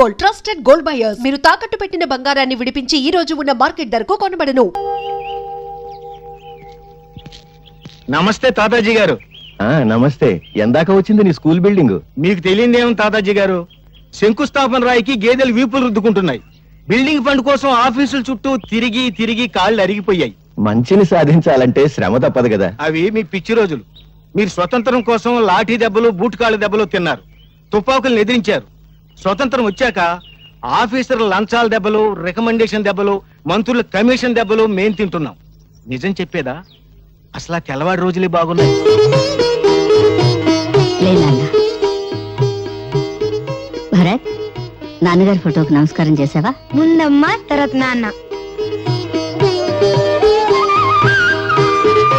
Gold, trusted gold buyers. మీరు తాకట్టు పెట్టిన బంగారాన్ని విడిపించి ఈ రోజు ఉన్న మార్కెట్ ధరకు కొనబడను. నమస్తే తాతాజీ గారు. నమస్తే. ఎందాక వచ్చింది నీ స్కూల్ బిల్డింగ్? మీకు తెలియదేమో తాతాజీ గారు, శంకుస్థాపన రాయికి గేదెలు వీపులు రుద్దుకుంటున్నాయి. బిల్డింగ్ ఫండ్ కోసం ఆఫీసుల చుట్టూ తిరిగి తిరిగి కాళ్ళు అరిగిపోయాయి. మంచిని సాధించాలంటే శ్రమ తప్పదు కదా. అవి మీ పిచ్చి రోజులు. మీరు స్వతంత్రం కోసం లాఠీ దెబ్బలు బూట్ కాళ్ళ దెబ్బలు తిన్నారు, తుపాకులను ఎదిరించారు. స్వతంత్రం వచ్చాక ఆఫీసర్ల లంచాల దెబ్బలు, రికమెండేషన్ దెబ్బలు, మంత్రుల కమిషన్ దెబ్బలు మేం తింటున్నాం. నిజం చెప్పేదా, అసలు ఆ తెల్లవాడి రోజులే బాగున్నాయి. భరత్, నాన్నగారి ఫోటోకి నమస్కారం చేసావా? ముందమ్మ, తర్వాత నాన్న.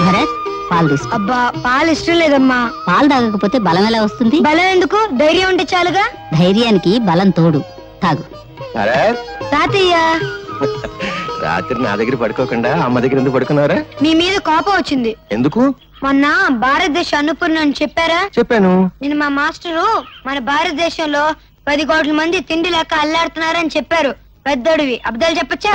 భరత్, పాలు తీసుకో. అబ్బా, పాలు ఇష్టం లేదమ్మా. పాలు తాగకపోతే బలం ఎలా వస్తుంది? బలం ఎందుకు, ధైర్యం ఉంటే చాలుగా. ధైర్యానికి బలం తోడు. తాగు. తాతయ్య, రాత్రి నా దగ్గర పడుకోకుండా అమ్మ దగ్గర ఎందుకు పడుకున్నారా? మీ మీద కోపం వచ్చింది. ఎందుకు? మొన్న భారతదేశ అన్నపూర్ణ అని చెప్పారా? చెప్పాను. నేను మా మాస్టరు మన భారతదేశంలో 10 కోట్ల మంది తిండి లేక అల్లాడుతున్నారని చెప్పారు. పెద్దోడివి అబద్ధాలు చెప్పచ్చా?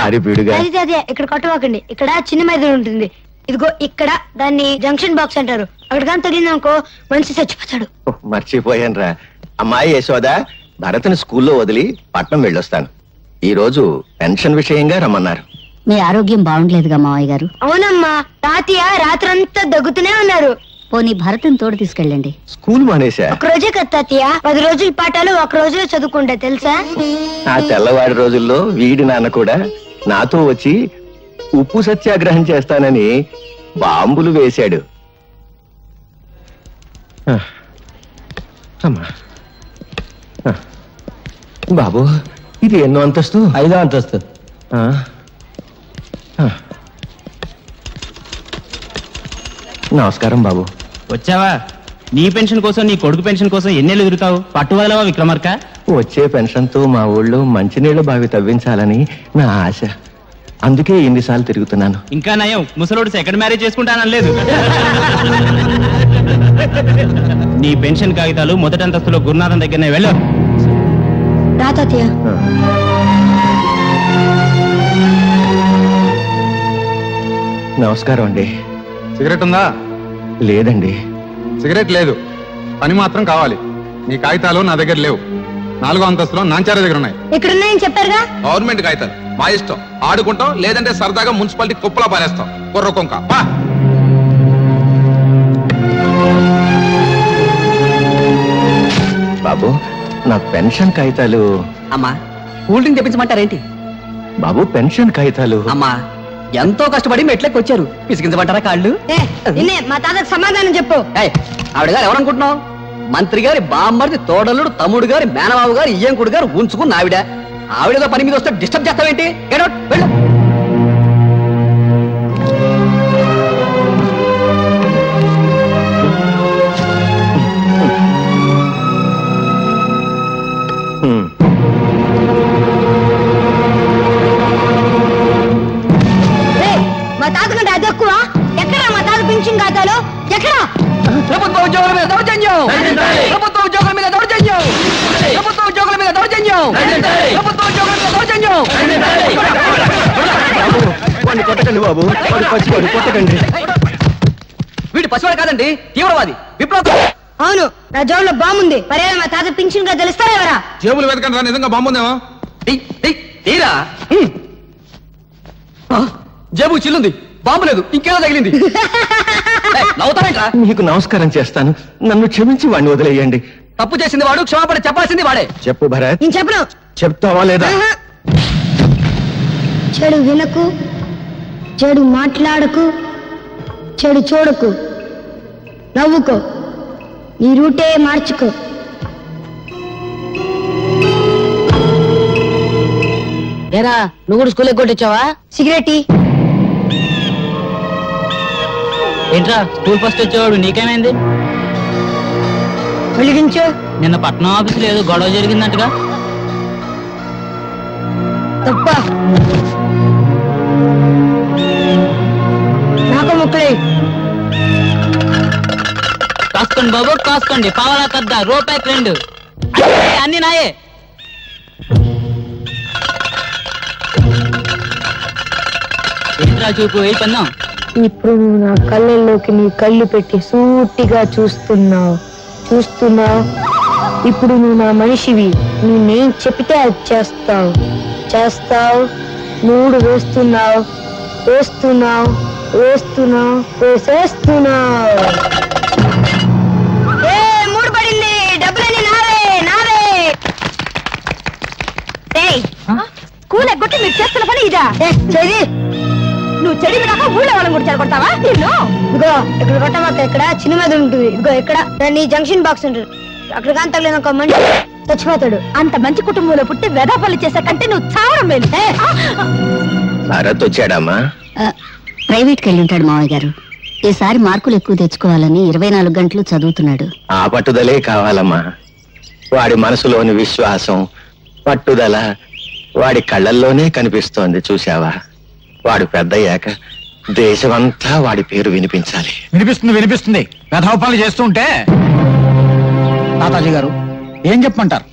అదే ఇక్కడ కొట్టవాకండి. ఇక్కడ చిన్న మైదానం ఉంటుంది, ఇదిగో ఇక్కడ. దాన్ని జంక్షన్ బాక్స్ అంటారు. అక్కడ కానీ తగిలిందనుకో మనిషి చచ్చిపోతాడు. మర్చిపోయాను రా. అమ్మాయి యశోద, భరత్ని స్కూల్లో వదిలి పట్నం వెళ్ళొస్తాను. ఈ రోజు పెన్షన్ విషయంగా రమ్మన్నారు. మీ ఆరోగ్యం బాగుండలేదుగా మావయ్య గారు? అవునమ్మా, తాతయ్య రాత్రంతా దగ్గుతూనే ఉన్నారు. పోనీ భరత్ని తోడు తీసుకెళ్ళండి. స్కూల్ మానేశా? ఒక రోజే కదా తాతయ్య, 10 రోజుల పాఠాలు ఒక రోజులో చదువుకుంటా తెలుసా? ఆ తెల్లవాడి రోజుల్లో వీడి నాన్న కూడా నాతో వచ్చి ఉప్పు సత్యాగ్రహం చేస్తానని బాంబులు వేశాడు. బాబు, ఇది ఎన్నో అంతస్తు? 5వ అంతస్తు. నమస్కారం బాబు. వచ్చావా? నీ పెన్షన్ కోసం, నీ కొడుకు పెన్షన్ కోసం ఎన్నేళ్ళు ఎదురుతావు? పట్టువదలవా విక్రమార్క? వచ్చే పెన్షన్ తో మా ఊళ్ళో మంచినీళ్ల బావి తవ్వించాలని నా ఆశ. అందుకే ఎన్నిసార్లు తిరుగుతున్నాను. ఇంకా నయం, ముసలోడు సెకండ్ మ్యారేజ్ చేసుకుంటానలేదు. నీ పెన్షన్ కాగితాలు మొదటి అంతస్తులో గురునాథం దగ్గరనే వెళ్ళు. రా తాతయ్య. నమస్కారం అండి. సిగరెట్ ఉందా? లేదండి. సిగరెట్ లేదు, పని మాత్రం కావాలి. నీ కాగితాలు నా దగ్గర లేవు. 4వ అంతస్తులో నాంచార దగ్గర ఉన్నాయి. ఇక్కడ ఉన్నాయని చెప్పారుగా. గవర్నమెంట్ కాగితాలు మా ఇష్టం. ఆడుకుంటాం, లేదంటే సరదాగా మున్సిపాలిటీ కుప్పలా పారేస్తాం. కుర్ర కొంక బాబు, నా పెన్షన్ కాగితాలు. అమ్మా, కూల్ డ్రింక్ తెప్పించమంటారేంటి? బాబు, పెన్షన్ కాగితాలు. అమ్మా, ఎంతో కష్టపడి మెట్లకి వచ్చారు, పిసికించమంటారా కాళ్ళు? మా తాతకు సమాధానం చెప్పు. ఆవిడ గారు ఎవరనుకుంటున్నావు? మంత్రి గారి బామ్మర్ది, తోడలుడు, తమ్ముడు గారి మేనబాబు గారు, ఇయ్యంకుడు గారు ఉంచుకున్న ఆవిడ. ఆవిడతో పని మీద వస్తే డిస్టర్బ్ చేస్తావేంటి? వెళ్ళు. మా తాత కంటే అది ఎక్కువ. ఎక్కడ మా తాత పెన్షన్ ఖాతాలో? ఎక్కడ? ప్రభుత్వ ఉద్యోగుల మీద దౌర్జన్యం! ప్రభుత్వ ఉద్యోగుల మీద దౌర్జన్యం! ప్రభుత్వ ఉద్యోగుల మీద దౌర్జన్యం! ప్రభుత్వ ఉద్యోగుల మీద దౌర్జన్యం! వాడిని కొట్టకండి బాబు, వాడు పచ్చివాడు, కొట్టకండి. వీడు పసివాడు కాదండి, తీవ్రవాది, విప్లవ. అవును, నా జోబులో బాంబుంది. పర్యాలు మా తాత పెన్షన్ ఖాతాలు ఇస్తారా ఎవరా? జేబులు వెతకండి రా, నిజంగా బాంబుందేమో. తీరా. జేబు చిల్లుంది, బాంబు లేదు, ఇంకేదో తగిలింది. నవ్వుతావేంట్రా? మీకు నమస్కారం చేస్తాను, నన్ను క్షమించి వాడిని వదిలేయండి. తప్పు చేసింది వాడు, క్షమాపణ చెప్పాల్సింది వాడే. చెప్పు భరత్. నేను చెప్పను. చెప్తావా లేదా? చెడు వినకు, చెడు మాట్లాడకు, చెడు చూడకు, నవ్వుకో, నీ రూటే మార్చుకో. ఏరా, నువ్వు కూడా స్కూల్ కొట్టొచ్చావా? సిగరెట్ ఏంట్రా, స్కూల్ ఫస్ట్ వచ్చేవాడు, నీకేమైంది? వెలిగించు. నిన్న పట్నం ఆఫీస్ లేదు, గొడవ జరిగిందంటగా. తప్ప నాకు ముక్కలే. కాసుకోండి బాబు, కాసుకోండి. పావలా కద్ద, రూపాయి 2 అన్ని నాయే. చూపు ఏ పన్నాం ఇప్పుడు నువ్వు నా కళ్ళల్లోకి నీ కళ్ళు పెట్టి సూటిగా చూస్తున్నావు. ఇప్పుడు నువ్వు నా మనిషివి. నేనేం చెప్తే అది చేస్తావు. 3 వేస్తున్నావు. మూడు పడింది. డబ్బులన్నీ నావే. స్కూల్ ఎగ్గొట్టి మీరు చేస్తున్న పని ఇదా? చెయ్యి. నువ్వు చెడి వినాక ఊళ్ళో వాళ్ళని కూడా చెడగొడతావా? నిన్ను ఇదిగో ఇక్కడ కొట్టమాక. ఇక్కడ చిన్న మీద ఉంటుంది. ఇదిగో ఇక్కడ దాన్ని జంక్షన్ బాక్స్ ఉంటుంది. అక్కడ కాని తగ్గలేదు ఒక మనిషి చచ్చిపోతాడు. అంత మంచి కుటుంబంలో పుట్టి వెదాపల్లి చేసే కంటే నువ్వు చావడం మేలు. భరత్ వచ్చాడమ్మా? ప్రైవేట్కి వెళ్ళి ఉంటాడు మావయ్య గారు. ఈసారి మార్కులు ఎక్కువ తెచ్చుకోవాలని 24 గంటలు చదువుతున్నాడు. ఆ పట్టుదలే కావాలమ్మా. వాడి మనసులోని విశ్వాసం, పట్టుదల వాడి కళ్ళల్లోనే కనిపిస్తోంది. చూశావా? వాడు పెద్దయ్యాక దేశమంతా వాడి పేరు వినిపించాలి. వినిపిస్తుంది. కథోపాలు చేస్తుంటే తాతాజీ గారు ఏం చెప్పమంటారు?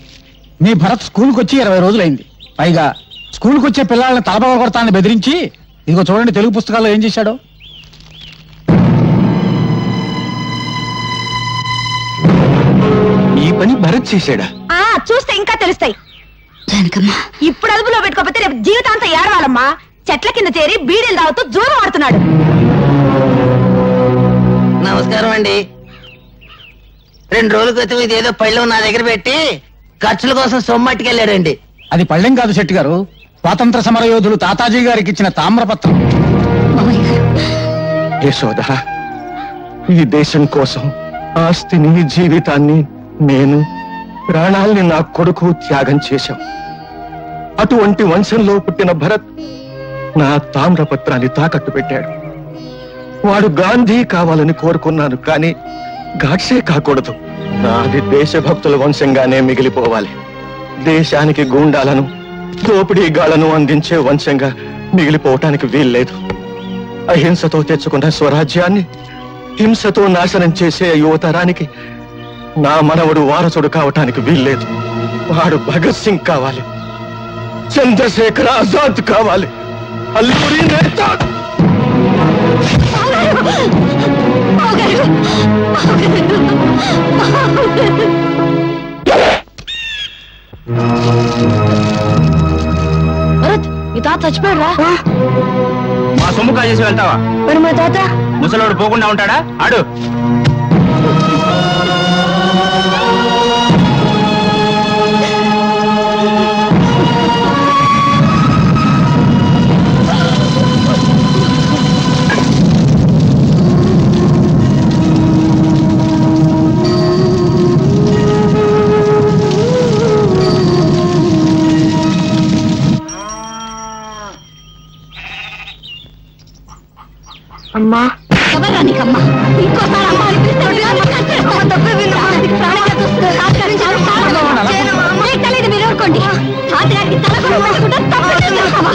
మీ భరత్ స్కూల్కి వచ్చి 20 రోజులైంది. పైగా స్కూల్కి వచ్చే పిల్లల్ని తలపగ కొడతానని బెదిరించి ఇదిగో చూడండి తెలుగు పుస్తకాల్లో ఏం చేశాడో. ఈ పని భరత్ చేశాడా? చూస్తే ఇంకా తెలుస్తాయి. జానకమ్మా, ఇప్పుడు అదుపులో పెట్టుకోకపోతే రేపు జీవితాంతం ఏడవాలమ్మా. చెట్ల కింద చేరి బీడీలు తాగుతూ జూదం ఆడుతున్నాడు. నమస్కారం అండి. 2 రోజుల క్రితం ఇదేదో పళ్ళెం నా దగ్గర పెట్టి ఖర్చుల కోసం సొమ్మట్టుకెళ్ళాడండి. అది పళ్ళెం కాదు శెట్టి గారు, స్వాతంత్ర సమర యోధులు తాతాజీ గారికి ఇచ్చిన తామ్రపత్రం. మావయ్య గారు, యశోద, ఈ దేశం కోసం ఆస్తిని, జీవితాన్ని, నేను ప్రాణాల్ని నా కొడుకు త్యాగం చేశాం. అటువంటి వంశంలో పుట్టిన భరత్ నా తామ్రపత్రాన్ని తాకట్టు పెట్టాడు. వాడు గాంధీ కావాలని కోరుకున్నాను, కానీ గాడ్సే కాకూడదు. నాది దేశభక్తుల వంశంగానే మిగిలిపోవాలి. దేశానికి గూండాలను, దోపిడీగాళ్లను అందించే వంశంగా మిగిలిపోవటానికి వీల్లేదు. అహింసతో తెచ్చుకున్న స్వరాజ్యాన్ని హింసతో నాశనం చేసే యువతరానికి నా మనవడు వారసుడు కావటానికి వీల్లేదు. వాడు భగత్ సింగ్ కావాలి, చంద్రశేఖర్ ఆజాద్ కావాలి, అల్లూరి నేతా. భరత్, మీ తాత చచ్చిపోయాడా? మా సొమ్ము కాజేసి వెళ్తావా? మరి మా తాత ముసలోడు పోకుండా ఉంటాడా? ఆడు అమ్మా. ఎవరా నీకమ్మా? ఇంకోసారి అమ్మ అని పిలిస్తే తెలియదు. మీరు ఊరుకోండి. తాతగారికి తల కూడా పట్టకుండా తప్పు చేస్తావా?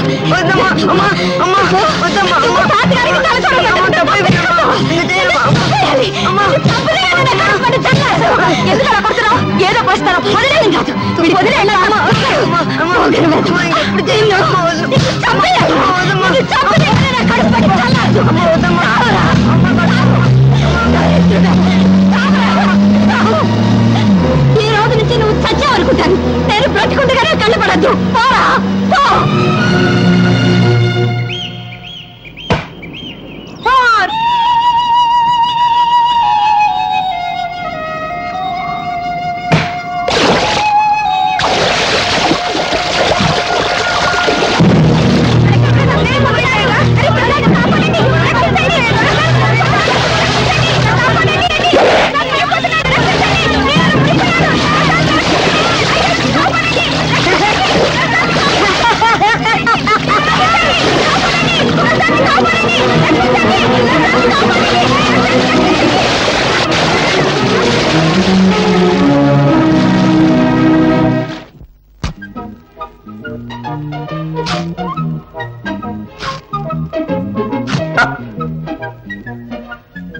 తాతగారికి తల కూడా పట్టకుండా తప్పు చేస్తావా? ఎందుకు అలా కొడుతున్నావు? ఏదో పోస్తాను. వదిలేని కాదు, వదిలేనా? ఈ రోజు నుంచి నువ్వు చచ్చావనుకుంటాను. నేను బ్రతికుండగానే కళ్ళు పడద్దు. పోరా, పో.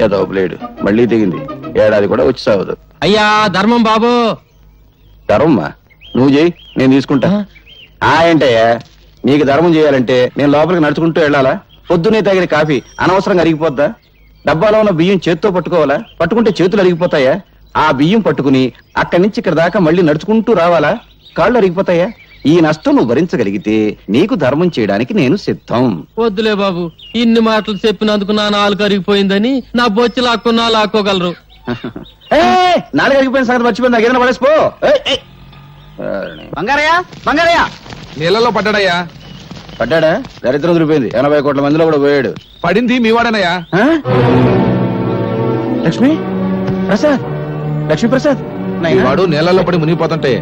ఏదో బ్లేడ్ మళ్ళీ దిగింది. ఏడాది కూడా వచ్చి సాగదు. అయ్యా ధర్మం బాబు. ధర్మమ్మా, నువ్వు చేయి, నేను తీసుకుంటా. ఏంటయ్యా, నీకు ధర్మం చేయాలంటే నేను లోపలికి నడుచుకుంటూ వెళ్ళాలా? పొద్దునే తాగిన కాఫీ అనవసరంగా అరిగిపోద్దా? డబ్బాలో ఉన్న బియ్యం చేత్తో పట్టుకోవాలా? పట్టుకుంటే చేతులు అరిగిపోతాయా? ఆ బియ్యం పట్టుకుని అక్కడి నుంచి ఇక్కడ దాకా మళ్ళీ నడుచుకుంటూ రావాలా? కాళ్ళు అరిగిపోతాయా? ఈ నష్టం నువ్వు భరించగలిగితే నీకు ధర్మం చేయడానికి నేను సిద్ధం. వద్దులే బాబు, ఇన్ని మాటలు చెప్పినందుకు నా నాలుగు అరిగిపోయిందని నా బొచ్చి లాక్కున్నా లాక్కోగలరు. నాలుగు అరిగిపోయిన సంగతి మర్చిపోయింది, నాకేదైనా పడేసిపో. బంగారయ్య బంగారయ్య నీళ్ళలో పడ్డాడయ్యా. పడ్డాడా? దరిద్రం దొరికిపోయింది. 80 కోట్ల మందిలో కూడా పోయాడు. పడింది మీ వాడనయ్యా. లక్ష్మి ప్రసాద్, లక్ష్మీ ప్రసాద్, వాడు నీళ్ళలో పడి మునిగిపోతుంటే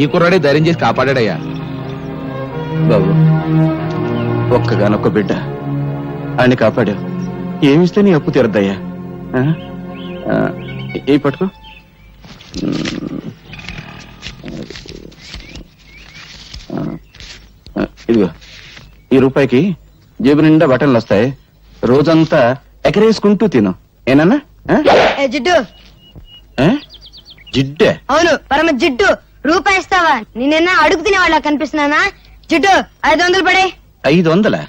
ఈ కుర్రాడే ధైర్యం చేసి కాపాడాడయ్యా. బాబు, ఒక్కగానొక్క బిడ్డ ఆయన్ని కాపాడావు. ఏమిస్తే నీ అప్పు తీరద్దయ్యా. ఏ పట్టుకో. ఇదిగో, ఈ రూపాయికి జేబు నిండా బట్టలు వస్తాయి. రోజంతా ఎకరేసుకుంటూ తిను. ఏనన్నా? జిడ్డు. జిడ్డే? అవును, పరమ జిడ్డు. రూపాయి ఇస్తావా? నిన్న అడుగు తినే వాళ్ళ కనిపిస్తున్నానా? జిడ్డు, 500 పడే. 500?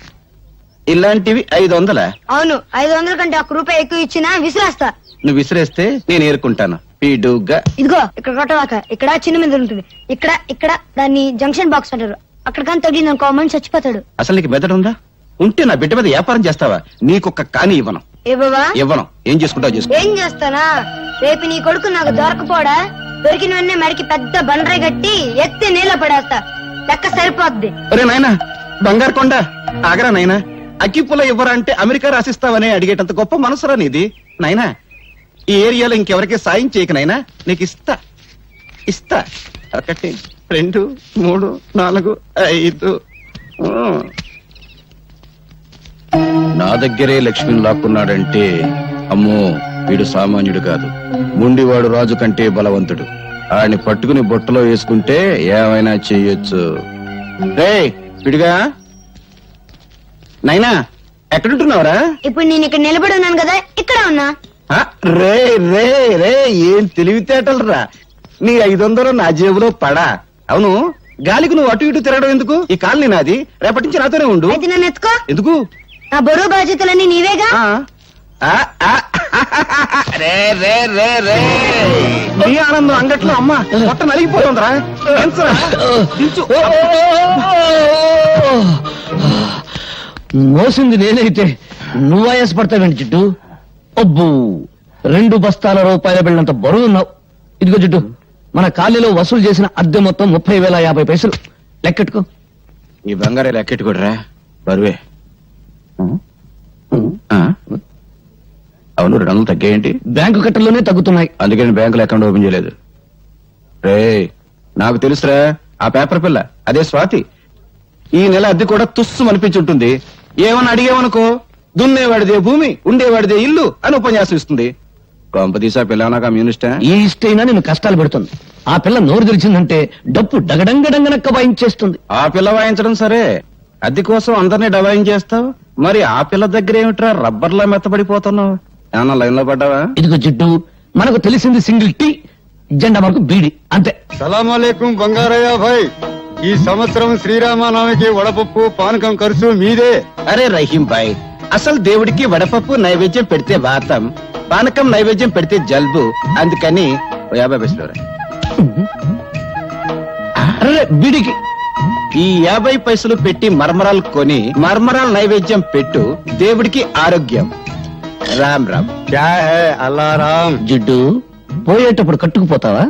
ఇలాంటివి 500? అవును, 500 కంటే 1 రూపాయి ఎక్కువ ఇచ్చినా విసిరేస్తా. నువ్వు విసిరేస్తే నేను ఏరుకుంటాను పీడుగా. ఇదిగో, ఇక్కడ కొట్టవాక. ఇక్కడ చిన్న మీద ఉంటుంది. ఇక్కడ ఇక్కడ దాన్ని జంక్షన్ బాక్స్ అంటారు. అక్కడ కానీ తగిలిన మనిషి చచ్చిపోతాడు. అసలు నీకు మెదడు ఉందా? ఉంటే నా బిడ్డ మీద వ్యాపారం చేస్తావా? నీకొక్క కాని ఇవ్వను. ఏ బాబా? ఇవ్వను. ఏం చేసుకుంటావు చేసుకో. ఏం చేస్తానా? రేపు నీ కొడుకు నాకు దొరకపోడా? దొరికిన వెంటనే మడికి పెద్ద బండరాయి కట్టి ఎత్తి నీళ్ళ పడేస్తా. లెక్క సరిపోద్ది. ఒరే నాయనా, బంగారు కొండ ఆగరా నాయనా. అగ్గిపుల్ల ఇవ్వరా అంటే అమెరికా రాసిస్తావని అడిగేటంత గొప్ప మనసురా నీది నాయనా. ఈ ఏరియాలో ఇంకెవరికి సాయం చేయక నాయనా. నీకు ఇస్తా ఇస్తా. 1 2 3 4 5. నా దగ్గరే లక్ష్మిని లాక్కున్నాడంటే అమ్మో, వీడు సామాన్యుడు కాదు. ముండివాడు రాజు కంటే బలవంతుడు. ఆయన్ని పట్టుకుని బొట్టలో వేసుకుంటే ఏమైనా చెయ్యొచ్చు. రే విడిగా నైనా, ఎక్కడుంటున్నావురా? ఇప్పుడు నేను ఇక్కడ నిలబడి ఉన్నాను కదా, ఇక్కడ ఉన్నా. రే రే రే, ఏం తెలివితేటలు రా. నీ 500 నా జేబులో పడా. అవును, గాలికి నువ్వు అటు ఇటు తిరగడం ఎందుకు? ఈ కాలనీ నాది, రేపటి నుంచి నాతోనే ఉండు. అయితే నన్ను ఎత్తుకో. ఎందుకు? నా బరువు బాధ్యతలన్నీ నీవేగా. రే రే రే రే, నీ ఆనందం అంగట్లో అమ్మ మొట్ట నలిగిపోతుందిరా. మోసింది నేనైతే నువ్వు ఆయాసపడతావేంటి జిడ్డు? అబ్బు, 2 బస్తాల రూపాయల బిళ్ళంత బరువు ఉన్నావు. ఇదిగో జిడ్డు, మన కాలనీలో వసూలు చేసిన అద్దె మొత్తం 30,050 పైసలు. లెక్కెట్టుకో. ఈ బంగారే లెక్కెట్టుకోడరా, బరువే. అవును, 200 తగ్గాయేంటి? బ్యాంకు కట్టల్లోనే తగ్గుతున్నాయి. అందుకని బ్యాంకులో అకౌంట్ ఓపెన్ చేయలేదు. రే, నాకు తెలుసురా, ఆ పేపర్ పిల్ల అదే స్వాతి. ఈ నెల అద్దె కూడా తుస్సు అనిపించుంటుంది. ఏమని అడిగేవనుకో, దున్నేవాడిదే భూమి, ఉండేవాడిదే ఇల్లు అని ఉపన్యాసం ఇస్తుంది. కొంపదీసా పిల్ల నా కమ్యూనిస్టా? ఈ ఇష్టైనా నేను కష్టాలు పెడుతుంది. ఆ పిల్ల నోరు తెరిచిందంటే డప్పు డగడంగడంగనక్క వాయించేస్తుంది. ఆ పిల్ల వాయించడం సరే, అద్దె కోసం అందరినీ డబాయించేస్తావు. మరి ఆ పిల్ల దగ్గర ఏమిట్రా రబ్బర్లా మెత్తబడిపోతున్నావు? ఏమన్నా లైన్ లో పడ్డావా? ఇదిగో జిడ్డు, మనకు తెలిసింది సింగిల్ టీ, జెండా మనకు బీడి, అంతే. సలాంలేకం బంగారయ్య భాయ్, ఈ సంవత్సరం శ్రీరామనవమికి వడపప్పు పానకం ఖర్చు మీదే. అరే రహీం భాయ్, అసలు దేవుడికి వడపప్పు నైవేద్యం పెడితే వాతం, పానకం నైవేద్యం పెడితే జల్బు. అందుకని 50 పైసలు. అరే బీడికి ఈ 50 పైసలు పెట్టి మర్మరాలు కొని మర్మరాలు నైవేద్యం పెట్టు, దేవుడికి ఆరోగ్యం. రామ్ రామ్. క్యా హై అల్లారాం. జిడ్డు, పోయేటప్పుడు కట్టుకుపోతావా?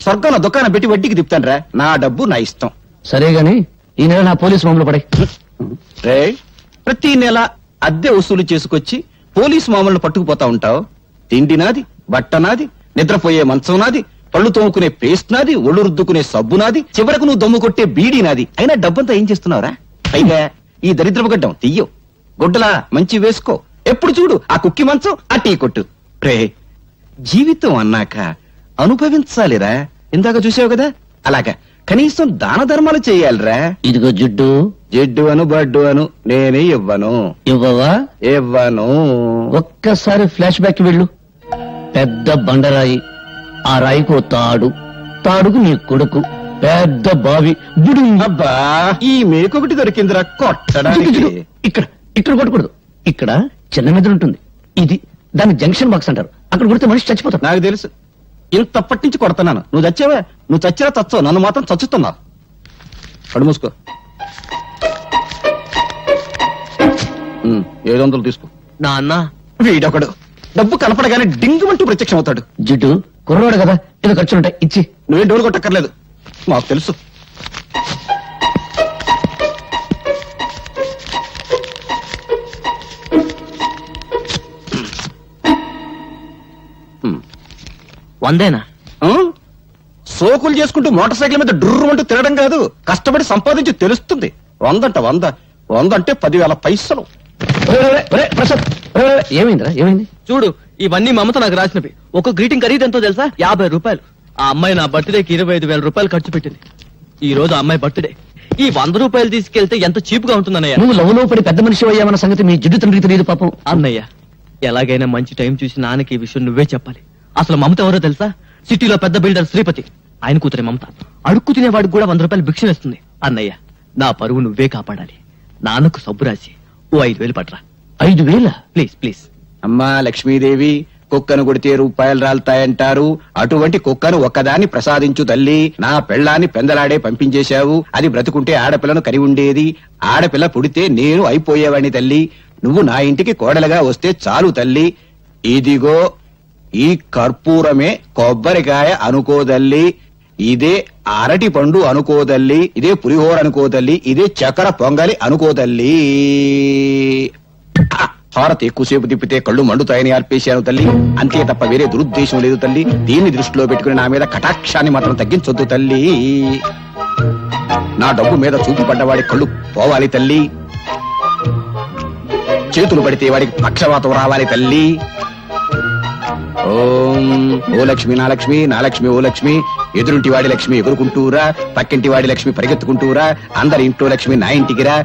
స్వర్గంలో దుకాణం పెట్టి వడ్డీకి తిప్పుతాను రా. నా డబ్బు నా ఇష్టం. సరే గాని ఈ నెల నా పోలీసు మామూలు పడే. రే, ప్రతి నెల అద్దె వసూలు చేసుకొచ్చి పోలీసు మామూలు పట్టుకుపోతా ఉంటావు. తిండి నాది, బట్ట నాది, నిద్రపోయే మంచం నాది, పళ్ళు తోముకునే పేస్ట్ నాది, ఒళ్ళు రుద్దుకునే సబ్బు నాది, చివరకు నువ్వు దమ్ము కొట్టే బీడీ నాది. అయినా డబ్బంతా ఏం చేస్తున్నావురా? పైగా ఈ దరిద్రపు గడ్డం తీయవు. గుడ్డలా మంచి వేసుకో. ఎప్పుడు చూడు ఆ కుక్కి మంచం, ఆ టీ కొట్టు. రే, జీవితం అన్నాక అనుభవించాలిరా. ఇందాక చూసావు కదా, అలాగా కనీసం దాన ధర్మాలు చేయాలిరా. ఇదిగో జిడ్డు, జిడ్డు అను బడ్డు అను నేనే ఇవ్వను. ఇవ్వవా? ఇవ్వను. ఒక్కసారి ఫ్లాష్ బ్యాక్ వెళ్ళు. పెద్ద బండరాయి, ఆ రాయికో తాడు, తాడుకు నీ కొడుకు, పెద్ద బావి బుడుం. అబ్బా ఈ మేకొకటి దొరికిందిరా కొట్టడానికి. ఇక్కడ ఇక్కడ కొట్టకూడదు. ఇక్కడ చిన్న మెదడు ఉంటుంది. ఇది దాన్ని జంక్షన్ బాక్స్ అంటారు. అక్కడ కొడితే మనిషి చచ్చిపోతాడు. నాకు తెలుసు, ఇంతప్పటి నుంచి కొడుతున్నాను. నువ్వు చచ్చావా? నువ్వు చచ్చినా చచ్చావు, నన్ను మాత్రం చచ్చుతున్నావు. కడు మూసుకో. 700 తీసుకో. నాన్న వీడొకడు డబ్బు కనపడగానే డింగుమంటూ ప్రత్యక్షం అవుతాడు. జిడ్డు కుర్రోడు కదా, ఏదో ఖర్చులుంటాయి ఇచ్చి. నువ్వేం డోలు కొట్టక్కర్లేదు, మాకు తెలుసు. వందేనా? ఆ? సోకులు చేసుకుంటూ మోటార్ సైకిల్ మీద డుర్రు అంటూ తిరగడం కాదు, కష్టపడి సంపాదించి తెలుస్తుంది. 100 అంటే 10,000 పైసలు. ప్రసాద్ ఏమైందిరా? ఏమైంది? చూడు, ఇవన్నీ మమత నాకు రాసినవి. ఒక గ్రీటింగ్ ఖరీదు ఎంతో తెలుసా? 50 రూపాయలు. ఆ అమ్మాయి నా బర్త్డేకి 25,000 రూపాయలు ఖర్చు పెట్టింది. ఈ రోజు ఆ అమ్మాయి బర్త్డే. ఈ 100 రూపాయలు తీసుకెళ్తే ఎంత చీప్ గా ఉంటుందన్నయ్య. నువ్వు లవ్లో పడి పెద్ద మనిషి అయ్యామన్న సంగతి మీ జిడ్డు తండ్రికి తెలియదు పాపం. అన్నయ్య, ఎలాగైనా మంచి టైం చూసి నాన్నకి ఈ విషయం నువ్వే చెప్పాలి. అసలు మమత ఎవరో తెలుసా? సిటీలో పెద్ద బిల్డర్ శ్రీపతి, ఆయన కూతురే మమత. అడుక్కు తినేవాడికి కూడా 100 రూపాయలు భిక్ష వేస్తుంది. అన్నయ్య, నా పరువు నువ్వే కాపాడాలి. నాన్నకు సబ్బు రాసి ఓ 5,000 పట్రా. 5,000? Please please. అమ్మా లక్ష్మీదేవి, కుక్కను కొడితే రూపాయలు రాలుతాయంటారు. అటువంటి కుక్కను ఒక్కదాన్ని ప్రసాదించు తల్లి. నా పెళ్ళాన్ని పెందలాడే పంపించేశావు. అది బ్రతుకుంటే ఆడపిల్లను కరి ఉండేది. ఆడపిల్ల పుడితే నేను అయిపోయేవాడిని తల్లి. నువ్వు నా ఇంటికి కోడలుగా వస్తే చాలు తల్లి. ఇదిగో ఈ కర్పూరమే కొబ్బరికాయ అనుకోదల్లి, ఇదే అరటి పండు అనుకోదల్లి, ఇదే పులిహోర అనుకోదల్లి, ఇదే చక్కెర పొంగలి అనుకోదల్లి. హారతి ఎక్కువసేపు తిప్పితే కళ్ళు మండుతాయని అర్పేశాను తల్లి. అంతే తప్ప వేరే దురుద్దేశం లేదు తల్లి. దీన్ని దృష్టిలో పెట్టుకుని నా మీద కటాక్షాన్ని మాత్రం తగ్గించొద్దు తల్లి. నా డబ్బు మీద చూపు పడ్డవాడి కళ్ళు పోవాలి తల్లి. చేతులు పడితే వాడికి పక్షవాతం రావాలి తల్లి. ఓం ఓ లక్ష్మి నా లక్ష్మి, నా లక్ష్మి ఓ లక్ష్మి. ఎదురుంటి వాడి లక్ష్మి ఎగురుకుంటూరా, పక్కింటి వాడి లక్ష్మి పరిగెత్తుకుంటూరా, అందరి ఇంట్లో లక్ష్మి నా ఇంటికిరా.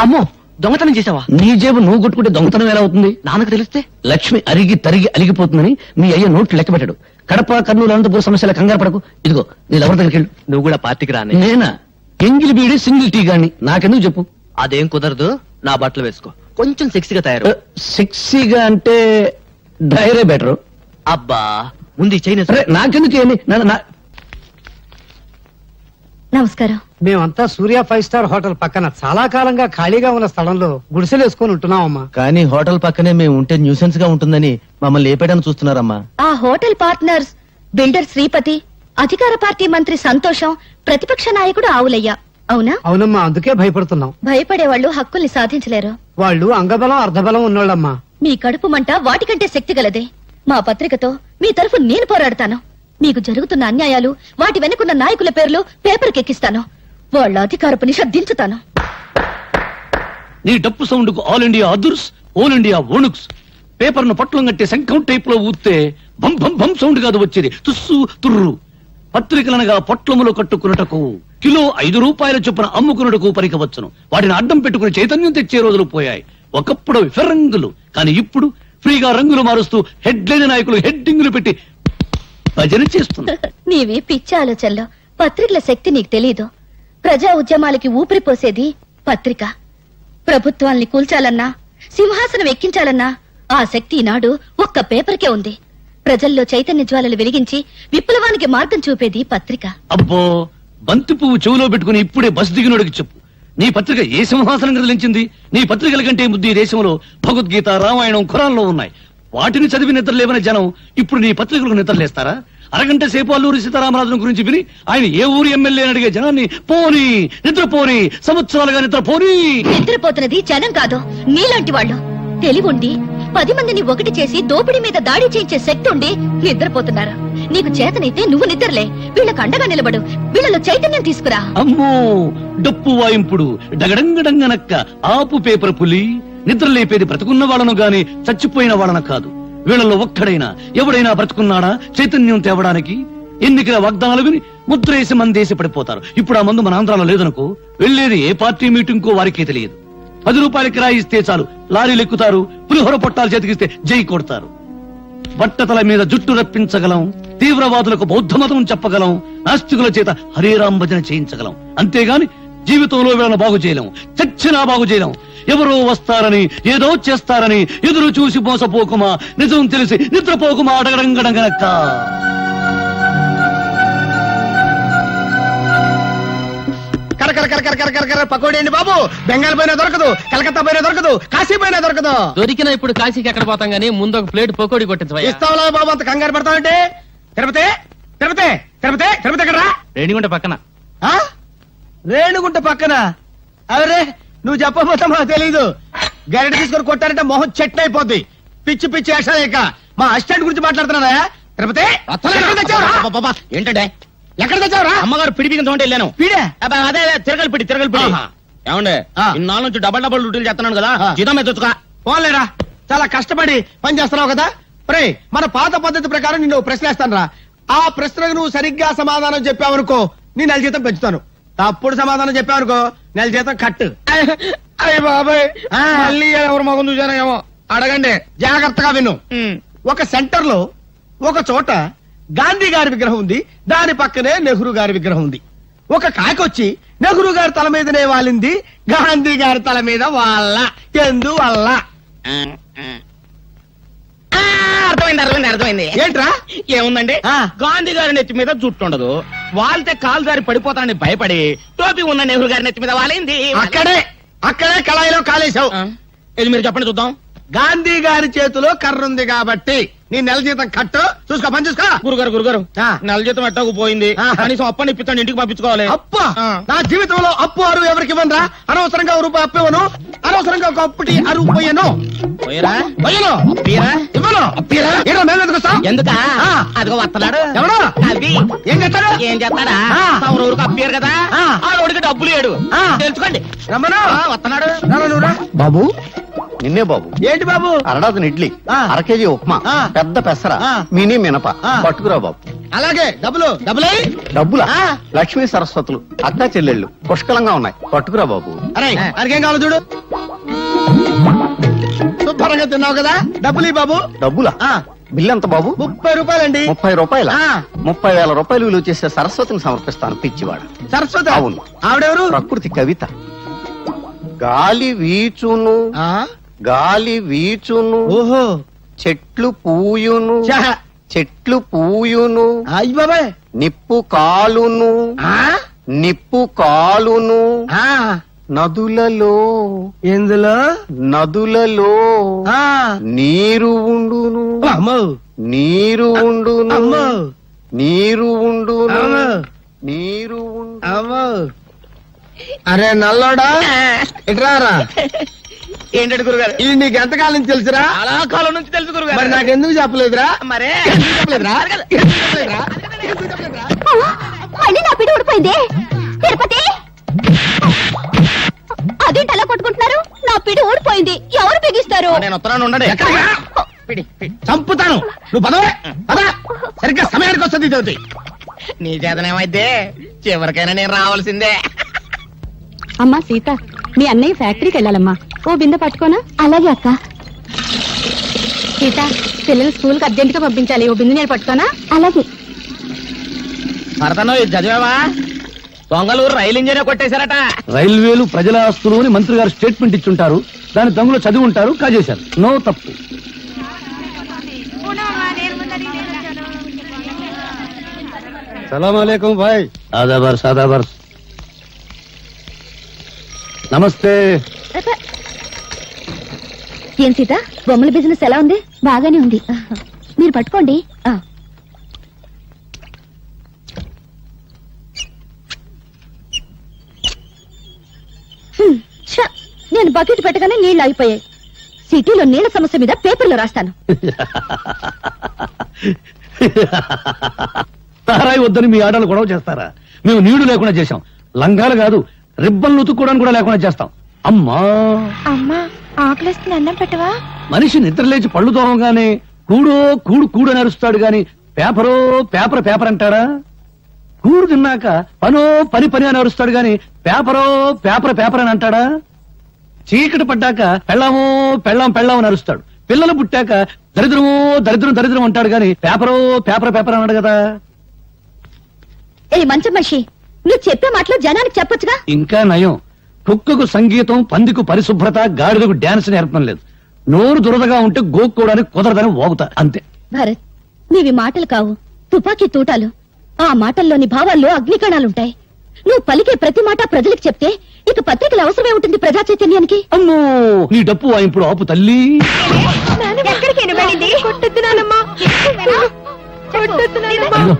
అమ్మో, దొంగతనం చేసావా? నీ జేబు నువ్వు కొట్టుకుంటే దొంగతనం ఎలా అవుతుంది? నాన్నకు తెలిస్తే? లక్ష్మి అరిగి తరిగి అలిగిపోతుందని మీ అయ్య నోట్లు లెక్క పెట్టాడు. కడప కర్నూలు అనంతపురం సమస్యల కంగారు పడకు. ఇదిగో నీ ఎవరి దగ్గరికి వెళ్ళు. నువ్వు కూడా పార్టీకి రానే. నేనా? ఎంగిలి బీడి సింగిల్ టీ గాని నాకెందుకు చెప్పు. అదేం కుదరదు. నా బట్టలు వేసుకో, కొంచెం సెక్సీగా తయారు. సెక్సీగా అంటే డైరే బెటర్. అబ్బా, ముందు ఈ చైనా. సరే నాకెందుకు ఏమి. నమస్కారం. మేమంతా సూర్య 5 స్టార్ హోటల్ పక్కన చాలా కాలంగా ఖాళీగా ఉన్న స్థలంలో గుడిసెలు వేసుకొని ఉంటున్నామమ్మా. కానీ హోటల్ పక్కనే మేము ఉంటే న్యూసెన్స్ గా ఉంటుందని మమ్మల్ని లేపేయడానికి చూస్తున్నారమ్మా. ఆ హోటల్ పార్ట్నర్స్ బిల్డర్ శ్రీపతి, అధికార పార్టీ మంత్రి సంతోషం, ప్రతిపక్ష నాయకుడు ఆవులయ్య. అవునా? అవునమ్మా, అందుకే భయపడుతున్నాం. భయపడే వాళ్ళు హక్కుల్ని సాధించలేరు. వాళ్ళు అంగబలం అర్ధబలం ఉన్నోళ్ళమ్మా. మీ కడుపు మంట వాటికంటే శక్తి గలదే. మా పత్రికతో మీ తరఫు నేను పోరాడతాను. మీకు జరుగుతున్న అన్యాయాలు, వాటి వెనుకున్న నాయకుల పేర్లు పేపర్కి ఎక్కిస్తాను. వాళ్ళ అధికారపు నిషేధించుతాను. నీ డప్పు సౌండ్ కు ఆల్ ఇండియా అదుర్స్, ఆల్ ఇండియా వణుక్స్. పేపర్ ను పట్లం కట్టే శంఖం టైప్ లో ఊస్తే బం బం బం సౌండ్ కాదు వచ్చేది, తుస్సు తుర్రు. పత్రికలనగా పొట్లములు కట్టుకున్నటకు కిలో 5 రూపాయల చొప్పున అమ్ముకున్నటకు పరికవచ్చును. వాటిని అడ్డం పెట్టుకుని చైతన్యం తెచ్చే రోజులు పోయాయి. ఒకప్పుడు ఫిరంగులు, కానీ ఇప్పుడు ఫ్రీగా రంగులు మారుస్తూ హెడ్లైన్ నాయకులు హెడ్డింగులు పెట్టి భజన చేస్తున్నారు. నీవి పిచ్చి ఆలోచనలో. పత్రికల శక్తి నీకు తెలీదు. ప్రజా ఉద్యమాలకి ఊపిరిపోసేది పత్రిక. ప్రభుత్వాల్ని కూల్చాలన్నా, సింహాసనం ఎక్కించాలన్నా ఆ శక్తి ఈనాడు ఒక్క పేపర్కే ఉంది. ప్రజల్లో చైతన్య జ్వాలలు వెలిగించి విప్లవానికి మార్గం చూపేది పత్రిక. అబ్బో, బంతి పువ్వు చెవులో పెట్టుకుని ఇప్పుడే బస్ దిగినోడికి చెప్పు, నీ పత్రిక ఏ సింహాసనం కదిలించింది? నీ పత్రికల కంటే ముద్దు ఈ దేశంలో భగవద్గీత, రామాయణం, ఖురాన్లో ఉన్నాయి. వాటిని చదివి నిద్రలేవని జనం ఇప్పుడు నీ పత్రికలకు నిద్రలేస్తారా? అరగంట సేపు అల్లూరి సీతారామరాజును గురించి విని ఆయన ఏ ఊరి ఎమ్మెల్యే అడిగే జనాన్ని పోని నిద్రపోని, సంవత్సరాలుగా నిద్రపోని. నిద్రపోతున్నది జనం కాదు, నీలాంటి వాళ్ళు. తెలివుండి 10 మందిని ఒకటి చేసి దోపిడీ మీద దాడి చేయించే శక్తి ఉండి నిద్రపోతున్నారు. నీకు చేతనైతే నువ్వు నిద్రలే, వీళ్ళకు అండగా నిలబడు, వీళ్ళలో చైతన్యం తీసుకురా. అమ్మో, డప్పు వాయింపుడు డగడంగడంగనక్క ఆపు పేపర్ పులి. నిద్ర లేపేది బ్రతుకున్న వాళ్ళను గాని చచ్చిపోయిన వాళ్ళను కాదు. వీళ్ళలో ఒక్కడైనా ఎవడైనా బ్రతుకున్నాడా చైతన్యం తేవడానికి? ఎన్నికల వాగ్దానాలు విని ముద్రేసి మందేసి పడిపోతారు. ఇప్పుడు ఆ మందు మన ఆంధ్రాలో లేదనుకో, వెళ్లేది ఏ పార్టీ మీటింగ్ కో వారికే తెలియదు. 10 రూపాయలు కిరాయి ఇస్తే చాలు లారీలు ఎక్కుతారు, పులిహోర పొట్టాలు చేతికిస్తే జై కొడతారు. బట్టతల మీద జుట్టు రప్పించగలం, తీవ్రవాదులకు బౌద్ధ మతం చెప్పగలం, నాస్తికుల చేత హరేరాం భజన చేయించగలం. అంతేగాని జీవితంలో వీళ్ళని బాగు చేయలేం, చచ్చినా బాగు చేయలేం. ఎవరో వస్తారని ఏదో చేస్తారని ఎదురు చూసి మోసపోకుమా, నిజం తెలిసి నిద్రపోకుమా అడగడంగడగనక్క. పకోడీ అండి బాబు. బెంగాల్ పైన దొరకదు, కలకత్తా పైన దొరకదు, కాశీ పైన దొరకదు. దొరికిన ఇప్పుడు కాశీకి ఎక్కడ పోతాం గానీ ముందు ఒక ప్లేట్ పకోడీ కొట్టించవయ్యా. ఇస్తావులా బాబు, అంత కంగారు పడతావంటే. తిరుపతి తిరుపతి తిరుపతి తిరుపతి ఎక్కడరా? రేణిగుంట పక్కన. ఆ? రేణుగుంట పక్కన. అరే నువ్వు చెప్పబోతా మాకు తెలీదు. గరిట తీసుకొని కొట్టారంటే మొహం చెట్టు అయిపోద్ది. పిచ్చి పిచ్చి వేషాలేక మా అసిస్టెంట్ గురించి మాట్లాడుతున్నారా? తిరుపతి ఎక్కడ తెచ్చావురా? ఏంటంటే ఎక్కడ తెచ్చావురా? అమ్మగారు పిడి బిగిన తోంటే వెళ్ళాను. పీడే అదే తిరగలిపిడి ఏమండే ఇన్నాళ్ళ నుంచి డబల్ డబల్ డ్యూటీలు చేస్తున్నాను కదా, జీతం మీద తెచ్చుకో. పోలేరా, చాలా కష్టపడి పని చేస్తున్నావు కదా. రే మన పాత పద్ధతి ప్రకారం నిన్ను ప్రశ్న వేస్తాను రా. ఆ ప్రశ్నకు నువ్వు సరిగ్గా సమాధానం చెప్పావనుకో నీ నెల జీతం పెంచుతాను. తప్పుడు సమాధానం చెప్పావనుకో నెల జీతం కట్టు. అయ్య బాబాయ్, మళ్ళీ ఎవరు మగం చూసానో ఏమో. అడగండి, జాగ్రత్తగా విను. ఒక సెంటర్ లో ఒక చోట గాంధీ గారి విగ్రహం ఉంది, దాని పక్కనే నెహ్రూ గారి విగ్రహం ఉంది. ఒక కాకొచ్చి నెహ్రూ గారి తల మీదనే వాలింది, గాంధీ గారి తల మీద వాళ్ళ. ఎందువల్ల? అర్థమైంది. ఏంట్రా? ఏముందండి, గాంధీ గారి నెత్తి మీద జుట్టు ఉండదు, వాళ్తే కాలు జారి పడిపోతానని భయపడి టోపీ ఉన్న నెహ్రూ గారి నెత్తి మీద వాలింది. అక్కడే కళాయిలో కాలేశావు. ఇది మీరు చెప్పండి చూద్దాం. గాంధీ గారి చేతిలో కర్ర ఉంది కాబట్టి నీ నెల జీతం కట్టు. చూసుకో, పని చూసుకో. గురుగారు నెల జీతం ఎట్టకు పోయింది, కనీసం అప్పని ఇప్పించండి, ఇంటికి పంపించుకోవాలి. అప్ప నా జీవితంలో అప్పు అరువు ఎవరికి ఇవ్వనరా. అనవసరంగా రూపాయి అప్పు ఇవ్వను, అనవసరంగా ఒక అప్పుటి అరువు పోయాను. ఎందుకా అదిగో వస్తున్నాడు. ఎవడు? ఏం చేస్తాడు? ఏం చేస్తాడా? ఊరికి అప్పారు కదా, ఆ రోడ్డుకి డబ్బులు లేడు. తెలుసుకోండి. రమ్మను. వస్తున్నాడు. బాబు నిన్నే బాబు. ఏంటి బాబు? అరడాదిన ఇడ్లీ, అర కేజీ ఉప్మా, పెద్ద పెసర, మినీ మినప పట్టుకురా బాబు. అలాగే డబ్బులు. డబ్బులా? లక్ష్మీ సరస్వతులు అక్కా చెల్లెళ్ళు పుష్కలంగా ఉన్నాయి, పట్టుకురా బాబు. అరే అరికేం కావాలి చూడు. శుభ్రంగా తిన్నావు కదా, డబ్బులు ఈ బాబు. డబ్బులా? బిల్లు ఎంత బాబు? 30 రూపాయలండి. 30 రూపాయల? 30,000 రూపాయలు విలువ చేసే సరస్వతిని సమర్పిస్తాను పిచ్చివాడు. సరస్వతి? అవును. ఆవిడెవరు? ప్రకృతి కవిత. గాలి వీచును, గాలి వీచును, ఓహో, చెట్లు పూయును, చెట్లు పూయును, అయ్య బాబాయ్, నిప్పు కాలును, నిప్పు కాలును, నదులలో. ఎందులో? నదులలో నీరు ఉండును, నీరు ఉండును, నీరు ఉండును, నీరు ఉండు. అరే నల్లోడా, ఇట్రారా. ఏంటంటే గురుగారు, ఇది నీకు ఎంతకాలం నుంచి తెలుసురా? చాలా కాలం నుంచి తెలుసు గురుగారు. మరి నాకెందుకు చెప్పలేదురా? మరే మళ్ళీ నా పిడి ఊడిపోయింది. తిరుపతి, అదేంటి అలా కొట్టుకుంటున్నారు? నా పిడి ఊడిపోయింది, ఎవరు బిగిస్తారు? నేను వస్తున్నాను, ఉండండి. చంపుతాను. నువ్వు పదవే పదా, సరిగ్గా సమయానికి వస్తుంది. ఇది నీ చేతనేమైతే చివరికైనా నేను రావాల్సిందే. అమ్మా సీత, మీ అన్నయ్య ఫ్యాక్టరీకి వెళ్ళాలమ్మా, ఓ బిందె పట్టుకోనా? అలాగే అక్క. సీత, పిల్లలు స్కూల్ కి అర్జెంట్ గా పంపించాలి, ఓ బిందె నేను పట్టుకోనా? అలాగే. భరతను ఇది చదివావా? దొంగలూరు రైలు ఇంజనే కొట్టేశారట. రైల్వేలు ప్రజల ఆస్తులు అని మంత్రి గారు స్టేట్మెంట్ ఇచ్చుంటారు, దాని దొంగలు చదివి ఉంటారు, కాజేశారు. నో తప్పు. సలాం అలైకుం భాయ్. ఆదాబర్స్ ఆదాబర్స్. నమస్తే. ఏం సీత, బొమ్మల బిజినెస్ ఎలా ఉంది? బాగానే ఉంది, మీరు పట్టుకోండి. నేను బకెట్ పెట్టగానే నీళ్లు అయిపోయాయి. సిటీలో నీళ్ల సమస్య మీద పేపర్లో రాస్తాను. తారాయి వద్దని మీ ఆడలు గొడవ చేస్తారా? మేము నీళ్లు లేకుండా చేశాం, లంగాలు కాదు రిబ్బన్లు ఉతుక్కోవడానికి కూడా లేకుండా చేస్తాం. అమ్మా అమ్మా, ఆకలిస్తుంది, అన్నం పెట్టవా? మనిషి నిద్ర లేచి పళ్ళు తోమగానే కూడో కూడు కూడు అని అరుస్తాడు గాని పేపరో పేపర్ పేపర్ అంటాడా? కూడు తిన్నాక పనో పని పని అని అరుస్తాడు గాని పేపరో పేపర్ పేపర్ అని అంటాడా? చీకటి పడ్డాక పెళ్ళామో పెళ్ళాం పెళ్ళాం అని అరుస్తాడు. పిల్లలు పుట్టాక దరిద్రము దరిద్రం దరిద్రం అంటాడు గాని పేపరు పేపర్ పేపర్ అన్నాడు కదా. ఏ మంచం మనిషి, నువ్వు చెప్పే మాటలు జనానికి చెప్పొచ్చుగా. ఇంకా నయం, కుక్కకు సంగీతం, పందికు పరిశుభ్రత, గాడిదకు డాన్స్ నేర్పడం లేదు. నోరు దురదగా ఉంటే గోక్కోవడానికి కుదరదని వాగుతా అంతే. భరత్, నీవి మాటలు కావు, తుపాకీ తూటాలు. ఆ మాటల్లోని భావాల్లో అగ్నికణాలుంటాయి. నువ్వు పలికే ప్రతి మాట ప్రజలకు చెప్తే ఇక పత్రికల అవసరమే ఉంటుంది ప్రజా చైతన్యానికి. అమ్మో, నీ డప్పు ఇప్పుడు ఆపు తల్లి. అయ్యో,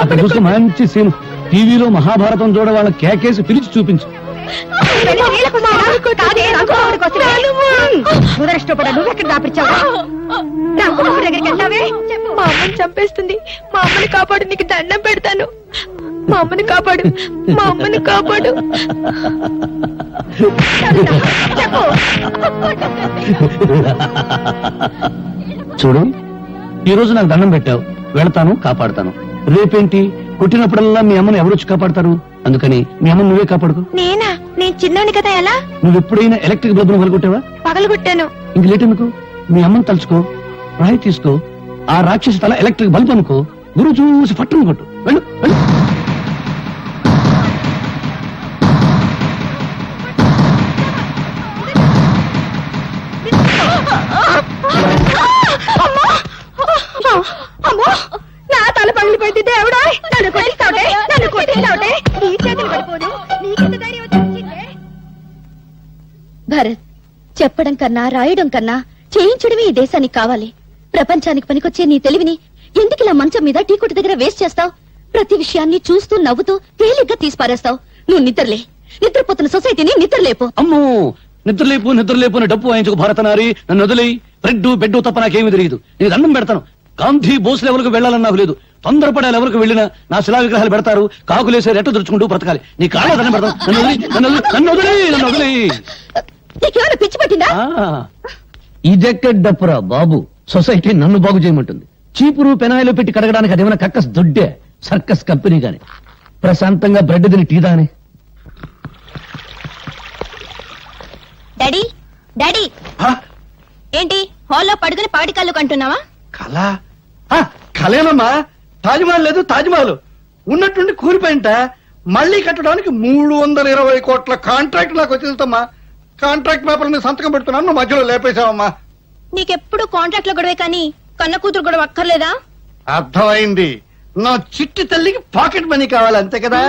అక్కడ చూస్తే మంచి సీన్. టీవీలో మహాభారతం చూడ వాళ్ళ కేకేసి పిలిచి చూపించు. నువ్వెక్కడ దాపిచ్చావు? మా అమ్మని చంపేస్తుంది. మా అమ్మని కాపాడు, నీకు దండం పెడతాను. మా అమ్మని కాపాడు, మా అమ్మని కాపాడు. చూడు, ఈ రోజు నాకు దండం పెట్టావు, వెళతాను, కాపాడుతాను. రేపేంటి, కొట్టినప్పుడల్లా మీ అమ్మని ఎవరొచ్చి కాపాడతారు? అందుకని మీ అమ్మని నువ్వే కాపాడుకో. నేనా? నేను చిన్నోని కదా, ఎలా? నువ్వు ఎప్పుడైనా ఎలక్ట్రిక్ బల్బును పగలగొట్టావా? పగలగొట్టాను. ఇంక లేట్ ఎందుకు, మీ అమ్మని తలుచుకో, రాయి తీసుకో, ఆ రాక్షసి తల ఎలక్ట్రిక్ బల్బ్ అనుకో, గురువు చూసి పట్టును కొట్టు. వెళ్ళు వెళ్ళు. అమ్మో, నా తల పగిలిపోయింది. దేవుడా, నన్ను కొట్టిస్తావుటే, నన్ను కొట్టిస్తావుటే. నీ చేతులు పడిపోను, నీకెంత ధైర్యం వచ్చిందే? భరత్, చెప్పడం కన్నా రాయడం కన్నా చేయించడమే ఈ దేశానికి కావాలి. ప్రపంచానికి పనికొచ్చే నీ తెలివిని ఎందుకు ఇలా మంచం మీద టీ కొట్టు దగ్గర వేస్ట్ చేస్తావు? ప్రతి విషయాన్ని చూస్తూ నవ్వుతూ తేలిగ్గా తీసిపారేస్తావు. నువ్వు నిద్రలే, నిద్రపోతున్న సొసైటీని నిద్రలేపు. అమ్మో, నిద్రలేపు నిద్రలేపు అని డప్పు వాయించుకు భారతనారి. నన్ను వదిలి బ్రెడ్ బెడ్ తప్ప నాకేమీ తెలియదు. నేను దండం పెడతాను. గాంధీ బోస్ లెవెల్కు వెళ్ళాలని నాకు లేదు. తొందరపడే లెవెల్కు వెళ్ళినా నా శిలా విగ్రహాలు పెడతారు, కాకులేసే రెట్టు దురుచుకుంటూ బ్రతకాలి. నీ కాళ్ళ దండం పెడతాను. నన్ను వదిలి, నన్ను వదిలి, నన్ను వదిలి, నన్ను వదిలి. నీకేమైనా పిచ్చి పట్టిందా? ఇదెక్కడ డప్పురా బాబు, సొసైటీ నన్ను బాగు చేయమంటుంది. చీపురు పెనాయిలు పెట్టి కడగడానికి అదేమైనా కక్కస్ దొడ్డే సర్కస్ కంపెనీ గాని. ప్రశాంతంగా బ్రెడ్ తిని టీ దాని. డాడీ, డాడీ, ఏంటి హాల్లో పడుకుని పాటి కళ్ళు కంటున్నావా? కళ కళేనమ్మా. తాజ్మహల్ లేదు, తాజ్మహల్ ఉన్నట్టుండి కూలిపోయింట. మళ్ళీ కట్టడానికి 320 కోట్ల కాంట్రాక్ట్ నాకు వచ్చేస్తమ్మా. కాంట్రాక్ట్ పేపర్ ని సంతకం పెడుతున్నాను, నువ్వు మధ్యలో లేపేశావమ్మా. నీకెప్పుడు కాంట్రాక్ట్ లో గొడవే కానీ కన్న కూతురు గొడవ అక్కర్లేదా? అర్థమైంది. నా చిట్టి తల్లికి పాకెట్ మనీ కావాలి, అంతే కదా.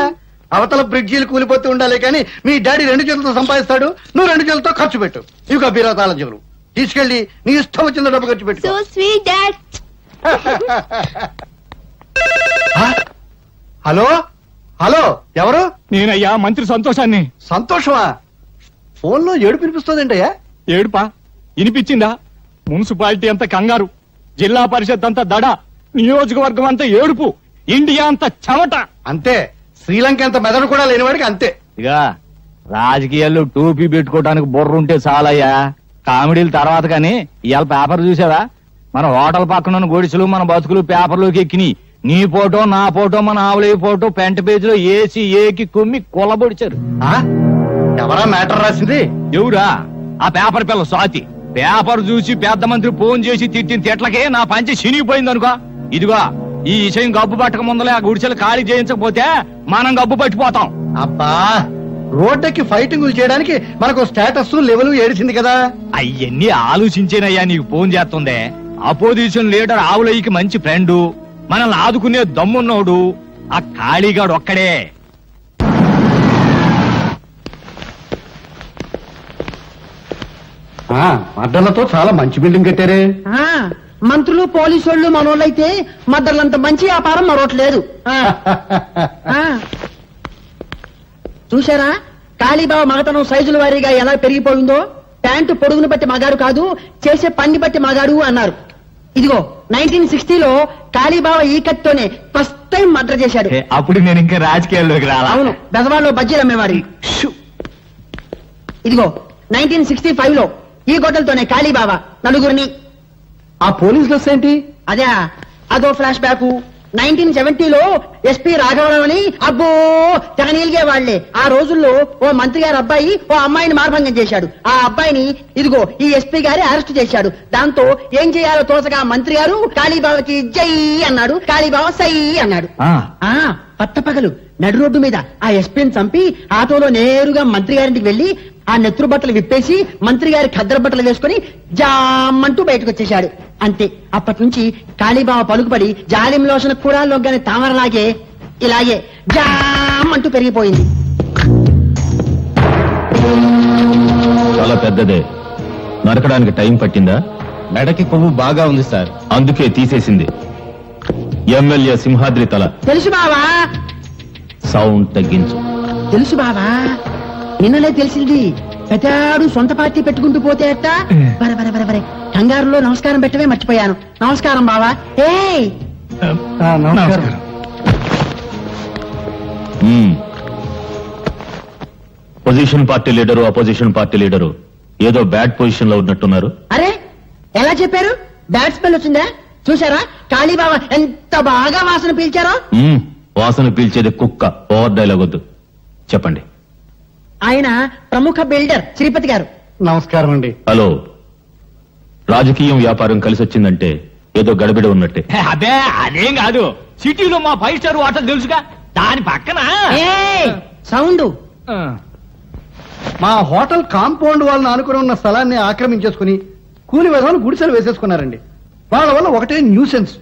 అవతల బ్రిడ్జీలు కూలిపోతూ ఉండాలి కానీ మీ డాడీ 2 చేతులతో సంపాదిస్తాడు, నువ్వు 2 చేతులతో ఖర్చు పెట్టు. ఇక బీరాతాల చెవులు తీసుకెళ్లి నీ ఇష్టం వచ్చిన డబ్బు ఖర్చు పెట్టు. So sweet dad. Hello hello, ఎవరు? నేనయ్యా మంత్రి సంతోషాన్ని. సంతోషమా? ఫోన్ లో ఏడుపు వినిపిస్తోందేంటయ్యా? ఏడుపా వినిపించిందా? మున్సిపాలిటీ అంతా కంగారు, జిల్లా పరిషత్ అంతా దడ, నియోజకవర్గం అంతా ఏడుపు, ఇండియా అంతా చెమట. అంతే, శ్రీలంక అంత మెదడు కూడా లేనివాడికి అంతే. ఇక రాజకీయాల్లో టోపీ పెట్టుకోవడానికి బుర్ర ఉంటే చాలయ్యా. కామెడీల తర్వాత కానీ ఇవాళ పేపర్ చూసావా? మన హోటల్ పక్కన గొడిసెలు మన బతుకులు పేపర్లోకి ఎక్కినాయి. నీ ఫోటో, నా ఫోటో, మన ఆవులే ఫోటో పెంట పేజీలో ఏసి ఏకి కుమ్మి కొల్లబొడిచారు. ఎవరా మ్యాటర్ రాసింది? ఎవరా? ఆ పేపర్ పిల్ల స్వాతి. పేపర్ చూసి పెద్ద మంత్రి ఫోన్ చేసి తిట్టిన తిట్లకే నా పంచి చినిగిపోయింది అనుకో. ఇదిగో ఈ విషయం గబ్బు పట్టక ముందలే ఆ గుడిసెలు ఖాళీ చేయించకపోతే మనం గబ్బు పట్టిపోతాం. అబ్బా, రోడ్డుకి ఫైటింగులు చేయడానికి మనకు స్టేటస్ లెవెల్ ఏడిచింది కదా. అయ్యన్ని ఆలోచించేనయ్యా నీకు ఫోన్ చేస్తుందే. అపోజిషన్ లీడర్ ఆవులయ్యకి మంచి ఫ్రెండు, మనల్ని ఆదుకునే దమ్మున్నోడు ఆ ఖాళీగాడు ఒక్కడే. అడ్డలతో చాలా మంచి బిల్డింగ్ కట్టారే. మంత్రులు పోలీసు వాళ్ళు మనోళ్ళైతే మద్దర్లంత మంచి వ్యాపారం మరొకట్లేదు. చూసారా కాళీబాబా మగతనం సైజుల వారీగా ఎలా పెరిగిపోయిందో? ప్యాంటు పొడుగును బట్టి మగాడు కాదు, చేసే పన్ని బట్టి మగాడు అన్నారు. ఇదిగో 1960లో కాళీబాబా ఈ కత్తోనే ఫస్ట్ టైం మర్డర్ చేశాడు. అప్పుడు నేను ఇంకా రాజకీయాల్లోకి రాలా. అవును, బెజవాడలో బజ్జీలు అమ్మేవాడి. ఇదిగో 1965లో ఈ గొడ్డలతోనే కాళీబాబా నలుగురిని. ఆ పోలీసులు వస్తేంటి? అదే, అదో ఫ్లాష్ బ్యాక్. 1970లో ఎస్పీ రాఘవరావు అని అబ్బో తెగ నీలిగే వాళ్లే. ఆ రోజుల్లో ఓ మంత్రి గారి అబ్బాయి ఓ అమ్మాయిని మార్భంగం చేశాడు. ఆ అబ్బాయిని ఇదిగో ఈ ఎస్పీ గారి అరెస్ట్ చేశాడు. దాంతో ఏం చేయాలో తోచగా మంత్రి గారు కాళీబాబాకి జై అన్నాడు, కాళీబాబా సై అన్నాడు. పట్టపగలు నడు రోడ్డు మీద ఆ ఎస్పీని చంపి ఆటోలో నేరుగా మంత్రి గారింటికి వెళ్లి ఆ నెత్తురు బట్టలు విప్పేసి మంత్రి గారి ఖద్దరు బట్టలు వేసుకుని జామంటూ బయటకు వచ్చేశాడు. అంతే, అప్పటి నుంచి కాళీబాబా పలుకుపడి జాలిం లోషణ కూడాల్లోగానే తామరలాగే ఇలాగే జామంటూ పెరిగిపోయింది. చాలా పెద్దదే. నరకడానికి టైం పట్టిందా? మెడకి కొవ్వు బాగా ఉంది సార్, అందుకే తీసేసింది. ఎమ్మెల్యే సింహాద్రి తల. తెలుసు బావా, సౌండ్ తగ్గించు. తెలుసు బావా, నిన్ననే తెలిసింది. పెద్దాడు సొంత పార్టీ పెట్టుకుంటూ పోతే అట్ట. బరే బరే బరే బరే కంగారులో నమస్కారం పెట్టవే మర్చిపోయాను. నమస్కారం బావా. ఏయ్ నమస్కారం. Position party leader, opposition party leader ఏదో బ్యాడ్ పొజిషన్ లో ఉన్నట్టున్నారు. అరే ఎలా చెప్పారు? బ్యాడ్ స్మెల్ వచ్చిందా? చూసారా కాళీబాబా ఎంత బాగా వాసన పీల్చారో. వాసన పీల్చేది కుక్క. ఓవర్ డైలాగ్ వద్దు, చెప్పండి. ఆయన ప్రముఖ బిల్డర్ శ్రీపతి గారు. నమస్కారం అండి. హలో, రాజకీయం వ్యాపారం కలిసి వచ్చిందంటే ఏదో గడబిడ ఉన్నట్టే. అదే అదేం కాదు, సిటీలో మా 5 స్టార్ హోటల్ తెలుసుగా, దాని పక్కన సౌండ్. మా హోటల్ కాంపౌండ్ వాళ్ళని ఆనుకుని ఉన్న స్థలాన్ని ఆక్రమించేసుకుని కూలి విధాలు గుడిసెలు వేసేసుకున్నారండి. వాళ్ళ వల్ల ఒకటే న్యూసెన్స్.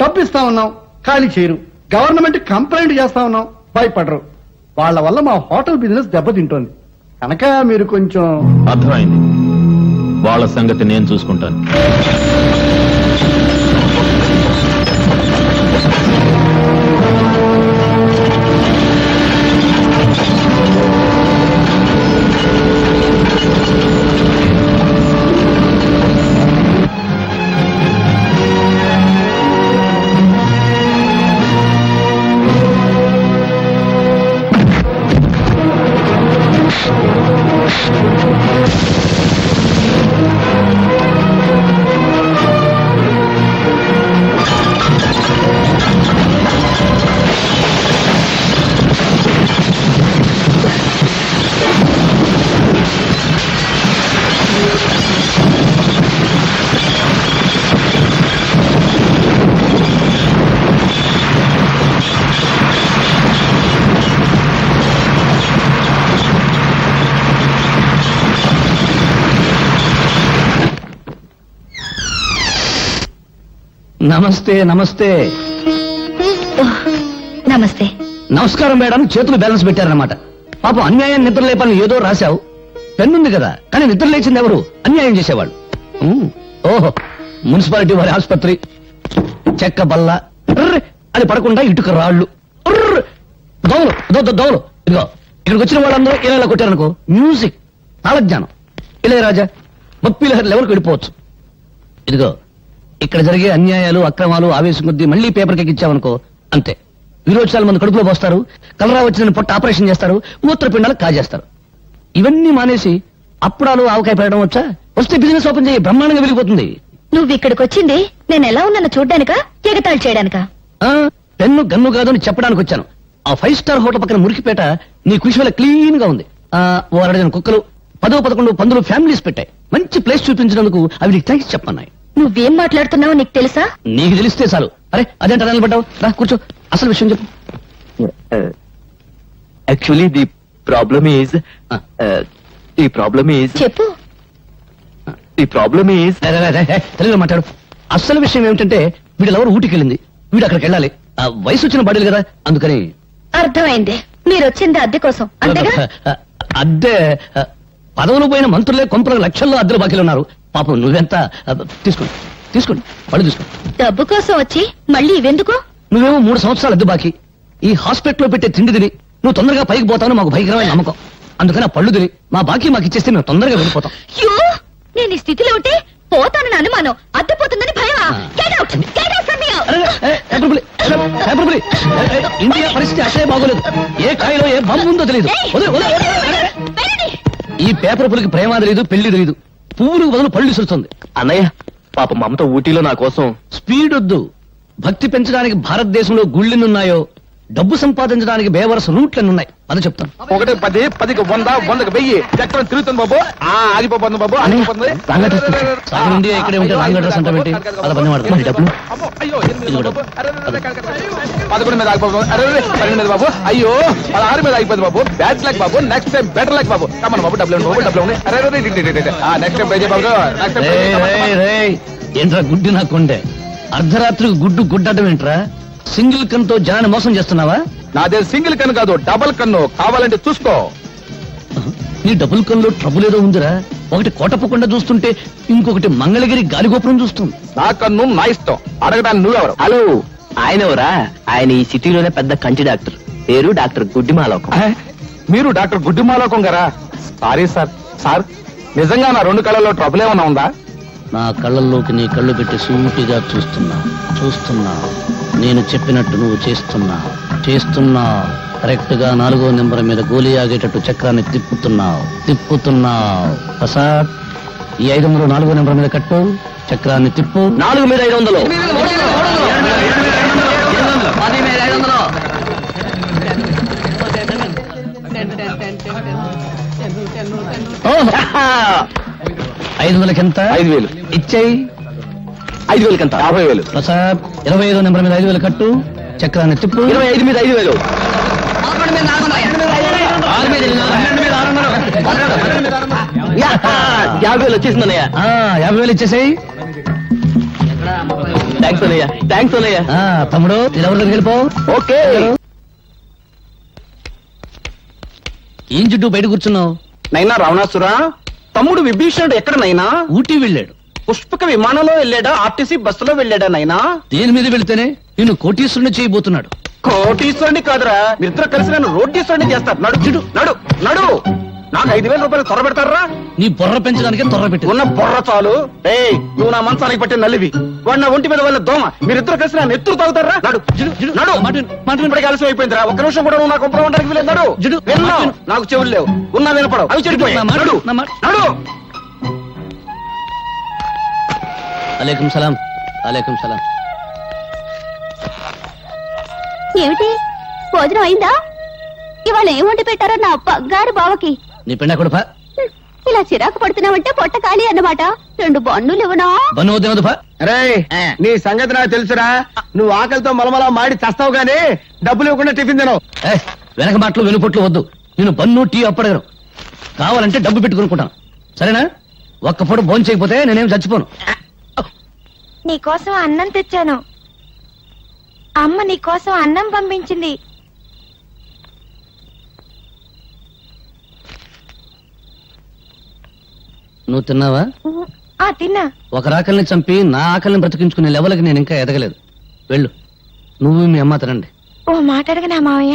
డబ్బు ఇస్తా ఉన్నాం, ఖాళీ చేయరు. గవర్నమెంట్ కంప్లైంట్ చేస్తా ఉన్నాం, భయపడరు. వాళ్ళ వల్ల మా హోటల్ బిజినెస్ దెబ్బతింటోంది. కనుక మీరు కొంచెం. అర్థమైంది, వాళ్ళ సంగతి నేను చూసుకుంటాను. నమస్తే. నమస్తే. నమస్తే. నమస్కారం మేడం. చేతులు బ్యాలెన్స్ పెట్టారన్నమాట. పాపం అన్యాయం నిద్ర లేపాలని ఏదో రాశావు. పెన్నుంది కదా, కానీ నిద్ర లేచింది ఎవరు? అన్యాయం చేసేవాళ్ళు. ఓహో, మున్సిపాలిటీ వారి ఆసుపత్రి, చెక్క బల్ల అది పడకుండా ఇటుక రాళ్ళు, దోవలు దోవలు. ఇదిగో ఇక్కడికి వచ్చిన వాళ్ళందరూ ఇలా కొట్టారనుకో, మ్యూజిక్, తాళజ్ఞానం, ఇళయరాజా, బొప్పిలహరి లెవెల్కి వెళ్ళిపోవచ్చు. ఇదిగో ఇక్కడ జరిగే అన్యాయాలు, అక్రమాలు ఆవేశం కొద్దీ మళ్ళీ పేపర్కి ఎక్కించామనుకో, అంతే. విరోచనాలు మంది కడుపులో పోస్తారు, కలరా వచ్చిన పొట్ట ఆపరేషన్ చేస్తారు, మూత్రపిండాలు కాజేస్తారు. ఇవన్నీ మానేసి అప్పుడాలు ఆవకాయ పెట్టడం వచ్చా? వస్తే బిజినెస్ ఓపెన్ చేయి, బ్రహ్మాండంగా వెళ్ళిపోతుంది. నువ్వు ఇక్కడికి వచ్చింది నేను ఎలా ఉన్నానో చూడ్డానికా, ఎగతాళి చేయడానికా? పెన్ను గన్ను కాదు అని చెప్పడానికి వచ్చాను. ఆ 5 స్టార్ హోటల్ పక్కన మురికిపేట నీ కృషి వల్ల క్లీన్ గా ఉంది. ఓ 2 కుక్కలు, 10-11 పందులు ఫ్యామిలీస్ పెట్టాయి. మంచి ప్లేస్ చూపించినందుకు అవి నీకు థ్యాంక్స్ చెప్పన్నాయి. నువ్వేం మాట్లాడుతున్నావో నీకు తెలుసా? నీకు తెలిస్తే చాలు. అరే అదేంట నిలబడ్డావు, రా కూర్చో, అసలు విషయం చెప్పు. యాక్చువల్లీ ది ప్రాబ్లమ్ ఈజ్ చెప్పు. ది ప్రాబ్లమ్ ఈజ్ తెలుగులో మాట్లాడు. అసలు విషయం ఏమిటంటే వీళ్ళెవరు ఊటికి వెళ్ళింది, వీడు అక్కడికి వెళ్ళాలి. వయసు వచ్చిన బాడీలు కదా, అందుకని. అర్థమైంది, మీరు వచ్చింది అద్దె కోసం అంతేగా? అద్దె పదవులు పోయిన మంత్రులే కొంపల లక్షల్లో అద్దెలు బాకీలు ఉన్నారు. పాపం నువ్వెంత తీసుకోండి పళ్ళు తీసుకోండి. డబ్బు కోసం వచ్చి మళ్ళీ ఇవెందుకు? నువ్వేమో 3 సంవత్సరాలు అద్దె బాకీ. ఈ హాస్పిటల్లో పెట్టే తిండి తిని నువ్వు తొందరగా పైకి పోతావు మాకు భయంకరమైన నమ్మకం. అందుకని ఆ పళ్ళు తిని మా బాకీ మాకు ఇచ్చేస్తే మేము తొందరగా వెళ్ళిపోతాం. నేను ఈ స్థితిలో ఉంటే పోతానని అనుమానం, అద్దె పోతుందని భయమా? Get out! Get out from here! India పరిస్థితి అసలే బాగోలేదు. ఏ కాయలో ఏ బొమ్మ ఉందో తెలియదు. ఈ పేపర్ పులికి ప్రేమ తెలియదు, పెళ్లి తెలియదు. పువ్వులకు బదులు పళ్ళు విసురుతుంది. అన్నయ్య, పాప మమత ఊటీలో నా కోసం. స్పీడ్ వద్దు, భక్తి పెంచడానికి భారతదేశంలో గుళ్ళెన్నున్నాయో డబ్బు సంపాదించడానికి బేవరస రూట్లెన్నున్నాయి అది చెప్తాను. 1 10 10కి 100 100కి 1000 చక్రం తిరుగుతుంది బాబు. ఆగిపోతుంది బాబు, ఆగిపోతుంది. సాగనుండి ఇక్కడే ఉంటే రాంగ్ అడ్రస్ అంటే ఏంటి? అలా పని వాడుతుంది డబ్బులు. అమ్మో, అయ్యో 8 బాబు. 11 మీద ఆగిపోతుంది. 12 మీద బాబు. అయ్యో 16 మీద ఆగిపోతుంది బాబు. బ్యాడ్ లక్ బాబు, నెక్స్ట్ టైం బెటర్ లక్ బాబు. కమన్ బాబు, డబ్బులు బాబు, డబ్బులు నెక్స్ట్ టైం పే చేయ బాబు. నెక్స్ట్ టైం ఏంట్రా గుడ్డి నా కొండే, అర్ధరాత్రికి గుడ్డు గుడ్డటం ఏంట్రా? సింగిల్ కన్తో జనాన్ని మోసం చేస్తున్నావా? నాదే సింగిల్ కన్ను కాదు, డబుల్ కన్ను. కావాలంటే చూసుకో. నీ డబుల్ కన్లో ట్రబుల్ ఏదో ఉందిరా. ఒకటి కోటప్పకుండా చూస్తుంటే ఇంకొకటి మంగళగిరి గాలిగోపురం చూస్తుంది. నా కన్ను నా ఇష్టం. అడగడానికి నువ్వెవరు? హలో, ఆయన ఎవరా? ఆయన ఈ సిటీలోనే పెద్ద కంటి డాక్టర్, పేరు డాక్టర్ గుడ్డిమాలోకం. మీరు డాక్టర్ గుడ్డిమాలోకం గారా? Sorry sir. సార్ నిజంగా నా 2 కళ్ళల్లో ట్రబుల్ ఏమన్నా ఉందా? నా కళ్ళల్లోకి నీ కళ్ళు పెట్టి సూటిగా చూస్తున్నా నేను చెప్పినట్టు నువ్వు చేస్తున్నా కరెక్ట్ గా 4వ నెంబర్ మీద గోలీ ఆగేటట్టు చక్రాన్ని తిప్పుతున్నావు. ప్రసాద్, ఈ 500 4వ నెంబర్ మీద కట్టు, చక్రాన్ని తిప్పు. 4 మీద 500. ఐదు వేలకి ఎంత? 5000 ఇచ్చేయి. 5000 కంత 50000. ప్రసాద్, 25వ నెంబర్ మీద 5000 కట్టు, చక్రాన్ని తిప్పు. 25 మీద 5000. 50,000 వచ్చేసిందన్నయ్య. 50,000 ఇచ్చేసేయి. థ్యాంక్స్ అన్నయ్య, థ్యాంక్స్ అన్నయ్య. తమ్ముడు ఎవరి దగ్గరికి వెళ్ళిపో. ఓకే. ఏం చుట్టూ బయట కూర్చున్నావు? నైనా రావణాసురా, తమ్ముడు విభీషణుడు ఎక్కడ నైనా? ఊటీ వెళ్ళాడు. పుష్పక విమానంలో వెళ్ళాడా, ఆర్టీసీ బస్సులో వెళ్ళాడా నైనా? దేని మీద వెళితేనే నిన్ను కోటీశ్వరుని చేయబోతున్నాడు. కోటీశ్వరుని కాదురా, మీరిద్దరు కలిసి నన్ను రోడ్డీశ్వరుని చేస్తారు. నడు చిడు, నడు నడు. నాకు 5,000 రూపాయలు త్వర పెడతారా? నీ బుర్ర పెంచడానికే త్వర పెట్టి ఉన్న బుర్ర చాలు. నువ్వు నా మంచానికి పట్టిన నల్లివి, వాడు నా ఒంటి మీద వాళ్ళ దోమ. మీరిద్దరు కలిసి నన్ను ఎత్తురు తాగుతారా? నడు నడు. ఇప్పటికి ఆలస్యం అయిపోయిందిరా. ఒక్క నిమిషం కూడా నువ్వు నాకు ఉండడానికి వీలేదు. నడు. విన్నావు, నాకు చెవులు లేవు, ఉన్నా వినపడవు, అవి చెడిపోయి. నడు నడు. అలైకుం సలాం. అలైకుం సలాం. ఏమిటి భోజనం అయిందా? ఇవాళ ఏం వండి పెట్టారో నా బంగారు బావకి. నీ పెండ కొడుపా. ఇలా చిరాకు పడుతున్నావంటే పొట్ట ఖాళీ అన్నమాట. 2 బన్నులు ఇవ్వనా? బన్ను వద్దు. అరే, నీ సంగతి నాకు తెలుసురా. నువ్వు ఆకలితో మలమలా మాడి చస్తావు గానీ డబ్బులు ఇవ్వకుండా టిఫిన్ తినవు. వెనక మాటలు వెనుపొట్లు వద్దు. నేను బన్ను టీ అప్పడగను. కావాలంటే డబ్బు పెట్టుకునుకుంటాను, సరేనా? ఒక్క పూట భోజనం చేయకపోతే నేనేం చచ్చిపోను. నీకోసం అన్నం తెచ్చాను. అమ్మ నీకోసం అన్నం పంపించింది. నువ్వు తిన్నావా? తిన్నా. ఒక ఆకలిని చంపి నా ఆకలిని బ్రతికించుకునే లెవెల్కి నేను ఇంకా ఎదగలేదు. వెళ్ళు, నువ్వు మీ అమ్మ తినండి. ఓ మాట అడగనా మావయ్య?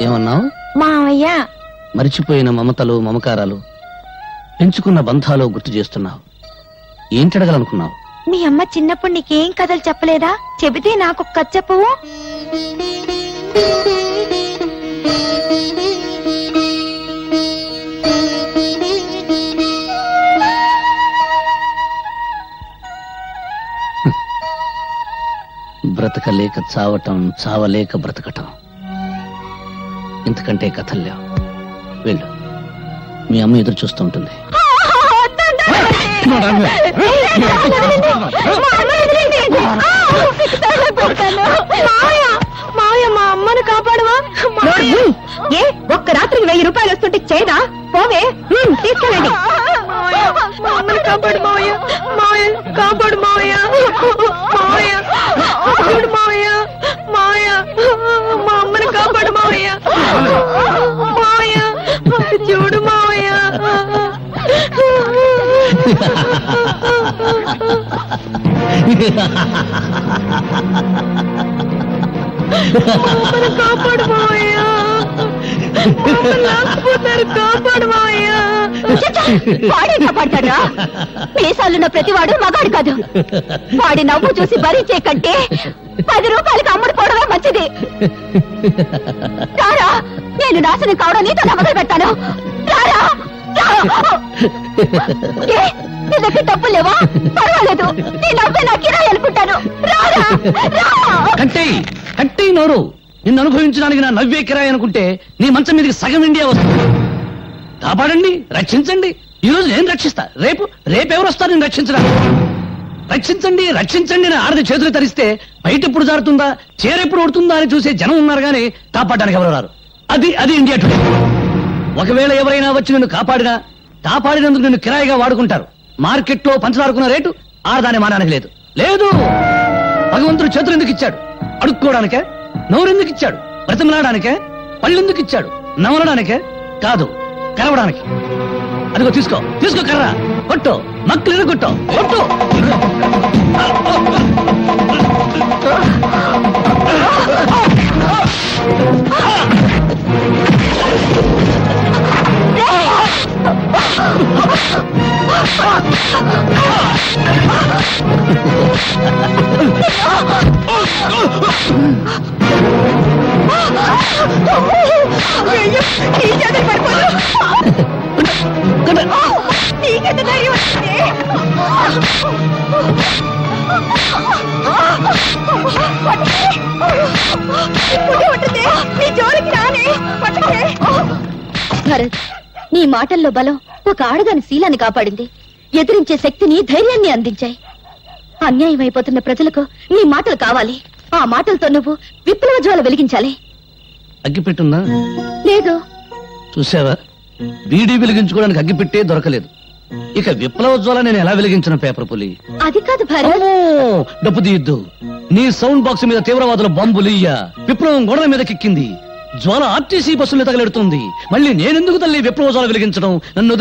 ఏమన్నావు? మావయ్య, మరిచిపోయిన మమతలు మమకారాలు, పెంచుకున్న బంధాలు గుర్తు చేస్తున్నావు. ఏంటడగలనుకున్నావు? మీ అమ్మ చిన్నప్పుడు నీకేం కథలు చెప్పలేదా? చెబితే నాకు కథ చెప్పవు. బ్రతకలేక చావటం, చావలేక బ్రతకటం, ఇంతకంటే కథలు లేవు. వెళ్ళు, మీ అమ్మ ఎదురు చూస్తూ ఉంటుంది. మావయ్య, మా అమ్మను కాపాడవా? ఏ ఒక్క రాత్రికి 1000 రూపాయలు వస్తుంటే చేయదా? పోవే, తీసుకెళ్ళండి. మా అమ్మను కాపాడు మావయ్య. మావయ్య కాపాడు మావయ్య. మావయ్య కాపాడు మావయ్య. మావయ్య, మా అమ్మను కాపాడు మావయ్య. మావయ్య చూడు మావయ్య. కాపాడు మావయ్య. కాపాడు మావయ్య. వాడే కాపాడతాడా? మీసాలున్న ప్రతివాడు మగాడు కాదు. వాడి నవ్వు చూసి భరించే కంటే 10 రూపాయలకి అమ్ముడు పోవడమే మంచిది. రారా, నేను నాశనం కావడం నీతో మొదలు పెడతాను. రారా. ఏ, నీ దగ్గర డబ్బు లేవా? పర్వాలేదు, నీ డబ్బే నా కిరాయి అనుకుంటాను. రారా, రా. కంటే నోరు. నిన్ను అనుభవించడానికి నా నవ్వే కిరాయి అనుకుంటే నీ మంచం మీదకి సగం ఇండియా వస్తుంది. కాపాడండి, రక్షించండి. ఈ రోజు నేను రక్షిస్తా, రేపెవరు వస్తారు నేను రక్షించడానికి? రక్షించండి రక్షించండి అని ఆడది చేతులు తరిస్తే బయట ఎప్పుడు జారుతుందా, చేరెప్పుడు ఉడుతుందా అని చూసే జనం ఉన్నారు కానీ కాపాడడానికి ఎవరు రారు. అది ఇండియా టుడే. ఒకవేళ ఎవరైనా వచ్చి నిన్ను కాపాడినందుకు నిన్ను కిరాయిగా వాడుకుంటారు. మార్కెట్లో పంచదారుకున్న రేటు ఆడదాని మానడానికి లేదు. భగవంతుడు చేతులు ఎందుకు ఇచ్చాడు? అడుక్కోవడానికే? నోరెందుకు ఇచ్చాడు? బ్రతిమలాడానికే? పళ్ళెందుకు ఇచ్చాడు? నమలడానికే కాదు, కరవడానికి. అదిగో తీసుకో కర్ర, కొట్టు, మక్కులు కొట్టు. భరత్, నీ మాటల్లో బలం ఒక ఆడదాని శీలాన్ని కాపాడింది. ఎదిరించే శక్తిని, ధైర్యాన్ని అందించాయి. అన్యాయం అయిపోతున్న ప్రజలకు నీ మాటలు కావాలి. ఆ మాటలతో నువ్వు విప్లవ జ్వాల వెలిగించాలి. అగ్గిపెట్టుందా? లేదు. చూసావా, బీడీ వెలిగించుకోవడానికి అగ్గిపెట్టే దొరకలేదు. ఇక విప్లవ జ్వాల నేను ఎలా వెలిగించిన? పేపర్ పులి. అది కాదు భరత్. డబ్బు తీయద్దు. నీ సౌండ్ బాక్స్ మీద తీవ్రవాదుల బాంబులియ్య. విప్లవం గోడల మీద కిక్కింది. జ్వాల ఆర్టీసీ బస్సులు తగలెడుతుంది. మళ్ళీ నేనెందుకు తల్లి విప్లవ జ్వాల వెలిగించడం? నన్ను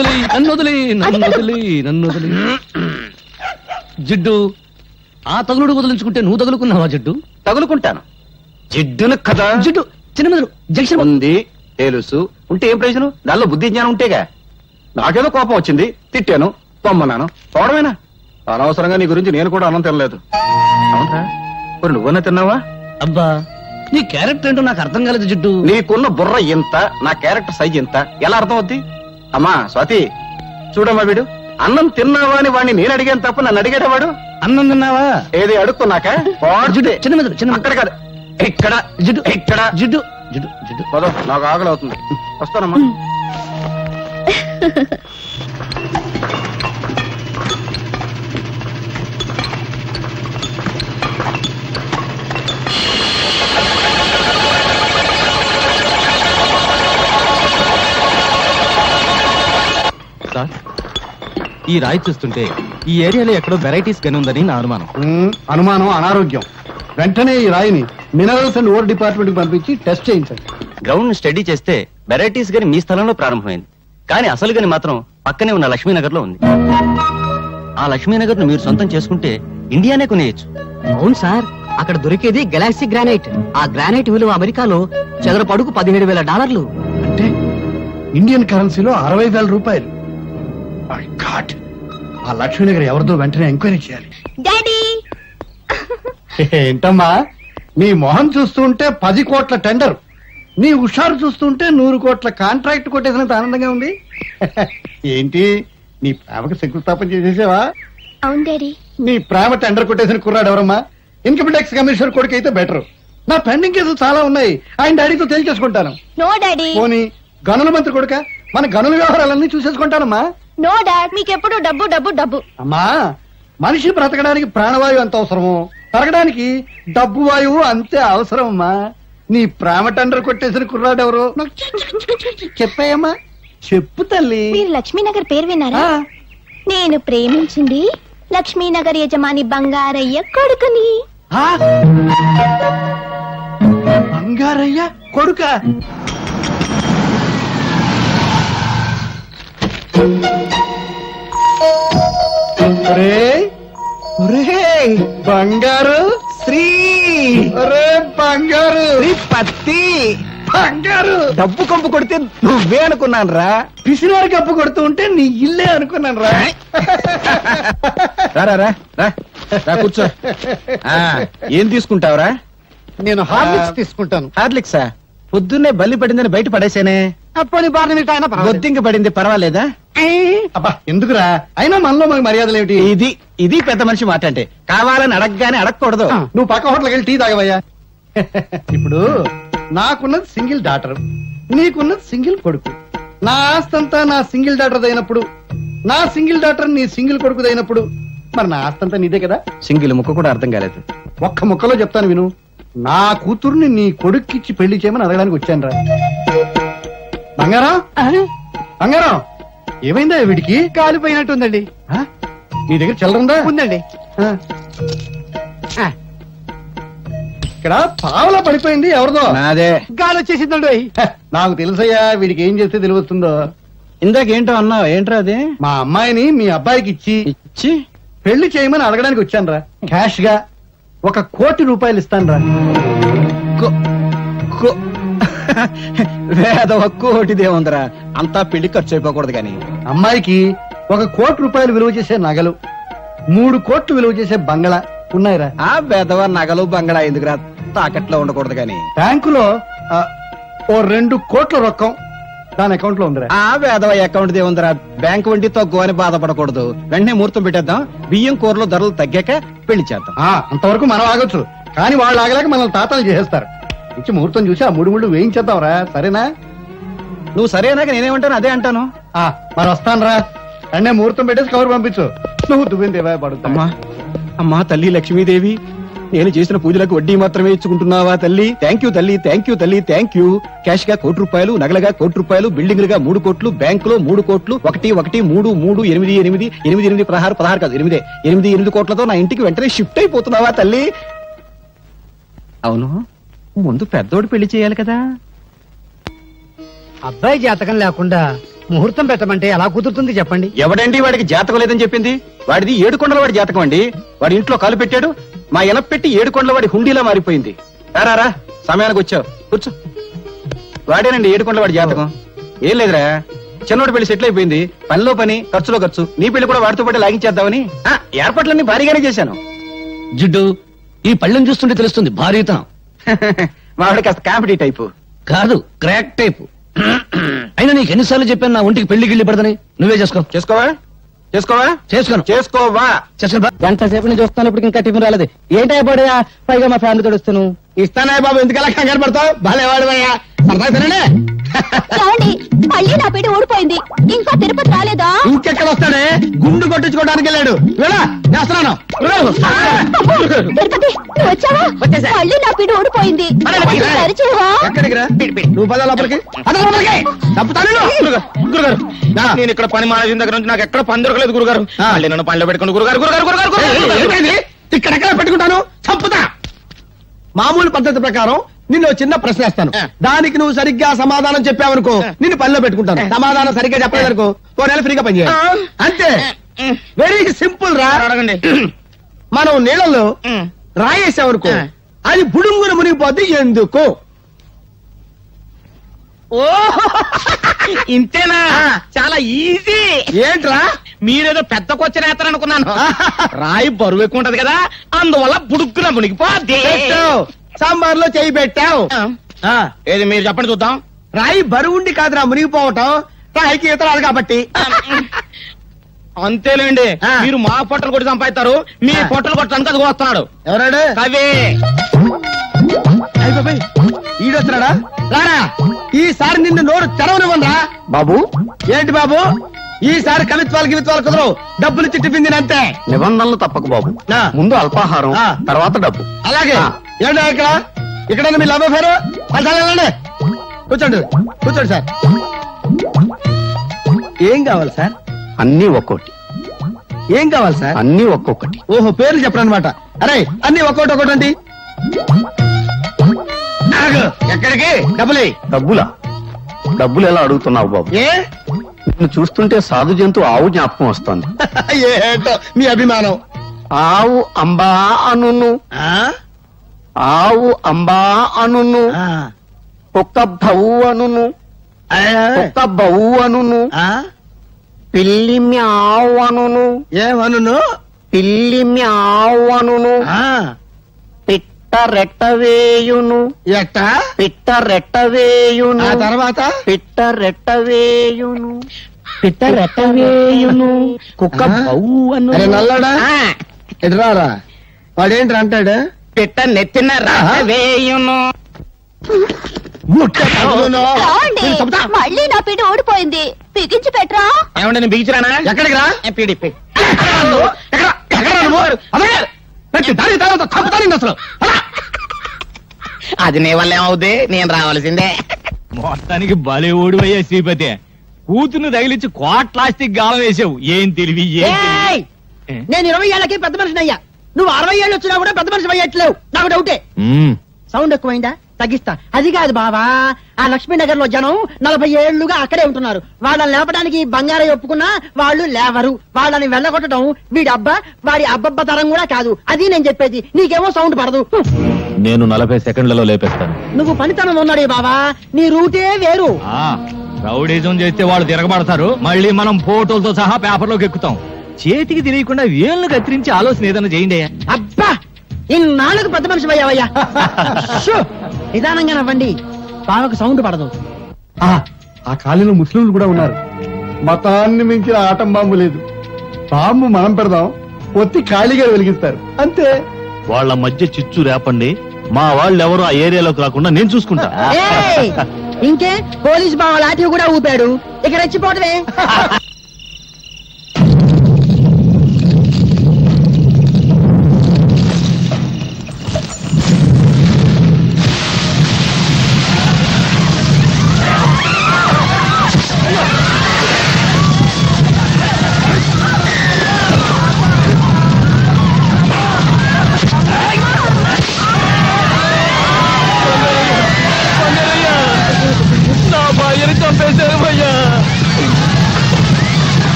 వదిలి. జిడ్డు, ఆ తగులుడు వదిలించుకుంటే నువ్వు తగులుకున్నావా జిడ్డు? తగులుకుంటాను. జిడ్డును కదా. జిడ్డు చిన్న మెదడు జంక్షన్ ఉంది, తెలుసు. ఉంటే ఏం ప్రయోజనం? దానిలో బుద్ధి జ్ఞానం ఉంటేగా. నాకేదో కోపం వచ్చింది, తిట్టాను, పొమ్మన్నాను, పోవడమేనా? అనవసరంగా నీ గురించి నేను కూడా అన్నం తినలేదు. అవునా? మరి నువ్వన్నా తిన్నావా? అబ్బా, నీ క్యారెక్టర్ ఏంటో నాకు అర్థం కాలేదు జిడ్డు. నీకున్న బుర్ర ఎంత, నా క్యారెక్టర్ సైజ్ ఎంత, ఎలా అర్థం అవుద్ది? అమ్మా స్వాతి, చూడమ్మా, వీడు అన్నం తిన్నావా అని వాడిని నేను అడిగాను తప్ప నన్ను అడిగాడు వాడు. అన్నం తిన్నావా ఏది అడుక్కున్నాక? చిన్న మెదడు చిన్న అక్కడ కాదు, ఇక్కడ జిడ్డు, ఇక్కడ జిడ్డు జిడ్డు జిడ్డు. పదో, నాకు ఆకలి అవుతుంది, వస్తానమ్మా. సార్, ఈ రాయి చూస్తుంటే ఈ ఏరియాలో ఎక్కడో వెరైటీస్ గని ఉందని నా అనుమానం. అనుమానం అనారోగ్యం. వెంటనే ఈ రాయిని మినరల్స్ అండ్ ఓర్ డిపార్ట్మెంట్ కి పంపించి టెస్ట్ చేయించండి. గ్రౌండ్ స్టడీ చేస్తే వెరైటీస్ గని మీ స్థలంలో ప్రారంభమైంది, కానీ అసలు గని మాత్రం పక్కనే ఉన్న లక్ష్మీనగర్ లో ఉంది. ఆ లక్ష్మీనగర్ ను మీరు సొంతం చేసుకుంటే ఇండియానే కొనేయచ్చు. అవును సార్, అక్కడ దొరికేది గెలాక్సీ గ్రానైట్. ఆ గ్రానైట్ విలువ అమెరికాలో చదరపు అడుగు $17,000. అంటే ఇండియన్ కరెన్సీలో 60,000 రూపాయలు. My God! ఆ లక్ష్మీనగర్ ఎవరిదో వెంటనే ఎంక్వైరీ చేయాలి. డాడీ, ఏంటమ్మా, నీ మొహం చూస్తుంటే 10 కోట్ల టెండర్, నీ హుషారు చూస్తుంటే 100 కోట్ల కాంట్రాక్ట్ కొట్టేసినంత ఆనందంగా ఉంది. ఏంటి, నీ ప్రేమకు శంకుస్థాపన చేసేసావా? అవును డాడీ. నీ ప్రేమ టెండర్ కొట్టేసిన కుర్రాడు ఎవరమ్మా? ఇన్కమ్ ట్యాక్స్ కమిషనర్ కొడుకు అయితే బెటర్. నా పెండింగ్ కేసులు చాలా ఉన్నాయి, ఆయన డాడీతో తేల్చేసుకుంటాను. No daddy. పోనీ గనుల మంత్రి కొడుక, మన గనుల వ్యవహారాలన్నీ చూసేసుకుంటానమ్మా. నో డాడ్, మీకెప్పుడు డబ్బు డబ్బు డబ్బు. అమ్మా, మనిషి బ్రతకడానికి ప్రాణవాయువు ఎంత అవసరమో తరగడానికి డబ్బు వాయువు అంతే అవసరం. అమ్మా, నీ ప్రేమ టెండర్ కొట్టేసిన కుర్రాడు ఎవరు? చెప్పాయమ్మా, చెప్పు తల్లి. మీరు లక్ష్మీనగర్ పేరు విన్నారా? నేను ప్రేమించింది లక్ష్మీనగర్ యజమాని బంగారయ్య కొడుకుని. బంగారయ్య కొడుక? బంగారు శ్రీ, బంగారు పత్తి బంగారు డబ్బు కంపు కొడితే నువ్వే అనుకున్నాను రా. పిసినారు కప్పు కొడుతూ ఉంటే నీ ఇల్లే అనుకున్నాను రా. కూర్చో. ఏం తీసుకుంటావురా? నేను హార్లిక్స్ తీసుకుంటాను. హార్లిక్సా? పొద్దున్నే బల్లి పడిందని బయట పడేసేనే. పోనీ బాగా బొద్దింక పడింది, పర్వాలేదా? అబ్బా ఎందుకురా అయినా మనలో మనకి మర్యాదలు ఏమిటి ఇది పెద్ద మనిషి మాట అంటే. కావాలని అడగగానే అడగకూడదు. నువ్వు పక్క హోటల్కి వెళ్ళి టీ తాగవయ్యా. ఇప్పుడు నాకున్నది సింగిల్ డాటర్, నీకున్నది సింగిల్ కొడుకు. నా ఆస్తంతా నా సింగిల్ డాటర్ అయినప్పుడు, నా సింగిల్ డాటర్ నీ సింగిల్ కొడుకు అయినప్పుడు, మరి నా ఆస్తంతా నీదే కదా. సింగిల్ ముక్క కూడా అర్థం కాలేదు. ఒక్క ముక్కలో చెప్తాను విను. నా కూతుర్ని నీ కొడుక్కిచ్చి పెళ్లి చేయమని అడగడానికి వచ్చాను రా. బంగారం బంగారం ఏమైందా వీడికి? కాలిపోయినట్టుందండి. నీ దగ్గర చిల్లరుందా? ఉందండి. ఇక్కడ పావలా పడిపోయింది ఎవరిదో. నాదే. గాలి వచ్చేసిందండి. నాకు తెలుసయ్యా వీడికి ఏం చేస్తే తెలివస్తుందో. ఇందాకేంటో అన్నావు, ఏంట్రా అది? మా అమ్మాయిని మీ అబ్బాయికి ఇచ్చి పెళ్లి చేయమని అడగడానికి వచ్చాను రా. క్యాష్ గా 1 కోటి రూపాయలు ఇస్తాను రా. వేదవ కోటిదేముందరా, అంతా పెళ్లి ఖర్చు అయిపోకూడదు కానీ. అమ్మాయికి 1 కోటి రూపాయలు విలువ చేసే నగలు, 3 కోట్లు విలువ చేసే బంగళా ఉన్నాయిరా. ఆ వేదవ నగలు బంగళా ఎందుకురా, తాకట్లో ఉండకూడదు కానీ. బ్యాంకులో ఓ 2 కోట్ల రొక్కం దాని అకౌంట్ లో ఉందిరా. ఆ వేదవ అకౌంట్ దేముందరా, బ్యాంకు వడ్డీ తక్కువ అని బాధపడకూడదు. వెంటనే ముహూర్తం పెట్టేద్దాం, బియ్యం కూరలో ధరలు తగ్గాక పెళ్లి చేద్దాం. అంతవరకు మనం ఆగొచ్చు, కానీ వాళ్ళు ఆగలేక మనల్ని తాతలు చేసేస్తారు. ఇచ్చి ముహూర్తం చూసి ఆ 3 ముళ్ళు వేయించేద్దాంరా. సరేనా? నువ్వు సరేనాక నేనేమంటాను అదే అంటాను. మరి వస్తాను రా. అన్నే ముహూర్తం పెట్టేసి కవర్ పంపించు. నువ్వు దువ్విందేవా పడుతా. అమ్మా తల్లి లక్ష్మీదేవి, నేను చేసిన పూజలకు వడ్డీ మాత్రమే ఇచ్చుకుంటున్నావా తల్లి? థ్యాంక్ యూ తల్లి, థ్యాంక్ యూ తల్లి, థ్యాంక్ యూ. క్యాష్ గా 1 కోటి రూపాయలు, నగలగా 1 కోటి రూపాయలు, బిల్డింగ్లుగా 3 కోట్లు, బ్యాంకులో 3 కోట్లు, 1 1 3 3 8 8 8 8 16 కాదు 8 కోట్లతో నా ఇంటికి వెంటనే షిఫ్ట్ అయిపోతున్నావా తల్లి? అవును, ముందు పెద్దోడు పెళ్లి చేయాలి కదా. అబ్బాయి జాతకం లేకుండా ముహూర్తం పెట్టమంటే ఎలా కుదురుతుంది చెప్పండి? ఎవడండి వాడికి జాతకం లేదని చెప్పింది? వాడిది 7 కొండల వాడి జాతకం అండి. వాడి ఇంట్లో కాలు పెట్టాడు, మా ఎనప్ పెట్టి 7 కొండల వాడి హుండీలా మారిపోయింది. రారా సమయానికి వచ్చావు, కూర్చో. వాడేనండి 7 కొండల వాడి జాతకం. ఏం లేదురా, చిన్నోడి పెళ్లి సెటిల్ అయిపోయింది. పనిలో పని, ఖర్చులో ఖర్చు. నీ పెళ్లి కూడా వాడితో పాటు లాగించేద్దామని ఏర్పాట్లన్నీ భారీగానే చేశాను. జిడ్డు, ఈ పళ్ళెం చూస్తుంటే తెలుస్తుంది భారీతనం. వాడి కాస్త కామెడీ టైపు కాదు, క్రాక్ టైపు. అయినా నీకు ఎన్నిసార్లు చెప్పాను నా ఒంటికి పెళ్లి గిళ్ళి పడదని. నువ్వే చేసుకోవా చేసుకోను. గంట సేపు నుంచి చూస్తాను, ఇప్పుడు ఇంకా టిఫిన్ రాలేదు. ఏంటయ్యా పడయా? పైగా మా ఫ్యామిలీ తోడుస్తాను. ఇస్తానా బాబు, ఎందుకలా కంగారు పడతావు? బాలేవాడు మళ్ళీ నా పేట ఊడిపోయింది. ఇంకా తిరుపతి రాలేదా? ఇంకెక్కడ వస్తాడే, గుండు కొట్టించుకోవడానికి వెళ్ళాడు. తిరుపతి నువ్వు వచ్చావా? మళ్ళీ నా పేట ఊడిపోయింది. సరిచేవా? ఎక్కడికి రా, నువ్వు పద లోపలికి. నేను ఇక్కడ పని మానేసిన దగ్గర నుంచి నాకు ఎక్కడ పని దొరకలేదు గురుగారు. నన్ను పనిలో పెట్టుకుని గురుగారు. ఇక్కడెక్కడ పెట్టుకుంటాను, చంపుతా. మామూలు పద్ధతి ప్రకారం నిన్ను చిన్న ప్రశ్న వేస్తాను, దానికి నువ్వు సరిగ్గా సమాధానం చెప్పావనుకో నిన్ను పనిలో పెట్టుకుంటాను. సమాధానం సరిగ్గా చెప్పలేదనుకో 4 నెలలు ఫ్రీగా పనిచేయాలి. అంతే, వెరీ సింపుల్ రా. అడగండి. మనం నీళ్ళలో రాయేసామనుకో అది బుడుంగున మునిగిపోద్ది. ఎందుకు? ఓ ఇంతేనా? చాలా ఈజీ. ఏంట్రా, మీరేదో పెద్ద క్వశ్చన్ వేస్తారనుకున్నాను. రాయి బరువు ఎక్కువ ఉంటది కదా, అందువల్ల బుడుక్కున మునిగిపోద్ది. సాంబార్లో చేయి పెట్టావు. ఏది మీరు చెప్పండి చూద్దాం. రాయి బరువుండి కాదురా మునిగిపోవటం, రాయికి ఈత రాదు కాబట్టి. అంతేలేండి, మీరు మా పొట్టలు కొట్టి సంపాదిస్తారు, మీ పొట్టలు కొట్టడానికి అది వస్తున్నాడు. ఎవరాడు? కవి. ఈడొస్తున్నాడా? రారా, ఈసారి నిన్ను నోరు తెరవనివ్వనరా. బాబు ఏంటి బాబు, ఈసారి కవిత్వాలు కుదరవు. డబ్బులు ఇచ్చి టిఫిన్ తినంతే. నిబంధనలు తప్పకు బాబు. ముందు అల్పాహారం, తర్వాత డబ్బు. అలాగే. ఏంటో ఇక్కడ మీ లవ్ అఫేర్. కూర్చోండి సార్. ఏం కావాలి సార్? అన్ని ఒక్కోటి. ఏం కావాలి సార్? అన్ని ఒక్కొక్కటి. ఓహో, పేర్లు చెప్పడనమాట. అరే అన్ని ఒక్కోటి అండి. ఎక్కడికి? డబ్బులా? డబ్బులు ఎలా అడుగుతున్నావు బాబు? ఏ నిన్ను చూస్తుంటే సాధు జంతు ఆవు జ్ఞాపకం వస్తుంది. ఏంటో మీ అభిమానం. ఆవు అంబా అనును, ఆవు అంబా అనును, కుక్క భవు అనును, కుక్క బవు అనును, పిల్లి మ్యావు అనును, ఏమను? పిల్లి మ్యావు అనును, పిట్ట రెట్టవేయును, ఎట్టా? పిట్ట రెట్టవేయును, ఆ తర్వాత పిట్ట రెట్టవేయును. పిట్ట రెట్టవేయును కుక్క బౌ అను నల్లడా ఎదురారా వాడేంటి అంటాడు పిట్ట నెత్తిన వేయును. మళ్ళీ నా పిండి ఓడిపోయింది బిగించి పెట్టరా. ఏమంటే నేను బిగించరానా? ఎక్కడికి రా పీడిపి అది నీ వల్ల ఏమవుద్ది, నేను రావాల్సిందే. మొత్తానికి భలే ఓడివయ్యా శ్రీపతి. కూతురు తగిలించి కోట్లాస్తికి గాలం వేసావు. ఏం తెలివి నేను 20 ఏళ్ళకి పెద్ద మనిషిని అయ్యా. నువ్వు 60 ఏళ్ళు వచ్చినా కూడా పెద్ద మనిషి అయ్యట్లేవు. నాకు డౌటే. సౌండ్ ఎక్కువైందా? తగ్గిస్తా. అది కాదు బావా, ఆ లక్ష్మీనగర్ లో జనం 40 ఏళ్లుగా అక్కడే ఉంటున్నారు. వాళ్ళని లేపడానికి బంగారయ్య ఒప్పుకున్నా వాళ్ళు లేవరు. వాళ్ళని వెళ్ళగొట్టడం వీడి అబ్బా వాడి అబ్బబ్బ తరం కూడా కాదు. అది నేను చెప్పేది. నీకేమో సౌండ్ పడదు. నేను 40 సెకండ్లలో లేపేస్తాను. నువ్వు పనితనం ఉన్నాడు బావా, నీ రూటే వేరు. రౌడీజం చేస్తే వాళ్ళు తిరగబడతారు. మళ్ళీ మనం ఫోటోలతో సహా పేపర్లోకి ఎక్కుతాం. చేతికి తెలియకుండా వేళ్ళు కత్తిరించి ఆలోచన ఏదైనా చేయండి. అబ్బా ఇన్నాళ్ళకు పెద్ద మనిషి అయ్యావయ్యా. నిదానంగా నవ్వండి, బావకు సౌండ్ పడదు. ఆ కాలనీలో ముస్లింలు కూడా ఉన్నారు. మతాన్ని మించిన ఆటం బాంబు లేదు. బాంబు మనం పెడదాం, ఒత్తి ఖాళీగా వెలిగిస్తారు అంతే. వాళ్ళ మధ్య చిచ్చు రేపండి. మా వాళ్ళు ఎవరు ఆ ఏరియాలోకి రాకుండా నేను చూసుకుంటా. ఏయ్, ఇంకే పోలీస్ బావ లాఠీ కూడా ఊపాడు. ఇక రెచ్చిపోవటమే.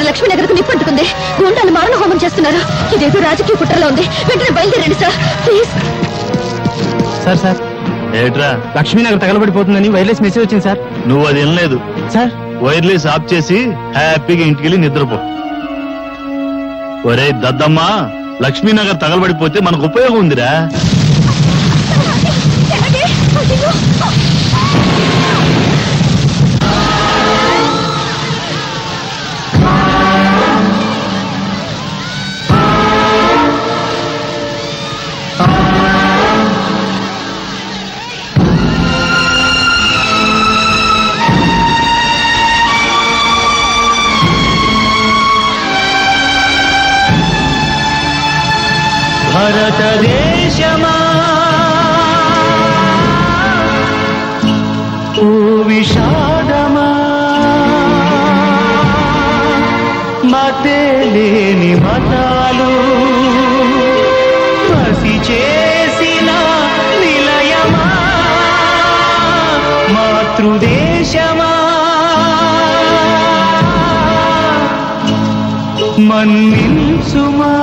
లక్ష్మీనగర్ కు నిప్పంటుకుంది. గుండాలు మారణ హోమం చేస్తున్నారు. ఇదేదో రాజకీయ కుట్రలో ఉంది. వెంటనే బయలుదేరండి సార్ ప్లీజ్. సార్ సార్ ఏట్రా లక్ష్మీనగర్ తగలబడిపోతుందని వైర్లెస్ మెసేజ్ వచ్చింది సార్. నువ్వు అది వినలేదు సార్. వైర్లెస్ ఆఫ్ చేసి హ్యాపీగా ఇంటికెళ్ళి నిద్రపో. ఒరే దద్దమ్మా, లక్ష్మీనగర్ తగలబడిపోతే మనకు ఉపయోగం ఉందిరా. భారతదేశమా ఓ విషాదమా, మతే లేని మతాలు పసి చేసిన నిలయమా, మాతృదేశమా మన్నించుమా.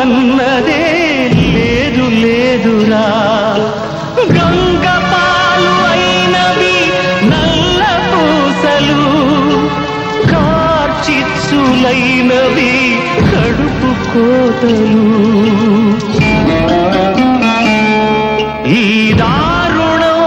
అన్నదే లేదు లేదురా, గంగ పాలు అయినవి నల్ల పూసలు, కార్చిచ్చులైనవి కడుపు కోతలు. ఈ దారుణం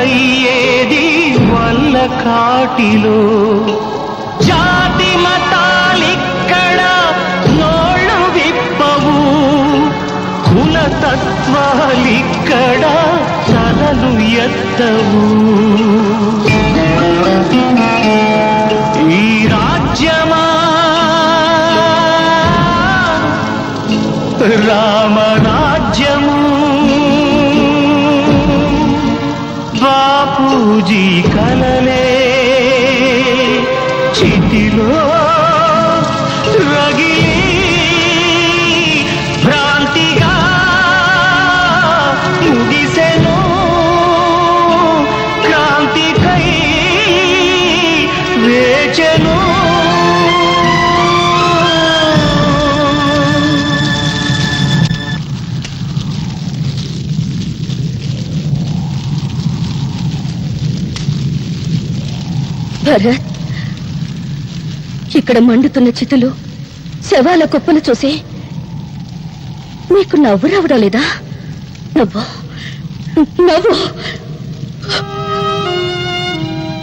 మొదలయ్యేది వల్ల కాటిలో జాతి మతాలిక్కడ నోళ్ళు విప్పవు కులతత్వాలిక్కడ తలలు ఎత్తవు ఈ రాజ్యమా రామరాజ్యము బాపూజీ కలలే చితిలో రగిలి భ్రాంతిగా ముగిసెను క్రాంతికై వేచెను భరత్, ఇక్కడ మండుతున్న చితులు శవాల కుప్పలు చూసి నీకు నవ్వు రావడం లేదా? నవ్వు నవ్వు.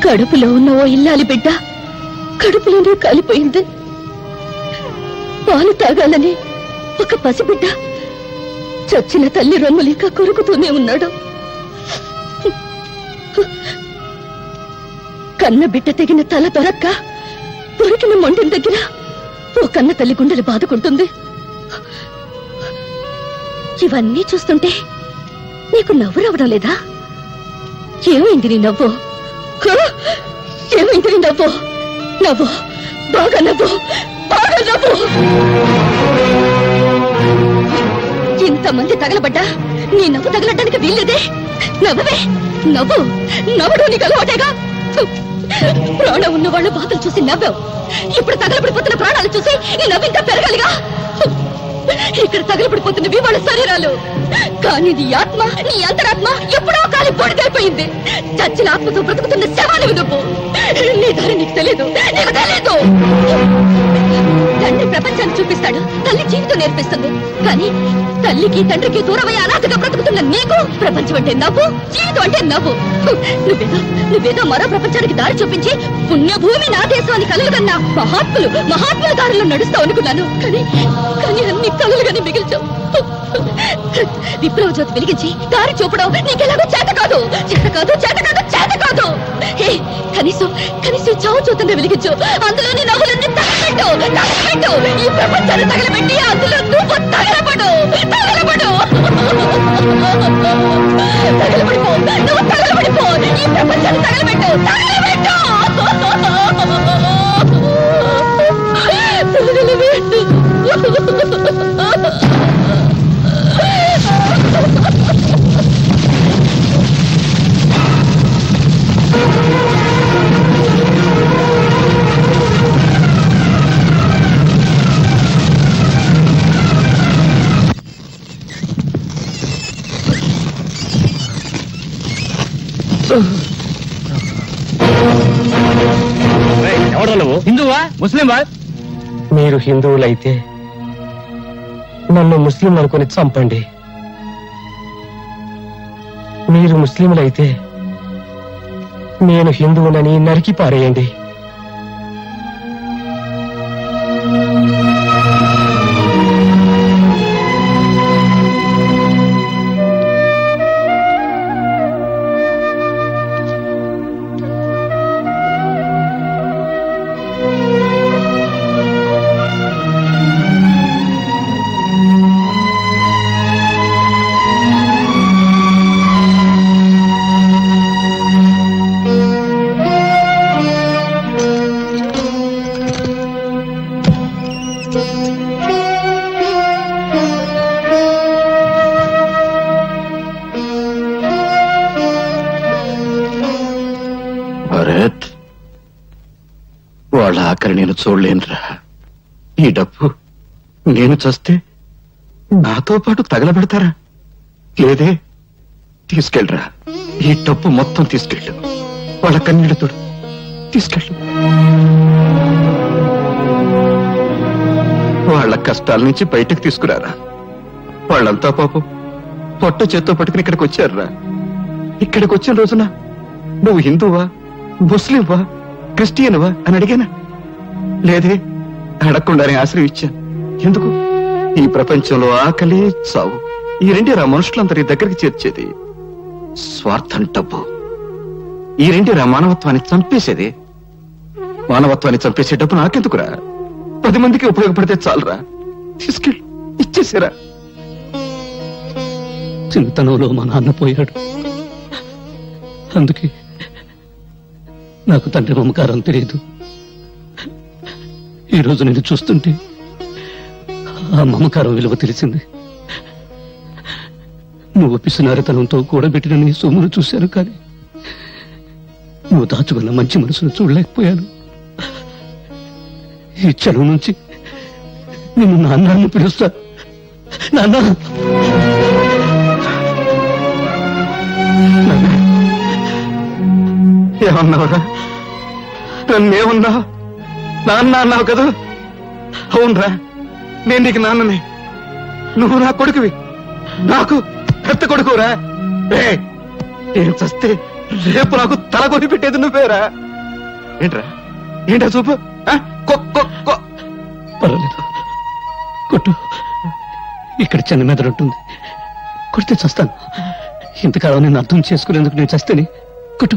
కడుపులో ఉన్న ఓ ఇల్లాలి బిడ్డ కడుపులోనే కాలిపోయింది. పాలు తాగాలని ఒక పసిబిడ్డ చచ్చిన తల్లి రొమ్ములిక కొరుకుతూనే ఉన్నాడు. కన్న బిడ్డ తెగిన తల దొరక్క దొరికిన మొండిన దగ్గర ఓ కన్న తల్లి గుండెలు బాదుకుంటుంది. ఇవన్నీ చూస్తుంటే నీకు నవ్వు రావడం లేదా? ఏమైంది నీ నవ్వు? ఏమైంది నీ నవ్వు? నవ్వు, బాగా నవ్వు, బాగా నవ్వు. ఇంతమంది తగలబడ్డా నీ నవ్వు తగలడానికి వీల్లేదే. నవ్వవే, నవ్వు. నవ్వడం నీకు అలవాటేగా. ప్రాణం ఉన్న వాళ్ళ బాధలు చూసి నవ్వావు. ఇప్పుడు తగలబడిపోతున్న ప్రాణాలు చూసి నీ నవ్వింత పెరగాలిగా. ఇక్కడ తగలబడిపోతున్నవి వాళ్ళ శరీరాలు, కానీ నీ ఆత్మ, నీ అంతరాత్మ ఎప్పుడో కాలి పొడిదైపోయింది. చచ్చిన ఆత్మతో బ్రతుకుతున్న శవాలు నువ్వు. నీ దారి నీకు తెలియదు, నీకు తెలియదు. తండ్రి ప్రపంచాన్ని చూపిస్తాడు, తల్లి జీవితం నేర్పిస్తుంది. కానీ తల్లికి తండ్రికి దూరమై అనాథగా బ్రతుకుతున్న నీకు ప్రపంచం అంటే నవ్వు, జీవితం అంటే నవ్వు. నువ్వేదో మరో ప్రపంచానికి దారి చూపించి పుణ్యభూమి నా దేశాన్ని కలుగుతున్న మహాత్ముల దారిలో నడుస్తావు అనుకున్నాను. కానీ అన్ని కలులుగానే మిగిల్చావు. విప్లవ జ్యోతి వెలిగించి దారి చూపడం నీకెలాగో చేత కాదు. కనీసం చావు చూతనే వెలిగించు. అందులో నీ నవ్వులన్నీ తగలబెట్టు. ఈ ప్రపంచాన్ని తగలబెట్టి అందులో నువ్వు తగలబడు. తగలబడిపో, నువ్వు తగలబడిపో. ఈ ప్రపంచాన్ని తగలబెట్టు. ఎవరు నువ్వు? హిందువా ముస్లింవా? మీరు హిందువులైతే నన్ను ముస్లిం అనుకుని చంపండి. మీరు ముస్లింలైతే నేను హిందువునని నరికి పారేయండి. భరత్, వాళ్ళ ఆఖరి నేను చూడలేనురా. ఈ డబ్బు నేను చస్తే నాతో పాటు తగలబెడతారా? లేదే, తీసుకెళ్ళరా. ఈ డబ్బు మొత్తం తీసుకెళ్ళు. వాళ్ళ కన్నీళ్లతో తీసుకెళ్ళు. వాళ్ళ కష్టాల నుంచి బయటకు తీసుకురారా. వాళ్ళంతా పాపం పొట్ట చేత్తో పట్టుకుని ఇక్కడికి వచ్చారురా. ఇక్కడికి వచ్చిన రోజున నువ్వు హిందువా, ముస్లింవా, క్రిస్టియన్వా అని అడిగానా? లేదే, అడగకుండానే ఆశ్రయించాను. ఎందుకు? ఈ ప్రపంచంలో ఆకలి, చావు ఈ రెండేరా మనుషులందరి దగ్గరికి చేర్చేది. స్వార్థం, డబ్బు ఈ రెండేరా మానవత్వాన్ని చంపేసేది. మానవత్వాన్ని చంపేసే డబ్బు నాకెందుకురా? 10 మందికి ఉపయోగపడితే చాలురా. తీసుకెళ్ళి ఇచ్చేసారా. చిన్నతనంలో మా నాన్న పోయాడు. అందుకే నాకు తండ్రి మమకారం తెలియదు. ఈరోజు నేను చూస్తుంటే ఆ మమకారం విలువ తెలిసింది. నువ్వు పిసినారితనంతో కూడబెట్టిన నీ సొమ్మును చూశాను, కానీ నువ్వు దాచుకున్న మంచి మనసును చూడలేకపోయాను. ఈ క్షణం నుంచి నిన్ను నాన్నని పిలుస్తా. నాన్న, ఏమన్నావురా? నన్నేమన్నా? నాన్న అన్నావు కదా? అవునరా, నేను నీకు నాన్ననే. నువ్వు నా కొడుకువి, నాకు పెద్ద కొడుకురా. నేను చస్తే రేపు నాకు తల కొని పెట్టేది నువ్వేరా. ఏంట్రా, ఏంటా చూపు? పర్వాలేదు, కొట్టు. ఇక్కడ చిన్న మెదడు ఉంటుంది, కొడితే చస్తాను. ఇంతకాలం నేను అర్థం చేసుకునేందుకు నేను చస్తేనే. కొట్టు.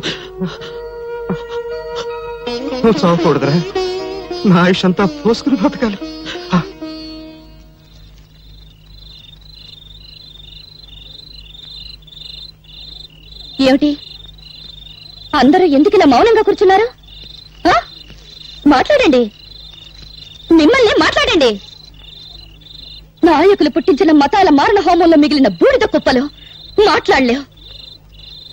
నువ్వు చావకూడదురా. నా ఆయుష్ అంతా పోసుకుని బ్రతకాలి. ఏమిటి అందరూ ఎందుకు ఇలా మౌనంగా కూర్చున్నారు? ఆ? మాట్లాడండి, మిమ్మల్ని మాట్లాడండి. నాయకులు పుట్టించిన మతాల మారణ హోమంలో మిగిలిన బూడిద కుప్పలు మాట్లాడలేవు.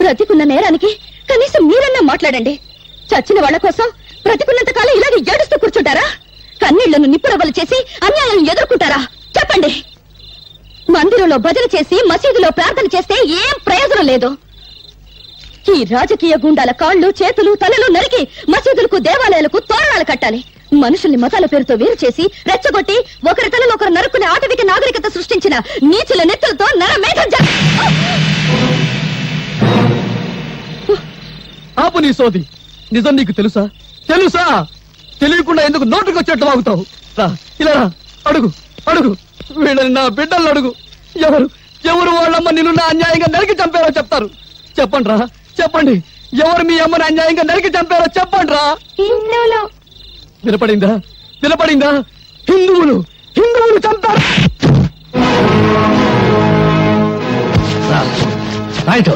బ్రతికున్న నేరానికి కనీసం మీరన్నా మాట్లాడండి. చచ్చిన వాళ్ళ కోసం బ్రతికున్నంత కాలం ఇలాగే ఏడుస్తూ కూర్చుంటారా? కన్నీళ్లను నిప్పురవ్వలు చేసి అన్యాయాలను ఎదుర్కొంటారా? చెప్పండి. మందిరంలో భజన చేసి మసీదులో ప్రార్థన చేస్తే ఏం ప్రయోజనం లేదు. ఈ రాజకీయ గుండాల కాళ్ళు, చేతులు, తలలు నరికి మసీదులకు, దేవాలయాలకు తోరణాలు కట్టాలి. మనుషుల్ని మతాల పేరుతో వేరు చేసి రెచ్చగొట్టి ఒకరి తలలో ఒకరు నరుక్కునే ఆటవిక నాగరికత సృష్టించిన నీచుల నెత్తులతో నరమేధం ఆపు నీ సోది. నిజం నీకు తెలుసా? తెలుసా? తెలియకుండా ఎందుకు నోటుకు వచ్చేట్టు వాగుతావు? రా, ఇలా రా, అడుగు అడుగు, వీళ్ళని నా బిడ్డలను అడుగు. ఎవరు ఎవరు వాళ్ళమ్మ నిన్ను నా అన్యాయంగా నరికి చంపారో చెప్తారు. చెప్పండి రా, చెప్పండి. ఎవరు మీ అమ్మని అన్యాయంగా నరికి చంపారో చెప్పండి రా. వినపడిందా? వినపడిందా? హిందువులు హిందువులు చంపారు. రైట్.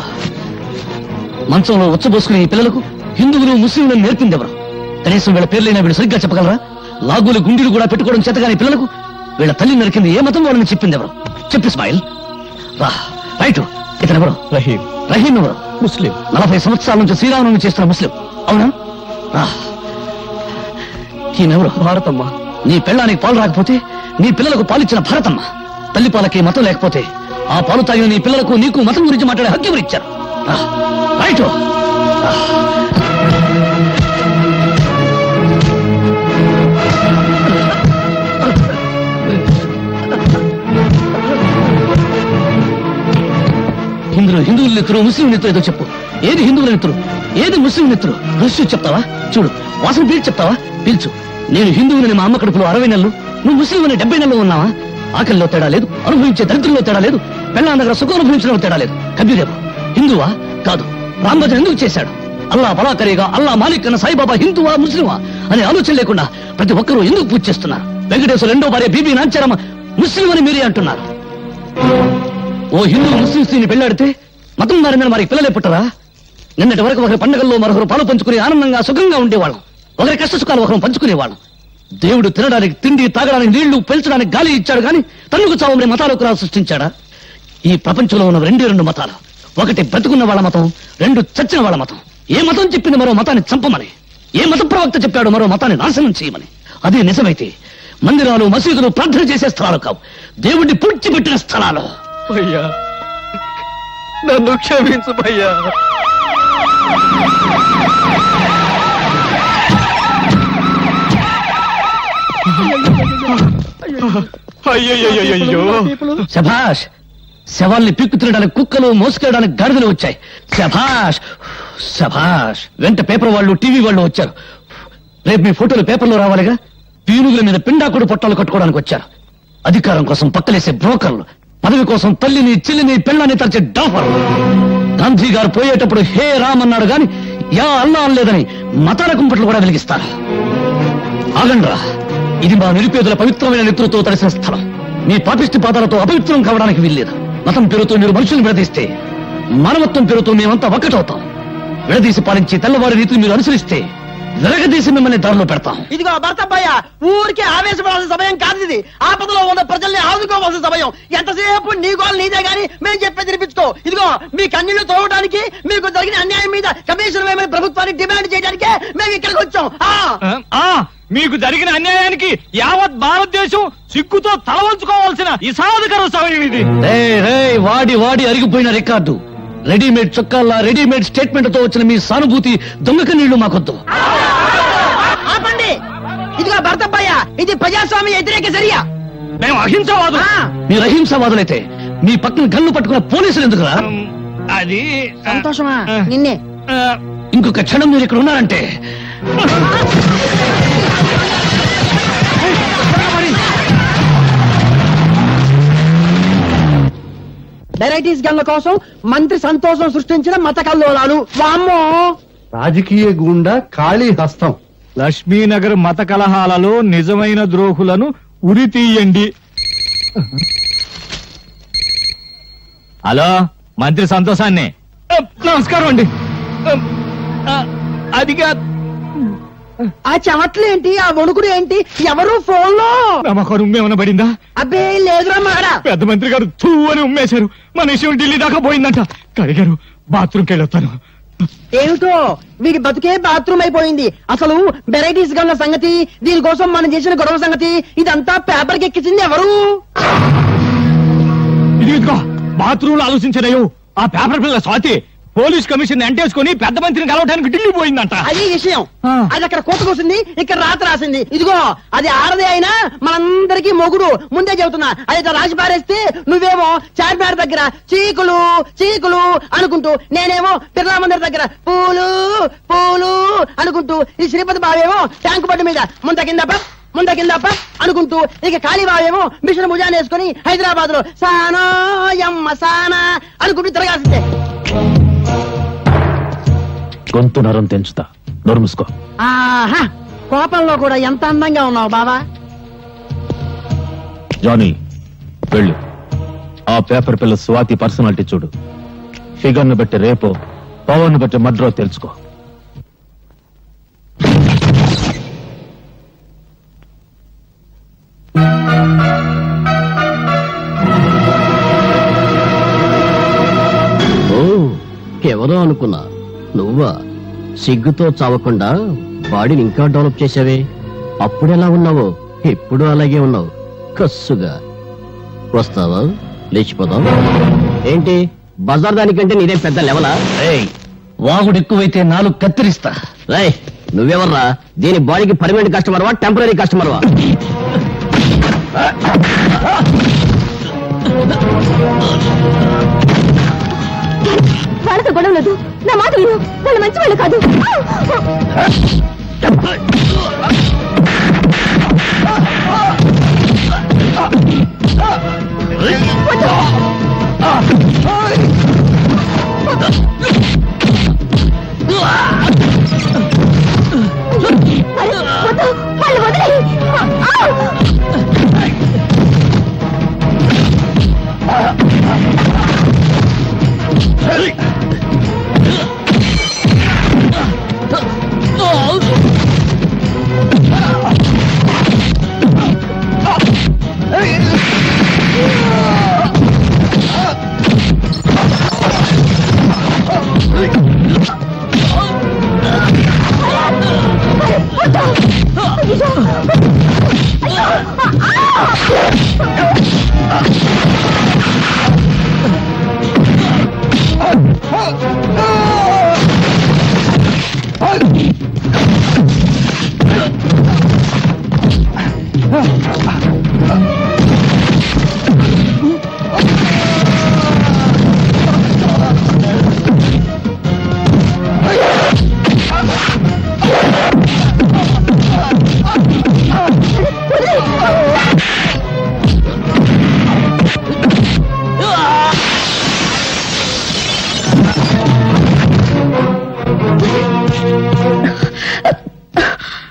మంచంలో ఉచ్చబోసుకునే ఈ పిల్లలకు హిందువులు, ముస్లింలను నేర్పింది ఎవరు? కనీసం వీళ్ళ పేర్లైనా వీళ్ళు సరిగ్గా చెప్పగలరా? లాగులు, గుండీలు కూడా పెట్టుకోవడం చేతగాని పిల్లలకు వీళ్ళ తల్లి నరికింది ఏ మతం వాళ్ళని చెప్పింది ఎవరు? చెప్పు ఇస్మాయిల్. రా. రైట్. ఇతనెవరు? రహీం. రహీం ఎవరు? ముస్లిం. 40 సంవత్సరాల నుంచి శ్రీరామనవమి చేస్తున్న ముస్లిం. అవునా? రా. ఈయనెవరు? భారతమ్మ. నీ పెళ్ళానికి పాలు రాకపోతే నీ పిల్లలకు పాలిచ్చిన భారతమ్మ. తల్లి పాలకి మతం లేకపోతే ఆ పాలు తాగిన నీ పిల్లలకు నీకు మతం గురించి మాట్లాడే హక్కు ఎవరు ఇచ్చారు? రైట్. హిందువుల నెత్తురు, ముస్లిం నెత్తురు ఏదో చెప్పు. ఏది హిందువుల నెత్తురు, ఏది ముస్లిం నెత్తురు? రుచి చెప్తావా? చూడు, వాసన పీల్చి చెప్తావా? పీల్చు. నేను హిందువులని మా అమ్మ కడుపులో 60 నెలలు, నువ్వు ముస్లిం అని 70 నెలలు ఉన్నావా? ఆకలిలో తేడా లేదు, అనుభవించే దరిద్రంలో తేడా లేదు, పెళ్ళాం దగ్గర సుఖం అనుభవించడంలో తేడా లేదు. కబీరేమో హిందువా? కాదు. రాంభజన్ ఎందుకు చేశాడు? అల్లా బలాకరిగా, అల్లా మాలిక్ అన్న సాయిబాబా హిందువా, ముస్లిమా అనే ఆలోచన లేకుండా ప్రతి ఒక్కరూ ఎందుకు పూజ చేస్తున్నారు? వెంకటేశ్వర 2వ భార్య బీబీ నాంచారమ్మ ముస్లిం అని మీరే అంటున్నారు. ఓ హిందూ ముస్లిం స్త్రీని పెళ్లాడితే మతం మారిందని మరి పిల్లలే పుట్టరా? నిన్నటి వరకు ఒకరి పండుగల్లో మరొకరు పాలు పంచుకుని ఆనందంగా సుఖంగా ఉండేవాళ్ళం. ఒకరి కష్ట సుఖాలు ఒకరు పంచుకునేవాళ్ళం. దేవుడు తినడానికి తిండి, తాగడానికి నీళ్లు, పెంచడానికి గాలి ఇచ్చాడు గాని తన్నుకు చావమని మతాలకు రా సృష్టించాడా? ఈ ప్రపంచంలో ఉన్న 2 మతాలు. ఒకటి బ్రతుకున్న వాళ్ళ మతం, 2 చచ్చిన వాళ్ళ మతం. ఏ మతం చెప్పింది మరో మతాన్ని చంపమని? ఏ మత ప్రవక్త చెప్పాడు మరో మతాన్ని నాశనం చేయమని? అదే నిజమైతే మందిరాలు, మసీదులు ప్రార్థన చేసే స్థలాలు కావు, దేవుడిని పూడ్చిపెట్టిన స్థలాలు. భయ్యా, నన్ను క్షమించు భయ్యా. అయ్యో, శభాష్. శవాల్ని పిక్కు తినడానికి కుక్కలు, మోసుకెళ్ళడానికి గాడిదలు వచ్చాయి. శభాష్. శభాష్, వెంట పేపర్ వాళ్ళు టీవీ వాళ్ళు వచ్చారు. రేపు మీ ఫోటోలు పేపర్లో రావాలిగా. పీనుగుల మీద పిండాకుడు పొట్టాలు కట్టుకోవడానికి వచ్చారు. అధికారం కోసం పక్కలేసే బ్రోకర్లు, పదవి కోసం తల్లిని చెల్లిని పెళ్ళాన్ని తరిచే డాఫర్లు. గాంధీ గారు పోయేటప్పుడు హే రామ్ అన్నాడు గాని యా అల్లా అనలేదని మతాల కుంపట్లు కూడా వెలిగిస్తారు. ఆగండ్రా, ఇది మా నిరుపేదల పవిత్రమైన నెత్తులతో తడిసిన స్థలం. మీ పాపిష్టి పాదాలతో అపవిత్రం కావడానికి వీల్లేదు. మతం పేరుతో మీరు మనుషుల్ని విడదీస్తే, మానవత్వం పేరుతో మేమంతా ఒక్కటవుతాం. విడదీసి పాలించి తెల్లవారి రీతిని మీరు అనుసరిస్తే విరగదీసి మిమ్మల్ని దారిలో పెడతాం. ఇదిగో భర్తబ్బయ్య, ఊరికే ఆవేశపడాల్సిన సమయం కాదు ఇది. ఆపదలో ఉన్న ప్రజల్ని ఆదుకోవాల్సిన సమయం. ఎంతసేపు నీ గోలు నీదే గాని మేము చెప్పే తినిపించుకో. ఇదిగో మీ కన్నీళ్లు తోవడానికి, మీకు జరిగిన అన్యాయం మీద కమిషన్ వేయమని ప్రభుత్వాన్ని డిమాండ్ చేయడానికే మేము ఇక్కడికి వచ్చాం. మీకు జరిగిన అన్యాయానికి యావత్ భారతదేశం సిగ్గుతో తలవంచుకోవాల్సిన ఇసాధకర సమయం ఇది. వాడి వాడి అరిగిపోయిన రికార్డు, రెడీమేడ్ చొక్కాల్లా రెడీమేడ్ స్టేట్మెంట్ తో వచ్చిన మీ సానుభూతి దొంగక నీళ్లు మాకొద్దు. ఆపండి. ఇదిగో భర్తబ్బయ్య, ఇది ప్రజాస్వామ్య వ్యతిరేక చర్య. మేము అహింసవాదు. మీరు అహింసవాదులైతే మీ పక్కన గన్ను పట్టుకున్న పోలీసులు ఎందుకురా? అది సంతోషమా నిన్నే. ఇంకొక క్షణం మీరు ఇక్కడ ఉన్నారంటే వెరైటీస్ గన్ల కోసం మంత్రి సంతోషం సృష్టించిన మత కల్లోలాలు. వామ్మో, రాజకీయ గూండా ఖాళీ హస్తం. లక్ష్మీనగర్ మత కలహాలలో నిజమైన ద్రోహులను ఉరి తీయండి. హలో, మంత్రి సంతోషాన్ని. నమస్కారం అండి. అదిగా ఆ చెమట్లు ఏంటి, ఆ వణుకుడు ఏంటి? ఎవరు ఫోన్ లో? నమ్మకం ఉమ్మేమన్నా పడిందా? అబ్బే లేదురా మాడా. పెద్ద మంత్రి గారు తూ అని ఉమ్మేశారు. మన విషయం ఢిల్లీ దాకా పోయిందంట. కడిగారు, బాత్రూమ్కి వెళ్ళొస్తాను. ఏమిటో వీడి బతుకే బాత్రూమ్ అయిపోయింది. అసలు వెరైటీస్ గన్ల సంగతి, దీనికోసం మనం చేసిన గొడవ సంగతి, ఇదంతా పేపర్కి ఎక్కించింది ఎవరు? ఇదిగో బాత్రూమ్ లో ఆలోచించలేవు. ఆ పేపర్ పిల్ల స్వాతి పోలీస్ కమిషన్ ఎంటేసుకుని పెద్ద మంత్రిని కలవడానికి ఢిల్లీ పోయిందంట. అది విషయం. అది అక్కడ కోర్టుకొస్తుంది, ఇక్కడ రాత రాసింది. ఇదిగో అది ఆడదే అయినా మనందరికీ మొగుడు. ముందే చెబుతున్నా. అది రాసి పారేస్తే నువ్వేమో చార్మినార్ దగ్గర చీకులు చీకులు అనుకుంటూ, నేనేమో బిర్లా మందిర్ దగ్గర పూలు పూలు అనుకుంటూ, ఈ శ్రీపతి బావేమో ట్యాంకు బండి మీద ముంద కిందప్ప అనుకుంటూ, ఇక కాళీబావేమో మిషన్ భుజాన్ని వేసుకుని హైదరాబాద్ లో సానా యమ్మ సానా అనుకుంటూ తిరగాల్సిందే. గొంతు నరం తెంచుతా, నోరు మూసుకో. ఆహా, కోపంలో కూడా ఎంత అందంగా ఉన్నావు బావా. జానీ, వెళ్ళు. ఆ పేపర్ పిల్ల స్వాతి పర్సనాలిటీ చూడు. ఫిగర్ ను బట్టి రేపో, పవర్ ను బట్టి మడ్రో తెలుసుకో. ఎవరో అనుకున్నా, నువ్వా? సిగ్గుతో చావకుండా బాడీని ఇంకా డెవలప్ చేసావే. అప్పుడెలా ఉన్నావో ఇప్పుడు అలాగే ఉన్నావు. కస్సుగా వస్తావా? లేచిపోదాం. ఏంటి బజార్ దానికంటే నీదే పెద్ద లెవలా? వాగుడు ఎక్కువైతే నాలుగు కత్తిరిస్తా. రేయ్, నువ్వెవర్రా? దీని బాడీకి పర్మనెంట్ కస్టమర్వా, టెంపరీ కస్టమర్వా? వాళ్ళతో గొడవ లేదు. నా మాట విను, వాళ్ళు మంచి వాళ్ళు కాదు. వాళ్ళు వదిలేయి.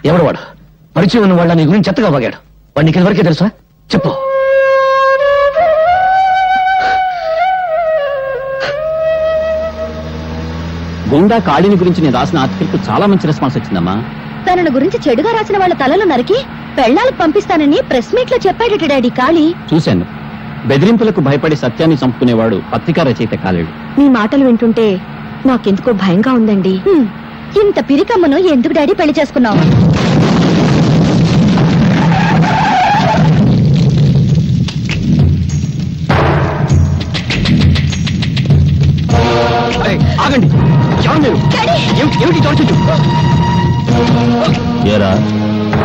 ఎవడు వాడు? పరిచయం ఉన్న వాళ్ళ నీ గురించి చెత్తగా వాగాడు. వాడు నీకు వరకే తెలుసా? చెప్పు. గుండా కాళీని గురించి నేను రాసిన ఆర్టికల్ చాలా మంచి రెస్పాన్స్ వచ్చిందమ్మా. తనను గురించి చెడుగా రాసిన వాళ్ళ తలలు నరికి పెళ్ళాలకు పంపిస్తానని ప్రెస్ మీట్ లో చెప్పాడట డాడీ కాళీ. చూశాను. బెదిరింపులకు భయపడి సత్యాన్ని చంపుకునేవాడు పత్రికా రచయిత కాలేడు. మీ మాటలు వింటుంటే నాకెందుకో భయంగా ఉందండి. ఇంత పిరికమ్మను ఎందుకు డాడీ పెళ్లి చేసుకున్నావు? ఆగండి. ఏరా,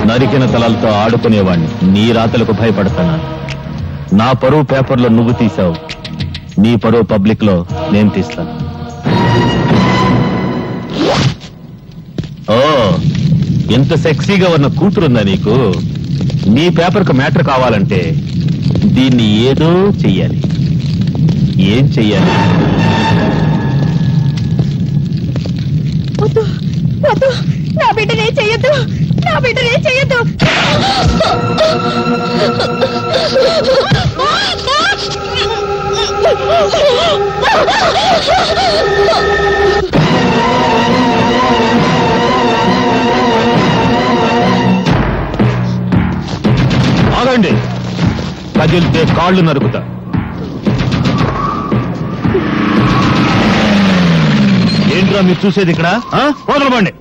నరికిన తలలతో ఆడుకునేవాణ్ణి నీ రాతలకు భయపడతానా? నా పరువు పేపర్లో నువ్వు తీసావు, నీ పరువు పబ్లిక్ లో నేను తీస్తాను. ఓ, ఎంత సెక్సీగా ఉన్న కూతురుందా నీకు? నీ పేపర్కు మ్యాటర్ కావాలంటే దీన్ని ఏదో చెయ్యాలి. ఏం చెయ్యాలి? నా బిడ్డనే చెయ్యొద్దు, నా బిడ్డనే చెయ్యొద్దు. ఆగండి. కదిలితే కాళ్ళు నరుకుతా. ఏంట్రా మీరు చూసేది ఇక్కడ? వదలబండి.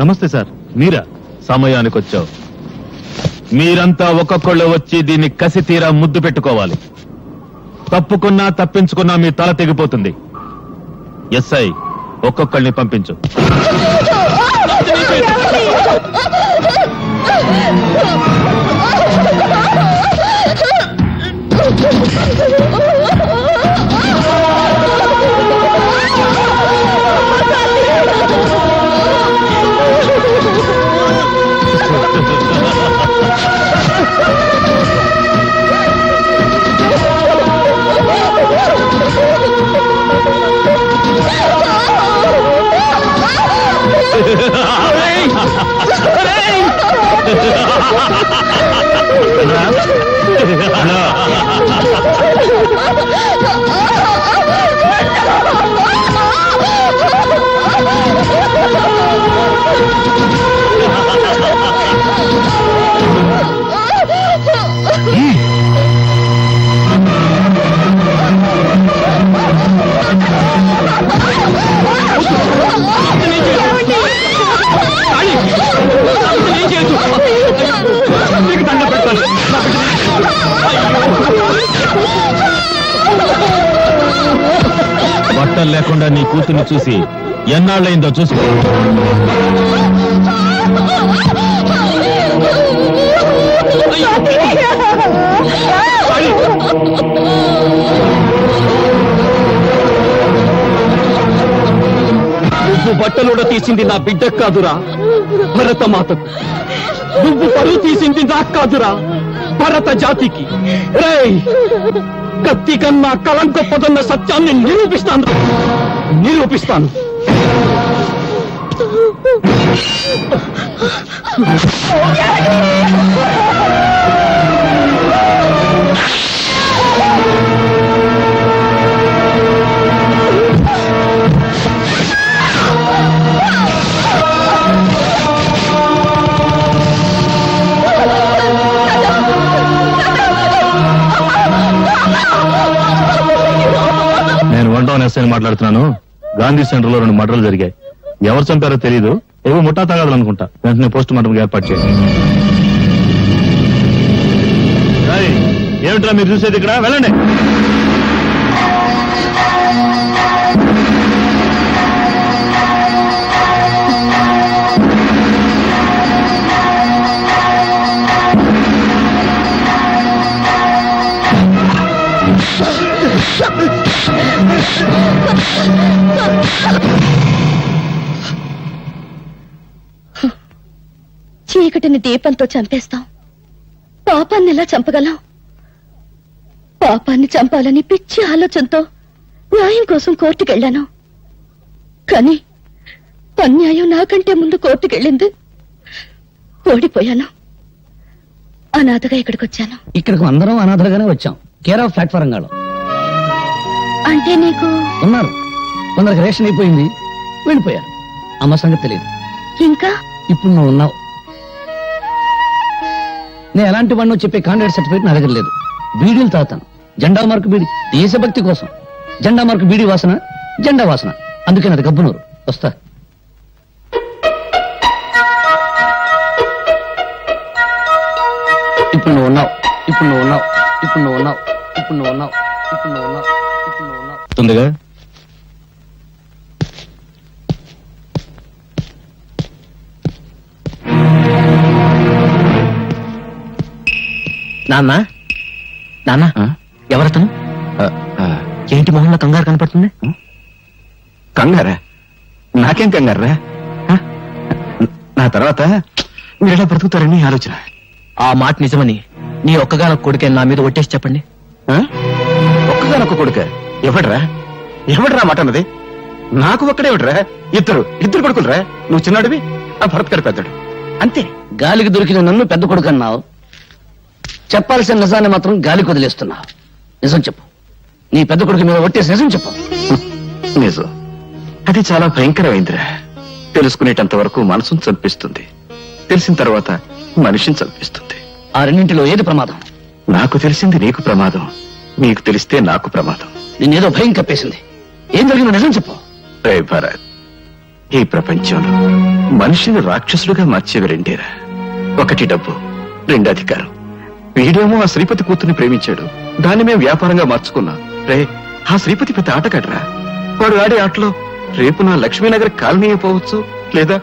నమస్తే సార్, మీరా? సమయానికి వచ్చావు. మీరంతా ఒక్కొక్కళ్ళు వచ్చి దీన్ని కసి తీరా ముద్దు పెట్టుకోవాలి. తప్పుకున్నా తప్పించుకున్నా మీ తల తెగిపోతుంది. ఎస్ఐ, ఒక్కొక్కళ్ళని పంపించు. బట్టలు లేకుండా నీ కూతుర్ని చూసి ఎన్నాళ్ళైందో చూసుకో. నువ్వు బట్టలుడ తీసింది నా బిడ్డ కాదురా, భరత మాతకు. నువ్వు పరువు తీసింది నాకు కాదురా, భరత జాతికి. రేయ్, కత్తి కన్నా కలం గొప్పదన్న సత్యాన్ని నిరూపిస్తాను. నేను వన్ ఎస్ఐని మాట్లాడుతున్నాను. గాంధీ సెంటర్ లో 2 మర్డర్లు జరిగాయి. ఎవరు చంపారో తెలీదు. ఏవో ముఠా తగాదులు అనుకుంటా. వెంటనే పోస్ట్ మార్టం ఏర్పాటు చేయండి. ఏమిట్రా మీరు చూసేది ఇక్కడ? వెళ్ళండి. చీకటిని దీపంతో చంపేస్తాం, పాపాన్ని ఎలా చంపగలం? పాపాన్ని చంపాలని పిచ్చి ఆలోచనతో న్యాయం కోసం కోర్టుకెళ్లాను. కానీ అన్యాయం నాకంటే ముందు కోర్టుకెళ్ళింది. ఓడిపోయాను. అనాథగా ఇక్కడికి వచ్చాను. ఇక్కడికి అందరం అనాథలుగానే వచ్చాం. కేర్ ఆఫ్ ప్లాట్ఫారం గాడు అంటే నీకు ఉన్నారు. కొందరికి రేషన్ అయిపోయింది, వెళ్ళిపోయారు. అమ్మ సంగతి తెలియదు. ఇంకా ఇప్పుడు నువ్వు ఉన్నావు. నేను ఎలాంటి వాడినో చెప్పే కాంట్రాక్ట్ సర్టిఫికేట్ నా దగ్గర లేదు. బీడీలు తాగుతాను. జెండా మార్కు బీడి, దేశభక్తి కోసం. జెండా మార్కు బీడీ వాసన, జెండా వాసన. అందుకే నాది గబ్బునూరు. వస్తా. ఇప్పుడు నువ్వు ఉన్నావు. ఇప్పుడు నువ్వు ఉన్నావు. ఇప్పుడు నువ్వు ఉన్నావు. ఇప్పుడు నువ్వు ఉన్నావు. ఇప్పుడు నువ్వు ఉన్నావు. ఇప్పుడు నువ్వు ఉన్నావు. ఉందిగా నాన్న నాన్న ఎవరతను? ఏంటి మొహంలో కంగారు కనపడుతుంది? కంగారా? నాకేం కంగారా? నా తర్వాత మీరు ఎలా బ్రతుకుతారని ఆలోచన. ఆ మాట నిజమని నీ ఒక్కగానొక్క కొడుకే నా మీద ఒట్టేసి చెప్పండి. ఒక్కగానొక్క కొడుక? ఎవడ్రా? ఎవడ్రా మాట అన్నది? నాకు ఒక్కడేవిడ్రా? ఇద్దరు కొడుకులరా. నువ్వు చిన్నాడివి, ఆ భరత్ గారు పెద్దడు. అంతే. గాలికి దొరికిన నన్ను పెద్ద కొడుకు అన్నావు. చెప్పాల్సిన నిజాన్ని మాత్రం గాలికి వదిలేస్తున్నావు. నిజం చెప్పు. నీ పెద్ద కొడుకు మీద ఒట్టేసి నిజం చెప్పు. నిజం అది చాలా భయంకరమైందిరా. తెలుసుకునేటంత వరకు మనసును చంపిస్తుంది, తెలిసిన తర్వాత మనిషిని చంపిస్తుంది. ఆ రెండింటిలో ఏది ప్రమాదం? నాకు తెలిసింది నీకు ప్రమాదం, నీకు తెలిస్తే నాకు ప్రమాదం. నిన్నేదో భయం కప్పేసింది. ఏం జరిగిందో నిజం చెప్పు. రే భరత్, ఈ ప్రపంచంలో మనిషిని రాక్షసులుగా మార్చేవి రెండేరా. ఒకటి డబ్బు, రెండు అధికారం. వీడేమో ఆ శ్రీపతి కూతుర్ని ప్రేమించాడు, దాన్ని మేము వ్యాపారంగా మార్చుకున్నాం. రే, ఆ శ్రీపతి పెద్ద ఆటగాడ్రా. వాడు ఆడే ఆటలో రేపు నా లక్ష్మీనగర్ కాలనీ అయిపోవచ్చు, లేదా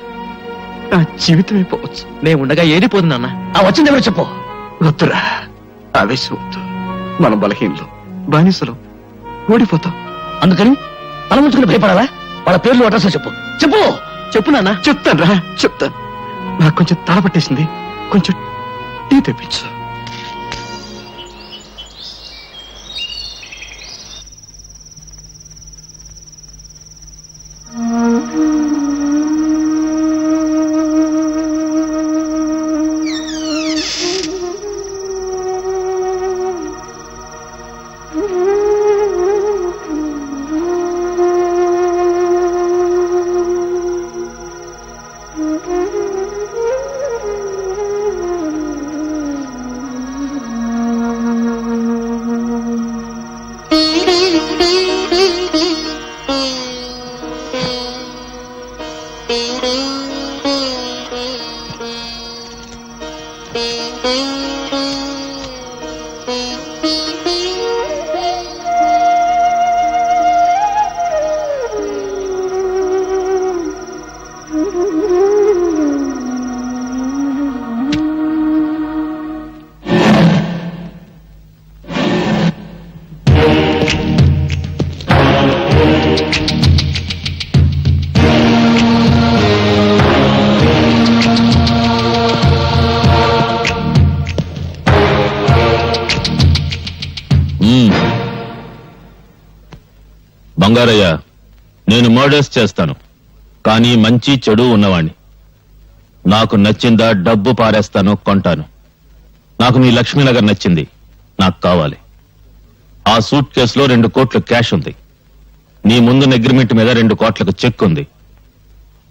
నా జీవితం అయిపోవచ్చు. నేను ఉండగా ఏది పోదు నాన్న. ఆ వచ్చింది ఎవరు చెప్పు. వద్దురా, ఆవేశం వద్దు. మనం బలహీనలు, బానిసలు, ఓడిపోతాం. అందుకని తల ముంచుకుని భయపడాలా? వాళ్ళ పేర్లు అడ్రస్ చెప్పు. చెప్పు చెప్పు నాన్న. చెప్తాను రా, చెప్తాను. నాకు కొంచెం తల పట్టేసింది, కొంచెం టీ తెప్పించు. బంగారయ్య, నేను మర్డర్స్ చేస్తాను, కానీ మంచి చెడు ఉన్నవాణ్ణి. నాకు నచ్చిందా డబ్బు పారేస్తాను, కొంటాను. నాకు నీ లక్ష్మీనగర్ నచ్చింది, నాకు కావాలి. ఆ సూట్ కేసులో 2 కోట్ల క్యాష్ ఉంది. నీ ముందున్న అగ్రిమెంట్ మీద 2 కోట్లకు చెక్ ఉంది.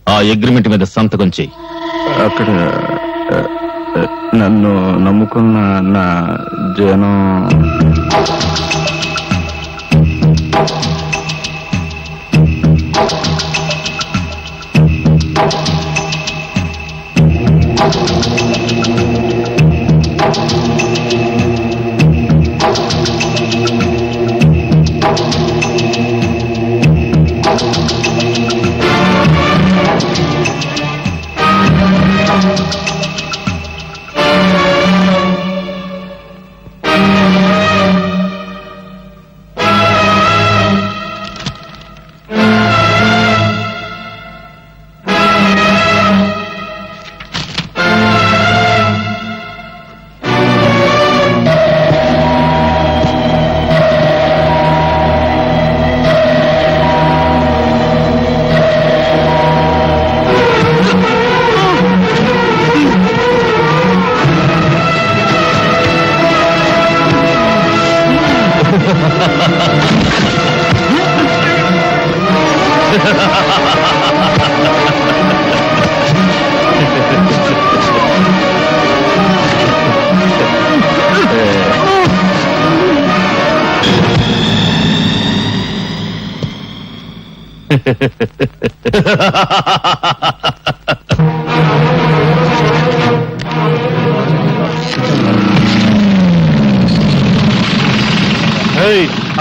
ఆ అగ్రిమెంట్ మీద సంతకం చెయ్యి. అక్కడ నన్ను నమ్ముకున్న నా జనం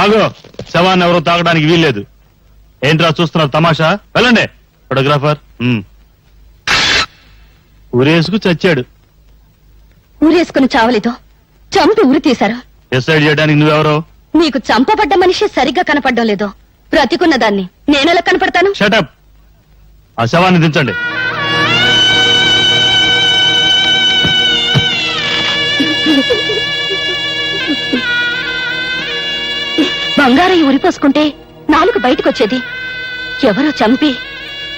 ఆగో, శవాన్ని ఎవరో తాగడానికి వీల్లేదు. ఏంట్రా చూస్తున్నారు తమాషా? వెళ్ళండి. ఫోటోగ్రాఫర్ ఊరేసుకు చచ్చాడు. ఊరేసుకుని చావలేదు, చంపి ఉరి తీశారు. డిసైడ్ చేయడానికి నువ్వెవరో? నీకు చంపబడ్డ మనిషి సరిగ్గా కనపడడం లేదు. బ్రతికున్న దాన్ని నేనెలా కనపడతాను? షటప్. ఆ శవాన్ని దించండి. బంగారయ్య ఉరిపోసుకుంటే నాలుగు బయటకొచ్చేది. ఎవరో చంపి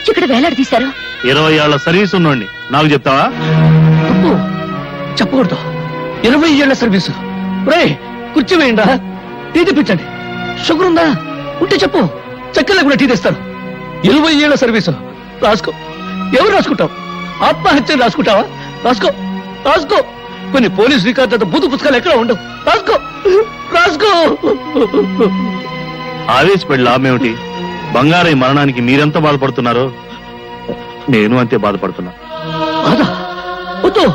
ఇక్కడ వేలాడదీశారు. 20 ఏళ్ల సర్వీస్ ఉన్నోండి నాకు చెప్తావా? చెప్పకూడదు. 20 ఏళ్ల సర్వీసు. రే కుర్చీ వేయండా, టీ తెప్పించండి. షుగర్ ఉందా? ఉంటే చెప్పు, చక్కెర కూడా టీ తెస్తాను. 20 ఏళ్ల సర్వీసు. రాసుకో. ఎవరు రాసుకుంటావు? ఆత్మహత్య రాసుకుంటావా? రాసుకో, రాసుకో. కొన్ని పోలీస్ రికార్డు బూతు పుస్తకాలు ఎక్కడ ఉండవు. రాసుకో, రాసుకో. ఆవేశపడి లాభమేమిటి? బంగారయ్య మరణానికి మీరెంత బాధపడుతున్నారో నేను అంతే బాధపడుతున్నా. బాధ వద్దు,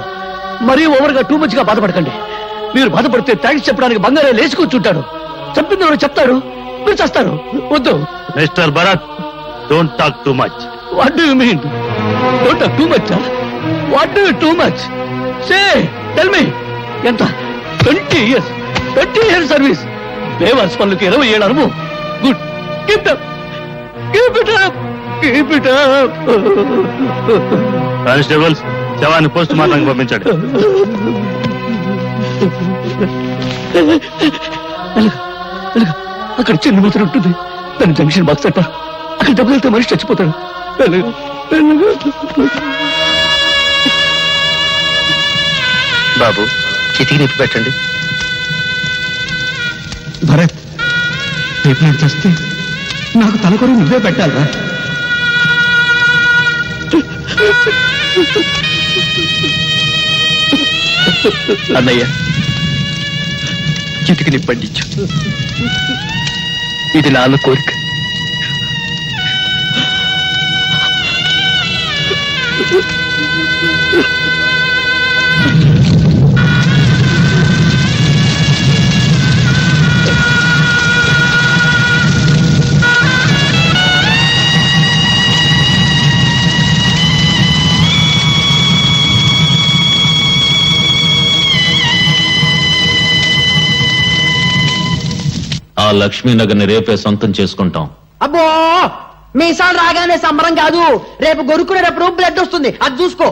మరీ ఓవర్ గా టూ మచ్ గా బాధపడకండి. మీరు బాధపడితే థ్యాంక్స్ చెప్పడానికి బంగారయ్య లేచి కూర్చుంటాడు. చెప్పింది ఎవరు చెప్తాడు, మీరు చేస్తారు. వద్దు. Mister Bharat, don't talk too much. What do you mean? Don't talk too much? What do you too much? Say, tell me. ఎంత? 20 years సర్వీస్. బేవర్స్ పనులకి 20 ఏళ్ళ అనుభవం. Good. Keep it up, keep it up, keep it up. Constables, శవాన్ని post మార్టంకి పంపించండి. అక్కడ చిన్న ముద్ర ఉంటుంది, దాన్ని జంక్షన్ బాక్స్ అంటారు. అక్కడ డబ్బులు వెళ్తే మనిషి చచ్చిపోతాడు. బాబు, చితికి నిప్పి పెట్టండి. భరత్, రేపు నేను చేస్తే నాకు తలకొరి నువ్వే పెట్టాలరా? అన్నయ్య, చితికి నిప్పండించు. ఇది నాన్న కోరిక. ఆ లక్ష్మీనగర్ని రేపే సొంతం చేసుకుంటాం. అబ్బో, మీసాలు రాగానే సంబరం కాదు, రేపు గొరుకునేటప్పుడు బ్లడ్ వస్తుంది, అది చూసుకో.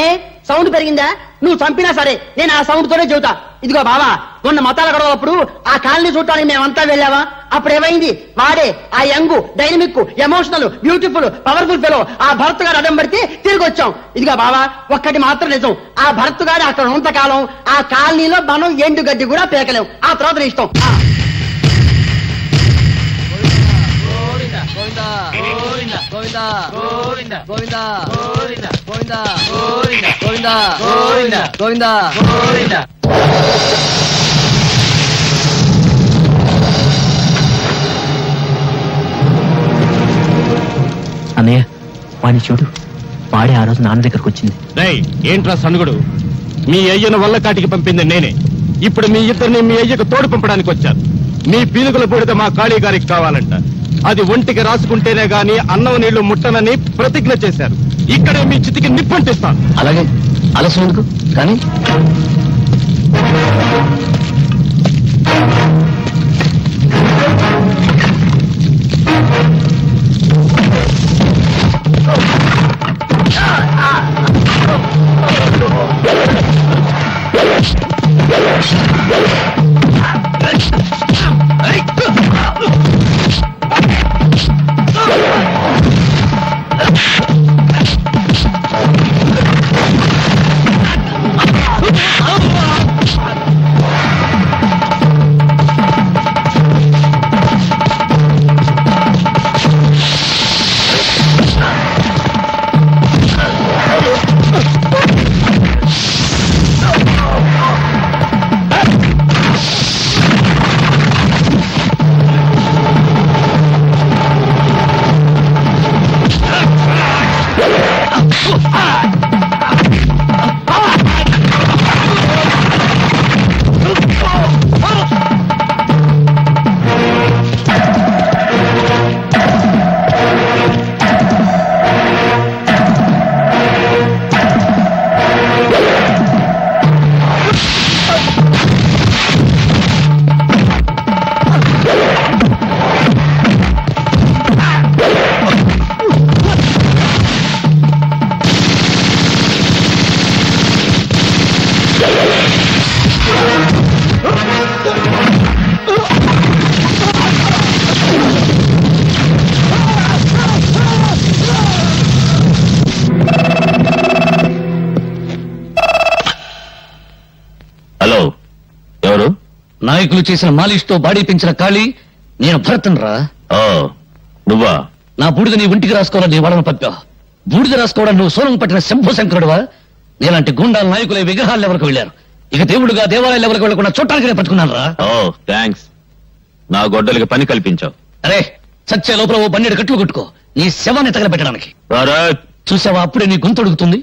ఏ సౌండ్ పెరిగిందా? నువ్వు చంపినా సరే నేను ఆ సౌండ్ తోనే చెబుతా. ఇదిగో బావా, మొన్న మతాల గొడవప్పుడు ఆ కాలనీ చూడటానికి మేమంతా వెళ్ళావా? అప్పుడు ఏమైంది? వాడే ఆ young, dynamic, emotional, beautiful, powerful fellow ఆ భరత్ గారు అడ్డం పడితే తిరిగి వచ్చాం. ఇదిగో బావా, ఒక్కటి మాత్రం నిజం, ఆ భరత్ గారు అక్కడ ఉన్నంత కాలం ఆ కాలనీలో మనం ఎండు గడ్డి కూడా పేకలేం. ఆ తర్వాత నీ ఇష్టం. అన్నయ్య, వాడిని చూడు. వాడే ఆ రోజు నాన్న దగ్గరకు వచ్చింది. ఏంట్రా సనుగుడు? మీ అయ్యను వల్ల కాటికి పంపింది నేనే. ఇప్పుడు మీ ఇద్దరిని మీ అయ్యకు తోడు పంపడానికి వచ్చారు. మీ పీనుగుల పొడితే మా కాళీ గారికి కావాలంట. అది ఒంటికి రాసుకుంటేనే గాని అన్నం నీళ్లు ముట్టనని ప్రతిజ్ఞ చేశారు. ఇక్కడే మీ చితికి నిప్పంటిస్తాను. అలాగే, ఆలస్యం ఎందుకు? కానీ నాయకులు చేసిన మాలిష్ తో బాడీ పెంచిన ఖాళీ నేను భరతన్ రా. ఓ నువ్వా? నా బూడిద నీ ఒంటికి రాసుకోవాలని నీ వాళ్ళని పంపా. బూడిద రాసుకోవడానికి నువ్వు సోనం పట్టిన శంభు శంకరుడువా? నేలాంటి గుండాల నాయకుల విగ్రహాల లెవెల్కి వెళ్ళారు. ఇక దేవుడుగా దేవాలయ లెవెల్కి వెళ్ళకుండా చూడటానికి నేను పట్టుకున్నాను రా. ఓ థ్యాంక్స్. నా గొడ్డలికి పని కల్పించావు. అరే సత్య లోపల ఓ 12 కట్లు కొట్టుకో నీ శవాన్ని తగలబెట్టడానికి. భరత్, చూసావా అప్పుడే నీ గొంతు అడుగుతుంది.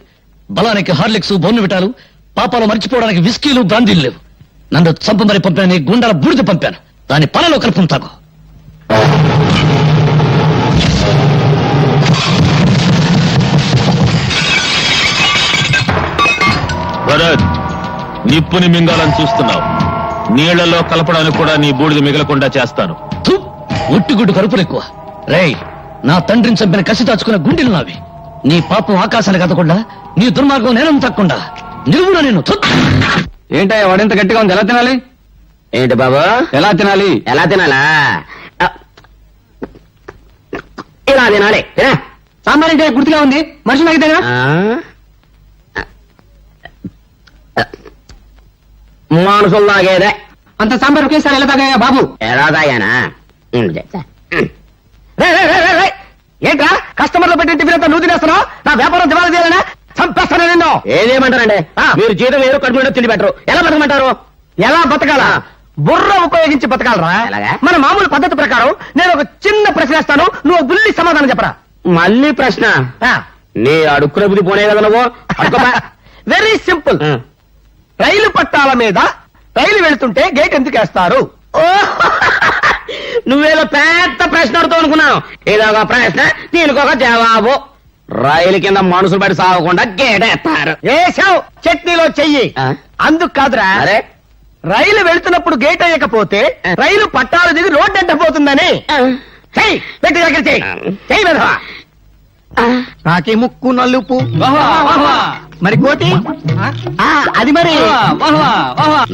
బలానికి హార్లిక్స్ బోర్న్విటాలు, పాపాలు మర్చిపోవడానికి విస్కీలు బ్రాందీలు లేవు. నన్ను చంపమని పంపాను, నీ గుండాల బూడిద పంపాను. దాని పలలో కలుపును తాగు. భరత్, నిప్పుని మింగాలని చూస్తున్నావు. నీళ్లలో కలపడానికి కూడా నీ బూడిద మిగలకుండా చేస్తాను. థు, ఒట్టుగుడ్డు కరుపులు ఎక్కువ. రేయ్, నా తండ్రిని చంపిన కసి దాచుకున్న గుండెలు నావి. నీ పాపం ఆకాశాన్ని కదకుండా, నీ దుర్మార్గం నేనం తక్కకుండా నిలువున నేను. ఏంటయ్యా వాడింత గట్టిగా ఉంది, ఎలా తినాలి? ఏంటి బాబు? ఎలా తినాలి? ఎలా తినాలా? ఇలా తినాలి. సాంబార్ అంటే గుర్తుగా ఉంది, మనుషులు అయితే మానుసులు తాగేదే. అంత సాంబార్ ఒకేసారి ఎలా తాగాయా బాబు? ఎలా తాగానా? ఏంట్రా కస్టమర్లు పెట్టి టిఫిన్ అంతా నువ్వు తినేస్తున్నావు? నా వ్యాపారం దివాళా చేయాలనా? చంపేస్తాను నిన్ను. ఏదేమంటారండి? మీరు జీతం వేరు కడుపు తిండి పెట్టరు, ఎలా బతకమంటారు? ఎలా బతకాలా? బుర్ర ఉపయోగించి బతకాలరా. ఎలాగా? మన మామూలు పద్ధతి ప్రకారం నేను ఒక చిన్న ప్రశ్న వేస్తాను, నువ్వు బుల్లి సమాధానం చెప్పరా. మళ్ళీ ప్రశ్న? నీ అడుక్కునే బుద్ధి పోనే కదా నువ్వు. Very simple. రైలు పట్టాల మీద రైలు వెళ్తుంటే గేట్ ఎందుకు వేస్తారు? నువ్వేదో పెద్ద ప్రశ్న అడుగుతావు అనుకున్నాను. ఇదొక ప్రశ్న, దీనికి ఒక జవాబు. రైలు కింద మనుషులు పడి సాగకుండా గేటేస్తారు. వేసావు చట్నీలో చెయ్యి. అందుకు కాదురా, అరే రైలు వెళ్తున్నప్పుడు గేట్ వేయకపోతే రైలు పట్టాలు దిగి రోడ్డు అడ్డపోతుందని. చెయ్యి, పెట్టి దగ్గర చెయ్యి. చెయ్యి వెధవా. నాకి ముక్కు నలుపు. మరి కోటి అది మరి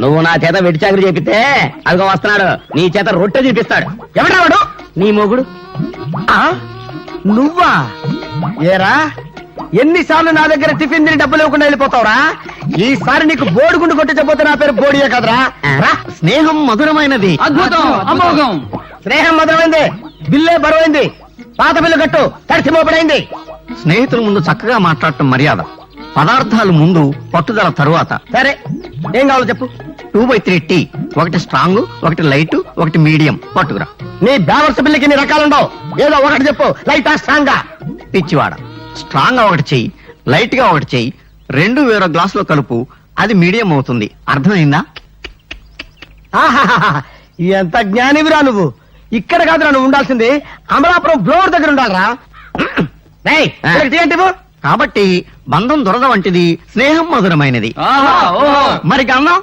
నువ్వు నా చేత వెట్టి చాకరీ చేపితే అదిగో వస్తున్నాడు, నీ చేత రొట్టె చూపిస్తాడు. ఎవడా వాడు? నీ మొగుడు. నువ్వా? ఏరా, ఎన్నిసార్లు నా దగ్గర టిఫిన్ తిని డబ్బులు ఇవ్వకుండా వెళ్ళిపోతావురా? ఈసారి నీకు బోడిగుండు కొట్టించకపోతే నా పేరు బోడియే కదరా. రా. స్నేహం మధురమైనది. అద్భుతం, అమోఘం. స్నేహం మధురమైంది, బిల్లే బరువైంది. పాత బిల్లు కట్టు, తడిసి మోపడైంది. స్నేహితుల ముందు చక్కగా మాట్లాడటం మర్యాద. పదార్థాలు ముందు, పట్టుదల తరువాత. సరే, ఏం కావాలో చెప్పు. 2/3 టీ, ఒకటి స్ట్రాంగ్, ఒకటి లైట్, ఒకటి మీడియం పట్టుకురా. నీ బ్యావర్స్ బిల్లుకి ఎన్ని రకాలుండవు, ఏదో ఒకటి చెప్పు. లైటా స్ట్రాంగా? పిచ్చివాడ, స్ట్రాంగ్ గా ఒకటి చెయ్యి, లైట్ గా ఒకటి చెయ్యి, 2 వేరే గ్లాసులో కలుపు, అది మీడియం అవుతుంది. అర్థమైందా? ఆహాహాహా, ఎంత జ్ఞానివిరా నువ్వు. ఇక్కడ కాదురా నువ్వు ఉండాల్సింది, అమలాపురం బ్లోర్ దగ్గర ఉండాలరా. రేయ్, టీ అంటే ఇవ్వు. కాబట్టి బంధం దురద వంటిది, స్నేహం మధురమైనది. మరి గంధం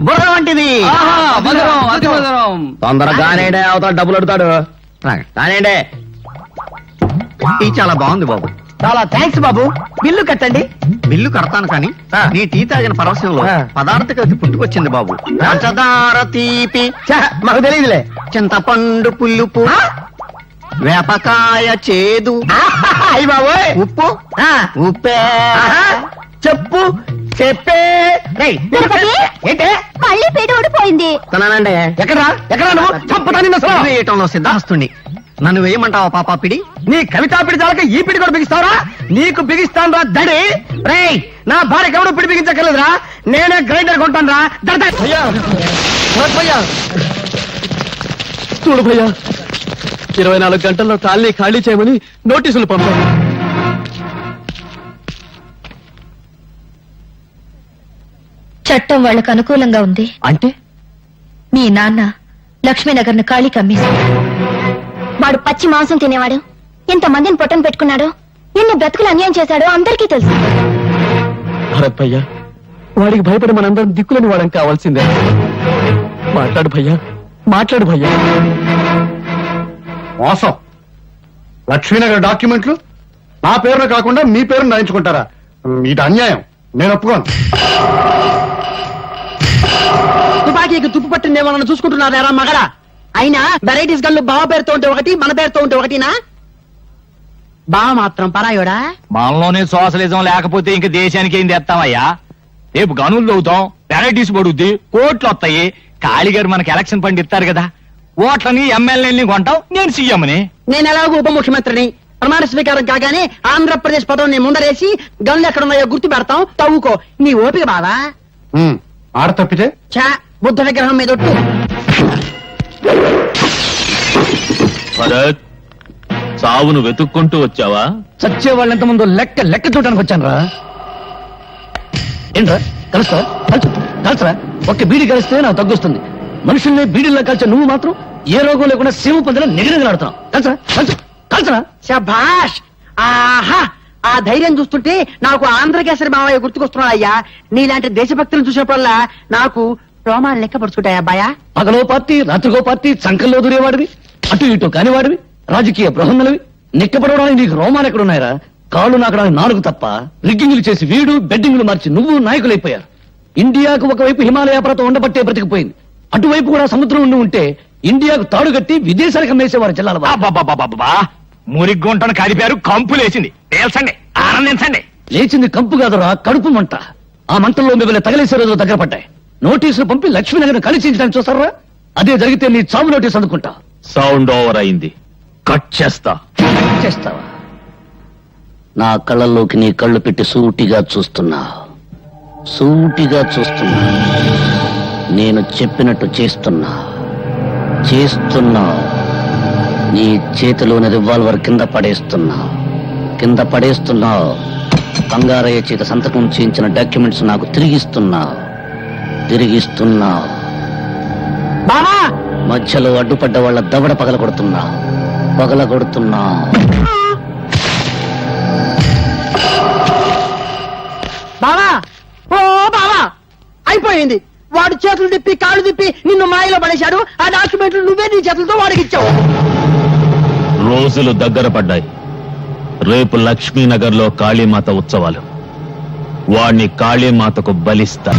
బుర్ర వంటిది. తొందరగానే అవతల డబ్బులు అడుగుతాడు. కానివ్వండి. టీ చాలా బాగుంది బాబు. చాలా థ్యాంక్స్ బాబు. బిల్లు కట్టండి. బిల్లు కడతాను కానీ నీ టీ తాగిన పరవశంలో పదార్థకది పుట్టుకొచ్చింది బాబు. పంచదార తీపి, మాకు తెలియదులే. చింతపండు పులుపు, వేపకాయ చేదు, అయ్యి బాబోయ్. ఉప్పు ఉప్పే. చెప్పు చెప్పే. ఏంటే మళ్ళీ పేట ఊడిపోయింది. తనానండి. ఎక్కడా ఎక్కడా నువ్వు చంపుతా నిన్ను అసలు. వేయటంలో సిద్ధాస్తుని. నన్ను వేయమంటావా పాపా పిడి? నీ కవితా పిడి చాలక ఈ పిడి కూడా బిగిస్తావరా? నీకు బిగిస్తాను రా దడి. రేయ్, నా భార్యకి ఎవడు పిడి బిగించక్కర్లేదురా, నేనే గ్రైండర్ కొంటాను రా. చూడు భయ్యా, 24 గంటల్లో కాలనీ ఖాళీ చేయమని నోటీసులు పంపాను. చట్టం వాళ్ళకు అనుకూలంగా ఉంది అంటే మీ నాన్న లక్ష్మీనగర్ ను ఖాళీ కమ్మేశాడు. వాడు పచ్చి మాంసం తినేవాడు, ఎంతమందిని పొట్టను పెట్టుకున్నాడో, ఎన్ని బ్రతుకులు అన్యాయం చేశాడో అందరికీ తెలుసు. భరత్ భయ్యా, వాడికి భయపడి మనందరం దిక్కులని వాడడం కావాల్సిందే. మాట్లాడు భయ్యా, మాట్లాడు భయ్యా. మోసం. లక్ష్మీనగర్ డాక్యుమెంట్లు నా పేరున కాకుండా మీ పేరును రాయించుకుంటారా? ఇది అన్యాయం, నేను ఒప్పుకోను. తుపాకీకి తుప్పు పట్టిందేమన్నా చూసుకుంటున్నారా మగడా? అయినా వెరైటీస్ గల్లు బావ పేరుతో ఉంటే ఒకటి, మన పేరుతో ఉంటే ఒకటినా? బావ మాత్రం పరాయోడా? మనలోనే సోషలిజం లేకపోతే ఇంక దేశానికి ఏం తెస్తామయ్యా? రేపు గనుల్లో అవుతాం, వెరైటీస్ పడుద్ది, కోట్లు వస్తాయి, కాళీగారు మనకి ఎలక్షన్ ఫండ్ ఇస్తారు కదా, ఓట్లని ఎమ్మెల్యేని కొంటాం, నేను సీఎంని. నేను ఎలాగో ఉప ముఖ్యమంత్రిని. ప్రమాణ స్వీకారం కాగానే ఆంధ్రప్రదేశ్ పదం నీ ముందరేసి గన్లు ఎక్కడున్నాయో గుర్తు పెడతాం, తవ్వుకో. నీ ఓపిక బావా. ఆడ తప్పితే చా బుద్ధ విగ్రహం మీద ఒట్టు. భరత్, చావును వెతుక్కుంటూ వచ్చావా? చచ్చే వాళ్ళు ఎంతమందో లెక్క చూడడానికి వచ్చాను రా. ఏంట్రా కలుస్తా? కలుసరా? ఒక్క బీడి కలిస్తే నాకు తగ్గుస్తుంది. మనుషుల్ని బీడీల్లో కలిసే నువ్వు మాత్రం ఏ రోగం లేకుండా సీమ పొందిన నిగనిగలాడుతున్నావు. కలుసరా? శభాష్. ఆహా, ఆ ధైర్యం చూస్తుంటే నాకు ఆంధ్రకేసరి మావయ్య గుర్తుకొస్తున్నాడు అయ్యా. నీలాంటి దేశభక్తులను చూసినప్పుడల్లా నాకు రోమాలు లెక్క పడుచుకుంటాయి అబ్బాయా. పగలో పార్టీ, రాత్రిగో పార్టీ, చంకల్లో దూరేవాడివి, అటు ఇటు కానివాడివి, రాజకీయ బృహన్నలవి. నిక్కపడవడానికి నీకు రోమాలు ఎక్కడున్నాయరా? కాళ్ళు నాకడానికి 4 తప్ప. రిగ్గింగ్లు చేసి వీడు, బెడ్డింగ్లు మార్చి నువ్వు నాయకులైపోయారు. ఇండియాకు ఒకవైపు హిమాలయ పర్వతం ఉండబట్టే బ్రతికిపోయింది, అటువైపు కూడా సముద్రం ఉండి ఉంటే ఇండియాకు తాడుగట్టి విదేశాలకు అమ్మేసేవారు జిల్లాల. మురిగ్గొంటను కాలిపారు, కంపు లేచింది. తేల్చండి, ఆనందించండి. లేచింది కంపు కాదురా, కడుపు మంట. ఆ మంటల్లో మిమ్మల్ని తగలేసే రోజులు దగ్గర పడ్డాయి. నోటీసులు పంపి లక్ష్మీనగర్ కలిసించడానికి చూస్తారా? అదే జరిగితే నీ చావు నోటీస్ అందుకుంటా. సౌండ్ ఓవర్ అయింది, కట్ చేస్తా. చేస్తావా? నా కళ్ళల్లోకి నీ కళ్ళు పెట్టి సూటిగా చూస్తున్నా. నేను చెప్పినట్టు చేస్తున్నా. నీ చేతిలోని రివాల్వర్ కింద పడేస్తున్నా. బంగారయ్య చేత సంతకం చేయించిన డాక్యుమెంట్స్ నాకు తిరిగిస్తున్నా. బావా, మధ్యలో అడ్డుపడ్డ వాళ్ళ దవడ పగలగొడుతున్నా. బావా, ఓ బావా, అయిపోయింది. వాడు చేతులు తిప్పి కాళ్ళు తిప్పి నిన్ను మాయలో పడేశాడు. ఆ డాక్యుమెంట్లు నువ్వే నీ చేతులతో వాడికి ఇచ్చావు. రోజులు దగ్గర పడ్డాయి. రేపు లక్ష్మీనగర్ లో కాళీమాత ఉత్సవాలు. వాణ్ణి కాళీమాతకు బలిస్తా.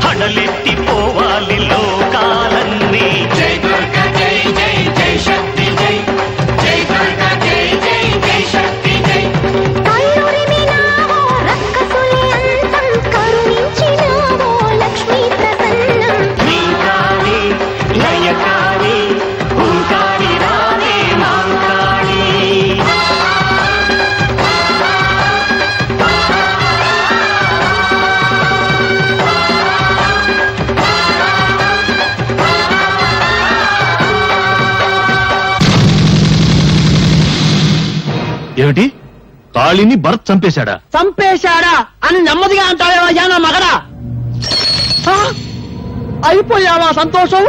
హడలెత్తిపోవాలి లోకాలన్నీ. జై దుర్గా జై జై జై శక్తి జై, జై దుర్గా జై జై జై శక్తి జై. నీకారి లయకారి ఓంకారి రావే మాంకారి. ఏమిటి? కాళీని భరత్ చంపేశాడా అని నెమ్మదిగా అంటావేమయ్యా నా మగడా. అయిపోయావా సంతోషం?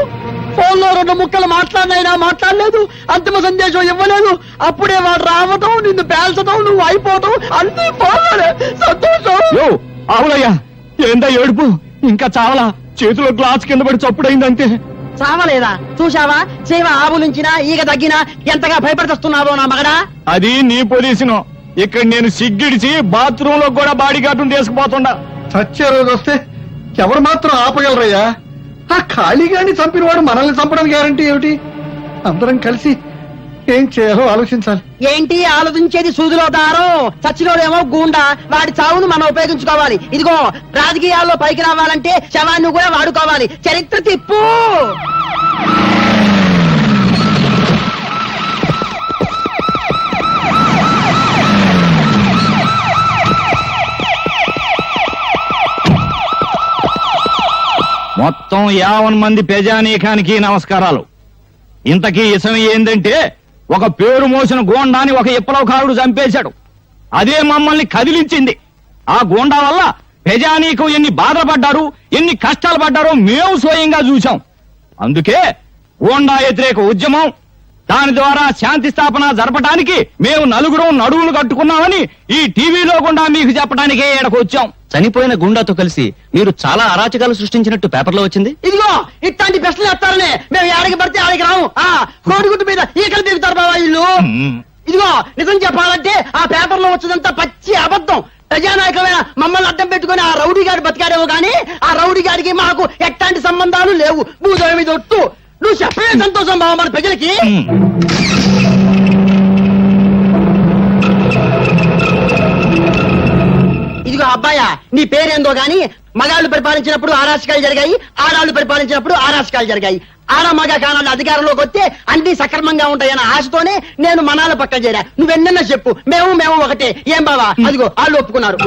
ఫోన్లో 2 ముక్కలు మాట్లాడినైనా మాట్లాడలేదు, అంతిమ సందేశం ఇవ్వలేదు. అప్పుడే వాడు రావటం, నిన్ను పేల్చడం, నువ్వు అయిపోవటం అన్ని ఫోన్లోనే. సంతోషం. అవునయ్యా, ఏందా ఏడుపు? ఇంకా చావలా? చేతిలో గ్లాస్ కింద పడి చప్పుడైందంతే. చావలేదా? చూశావా? సేవ ఆవు నుంచినా ఈగ తగ్గినా ఎంతగా భయపడుతున్నావో నా మగడా. అది నీ పొజిషన్. ఇక్కడ నేను సిగ్గిడిచి బాత్రూమ్ లో కూడా బాడీ గార్డును తీసుకుపోతుండా. చచ్చే రోజు వస్తే ఎవరు మాత్రం ఆపగలరయ్యా? ఆ ఖాళీగాని చంపిన వాడు మనల్ని చంపడం గ్యారంటీ ఏమిటి? అందరం కలిసి ఏం చేయాలో ఆలోచించాలి. ఏంటి ఆలోచించేది? సూదిలో దారం. చచ్చినోడేమో గూండా, వాడి చావును మనం ఉపయోగించుకోవాలి. ఇదిగో రాజకీయాల్లో పైకి రావాలంటే శవాన్ని కూడా వాడుకోవాలి. చరిత్ర తిప్పు. మొత్తం 50 మంది ప్రజానీకానికి నమస్కారాలు. ఇంతకీ ఇసం ఏందంటే, ఒక పేరు మోసిన గోండాని ఒక విప్లవకారుడు చంపేశాడు. అదే మమ్మల్ని కదిలించింది. ఆ గోండా వల్ల ప్రజానీకం ఎన్ని బాధలు పడ్డారు, ఎన్ని కష్టాలు పడ్డారో మేము స్వయంగా చూశాం. అందుకే గోండా వ్యతిరేక ఉద్యమం, దాని ద్వారా శాంతి స్థాపన జరపడానికి మేము నలుగురం నడువులు కట్టుకున్నామని ఈ టీవీలో గుండా మీకు చెప్పడానికే ఇక్కడికి వచ్చాం. చనిపోయిన గుండాతో కలిసి మీరు చాలా అరాచకాలు సృష్టించినట్టు పేపర్లో వచ్చింది. ఇదిగో ఇట్లాంటి ప్రశ్నలు వేస్తారనే మేము ఏడకి పడితే ఆడికి రాము. కోడిగుడ్డు మీద ఈకలు దిగుతారు బాబా ఇల్లు. ఇదిగో నిజం చెప్పాలంటే ఆ పేపర్ లో వచ్చేదంతా పచ్చి అబద్ధం. ప్రజానాయకమైన మమ్మల్ని అడ్డం పెట్టుకుని ఆ రౌడీ గారి బతికాడేమో గానీ ఆ రౌడీ గారికి మాకు ఎట్లాంటి సంబంధాలు లేవు. భూదేవి మీద ఒట్టు. నువ్వు చెప్పే సంతోషం బాబా మన ప్రజలకి. ఇదిగో అబ్బాయా, నీ పేరేందో గాని మగాళ్ళు పరిపాలించినప్పుడు ఆరాచకాలు జరిగాయి, ఆడాళ్ళు పరిపాలించినప్పుడు ఆరాచకాలు జరిగాయి. ఆడ మగ కానాలు అధికారంలోకి వస్తే అన్ని సక్రమంగా ఉంటాయన్న ఆశతోనే నేను మనాల పక్కన చేరా. నువ్వెన్నన్నా చెప్పు, మేము ఒకటే. ఏం బావా? అదిగో వాళ్ళు ఒప్పుకున్నారు.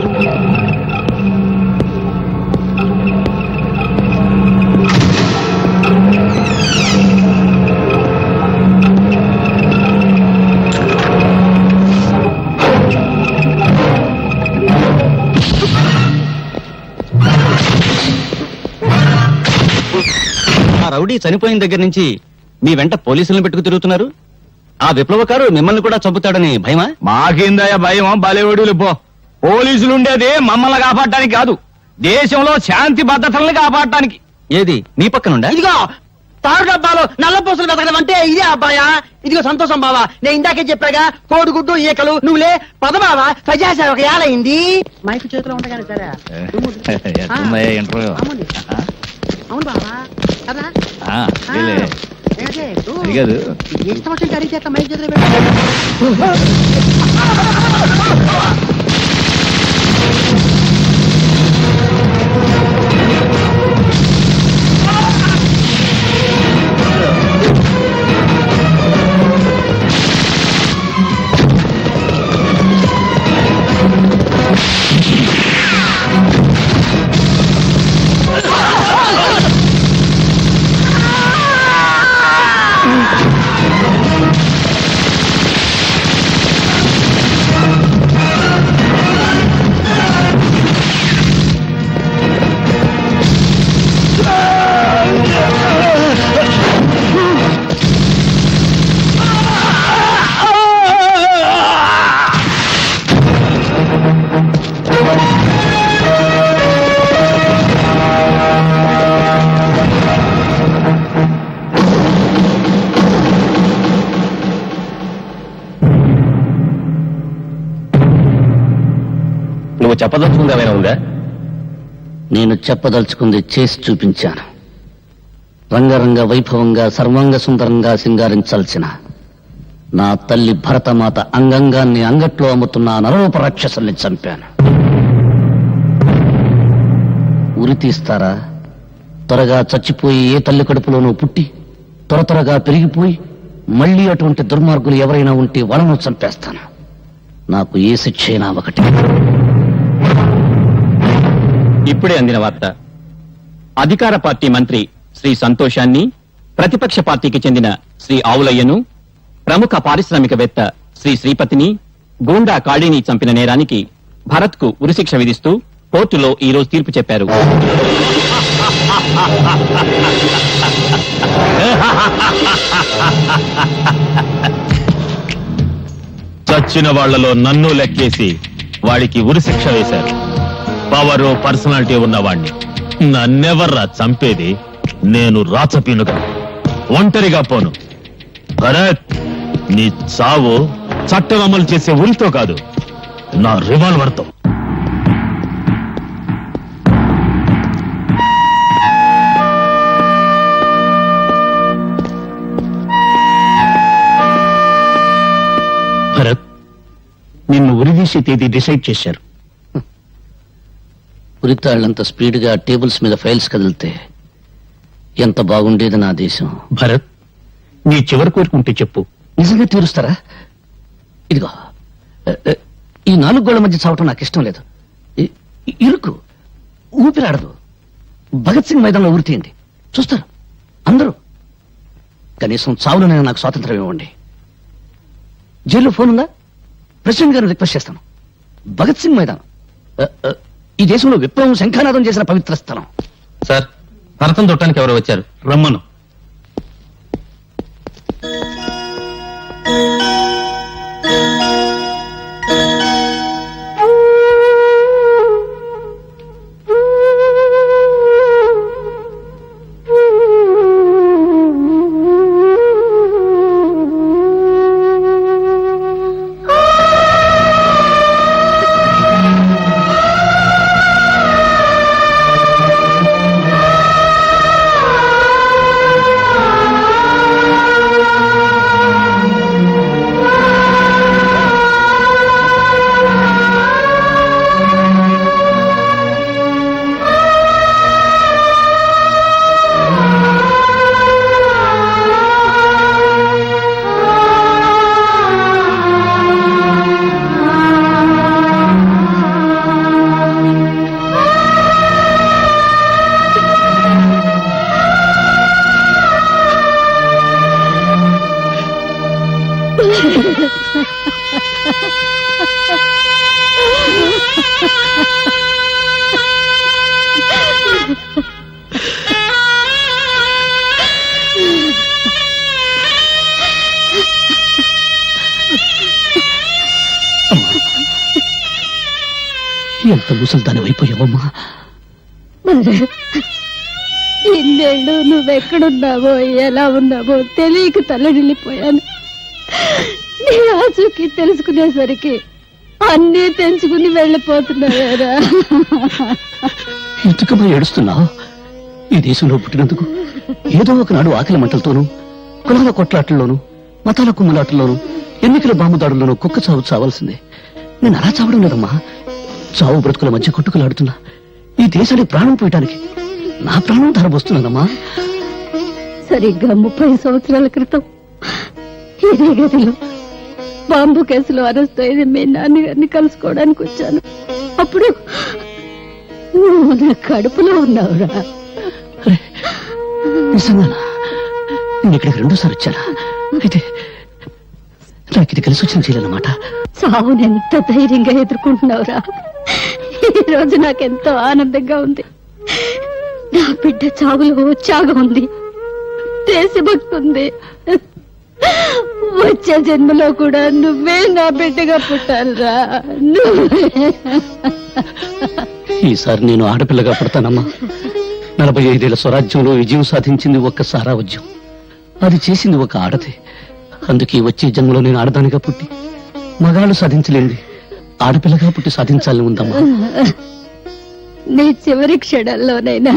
ఆ రౌడీ చనిపోయిన దగ్గర నుంచి మీ వెంట పోలీసులను పెట్టుకు తిరుగుతున్నారు. ఆ విప్లవకారు మిమ్మల్ని కూడా చంపుతాడని భయమా? మాకిందయ్య భయం, బలేవడులు పో. పోలీసులు ఉండేది మమ్మల్ని కాపాడటానికి కాదు, దేశంలో శాంతి భద్రతల్ని కాపాడటానికి. ఏది మీ పక్కనుండా? ఇదిగో తారు డబ్బాలో నల్ల పూసలు వెతకడం అంటే ఇదే అబ్బాయా. ఇదిగో సంతోషం బావా, నేను ఇందాకే చెప్పాగా కోడిగుడ్డు ఈకలు. నువ్వులే పద బావా, ప్రజాసేవక ఏలైంది. మైకు చేతిలో ఉండగానే సరే. అవును బావా కదా. ఇష్టం వచ్చిన అడిగితే అట్లా మైక్ చేతిలో నువ్వు చెప్పదలుచుకుంది ఏమైనా ఉందా? నేను చెప్పదలుచుకుంది చేసి చూపించాను. రంగరంగ వైభవంగా సర్వాంగ సుందరంగా సింగారించాల్సిన నా తల్లి భరతమాత అంగంగాన్ని అంగట్లో అమ్ముతున్న నరరూప రాక్షసుల్ని చంపాను. ఉరి తీస్తారా? త్వరగా చచ్చిపోయి ఏ తల్లి కడుపులోనూ పుట్టి త్వరగా పెరిగిపోయి మళ్ళీ అటువంటి దుర్మార్గులు ఎవరైనా ఉంటే వాళ్ళను చంపేస్తాను. నాకు ఏ శిక్ష అయినా ఒకటి. ఇప్పుడే అందిన వార్త. అధికార పార్టీ మంత్రి శ్రీ సంతోషాన్ని, ప్రతిపక్ష పార్టీకి చెందిన శ్రీ ఆవులయ్యను, ప్రముఖ పారిశ్రామికవేత్త శ్రీ శ్రీపతిని గూండా కాళీని చంపిన నేరానికి భరత్ కు ఉరిశిక్ష విధిస్తూ కోర్టులో ఈ రోజు తీర్పు చెప్పారు. చచ్చిన వాళ్లలో నన్ను లెక్కేసి వాడికి ఉరిశిక్ష వేశారు. పవరు పర్సనాలిటీ ఉన్నవాణ్ణి నన్నెవర్రా చంపేది? నేను రాచపీనుగా ఒంటరిగా పోను. భరత్, నీ చావు చట్టం అమలు చేసే ఉరితో కాదు, నా రివాల్వర్తో. నిన్ను ఉరిదీసే తేదీ డిసైడ్ చేశారు. ఉరితాళ్లంత స్పీడ్గా టేబుల్స్ మీద ఫైల్స్ కదిలితే ఎంత బాగుండేది నా దేశం. భరత్, నీ చివరి కోరుకుంటే చెప్పు. నిజంగా తీరుస్తారా? ఇదిగో, ఈ 4 గోళ్ల మధ్య చావటం నాకు ఇష్టం లేదు. ఇరుకు, ఊపిరాడదు. భగత్ సింగ్ మైదానంలో ఊరి తీయండి, చూస్తారు అందరూ. కనీసం చావులోనైనా నాకు స్వాతంత్రం ఇవ్వండి. జైల్లో ఫోన్ ఉందా? ప్రెసిడెంట్ గారిని రిక్వెస్ట్ చేస్తాను. భగత్ సింగ్ మైదానం ఈ దేశంలో విప్లవం శంఖానాదం చేసిన పవిత్ర స్థలం. సార్, భరతం చుట్టానికి ఎవరు వచ్చారు? రమ్మను. ఎంత ముసల్దాని అయిపోయావమ్మా. ఇన్నేళ్ళు నువ్వెక్కడున్నావో ఎలా ఉన్నావో తెలియక తల్లడిల్లిపోయాను. నీ ఆచూకీ తెలుసుకునేసరికి అన్నీ తెంచుకుని వెళ్ళిపోతున్నావేరా. ఎందుకమ్మా ఏడుస్తున్నావు? ఈ దేశంలో పుట్టినందుకు ఏదో ఒకనాడు ఆకలి మంటలతోనూ, కులాల కొట్లాటల్లోనూ, మతాల కుమ్ములాటల్లోనూ, ఎన్నికల బాంబుదాడుల్లోనూ కుక్క చావు చావాల్సిందే. నేను అలా చావడం లేదమ్మా. చావు బ్రతుకుల మధ్య కొట్టుకులాడుతున్నా ఈ దేశానికి ప్రాణం పోయటానికి నా ప్రాణం ధరబోస్తున్నానమ్మా. సరిగ్గా 30 సంవత్సరాల క్రితం ఇదే గదిలో బాంబు కేసులో అరెస్ట్ అయింది మీ నాన్నగారిని కలుసుకోవడానికి వచ్చాను. అప్పుడు నువ్వు నా కడుపులో ఉన్నావురా. నిజంగానా? నేను ఇక్కడికి 2సార్లు వచ్చానా? అయితే నాకు ఇది కలిసి వచ్చిన చేయాలన్నమాట. చావునెంత ధైర్యంగా ఎదుర్కొంటున్నావురా. ఈ రోజు నాకెంతో ఆనందంగా ఉంది. నా బిడ్డ చావులో ఉత్సాహం ఉంది, దేశభక్తి ఉంది. వచ్చే జన్మలో కూడా నువ్వే నా బిడ్డగా పుట్టాలిరా. ఈసారి నేను ఆడపిల్లగా పుడతానమ్మా. 45 ఏళ్ల స్వరాజ్యంలో విజయం సాధించింది ఒక్క సారావజ్యం. అది చేసింది ఒక ఆడదే. అందుకే వచ్చే జన్మలో నేను ఆడదానిగా పుట్టి మగాళ్ళు సాధించలేంది ఆడపిల్లగా పుట్టి సాధించాలని ఉందమ్మా. నీ చివరి క్షణాల్లోనైనా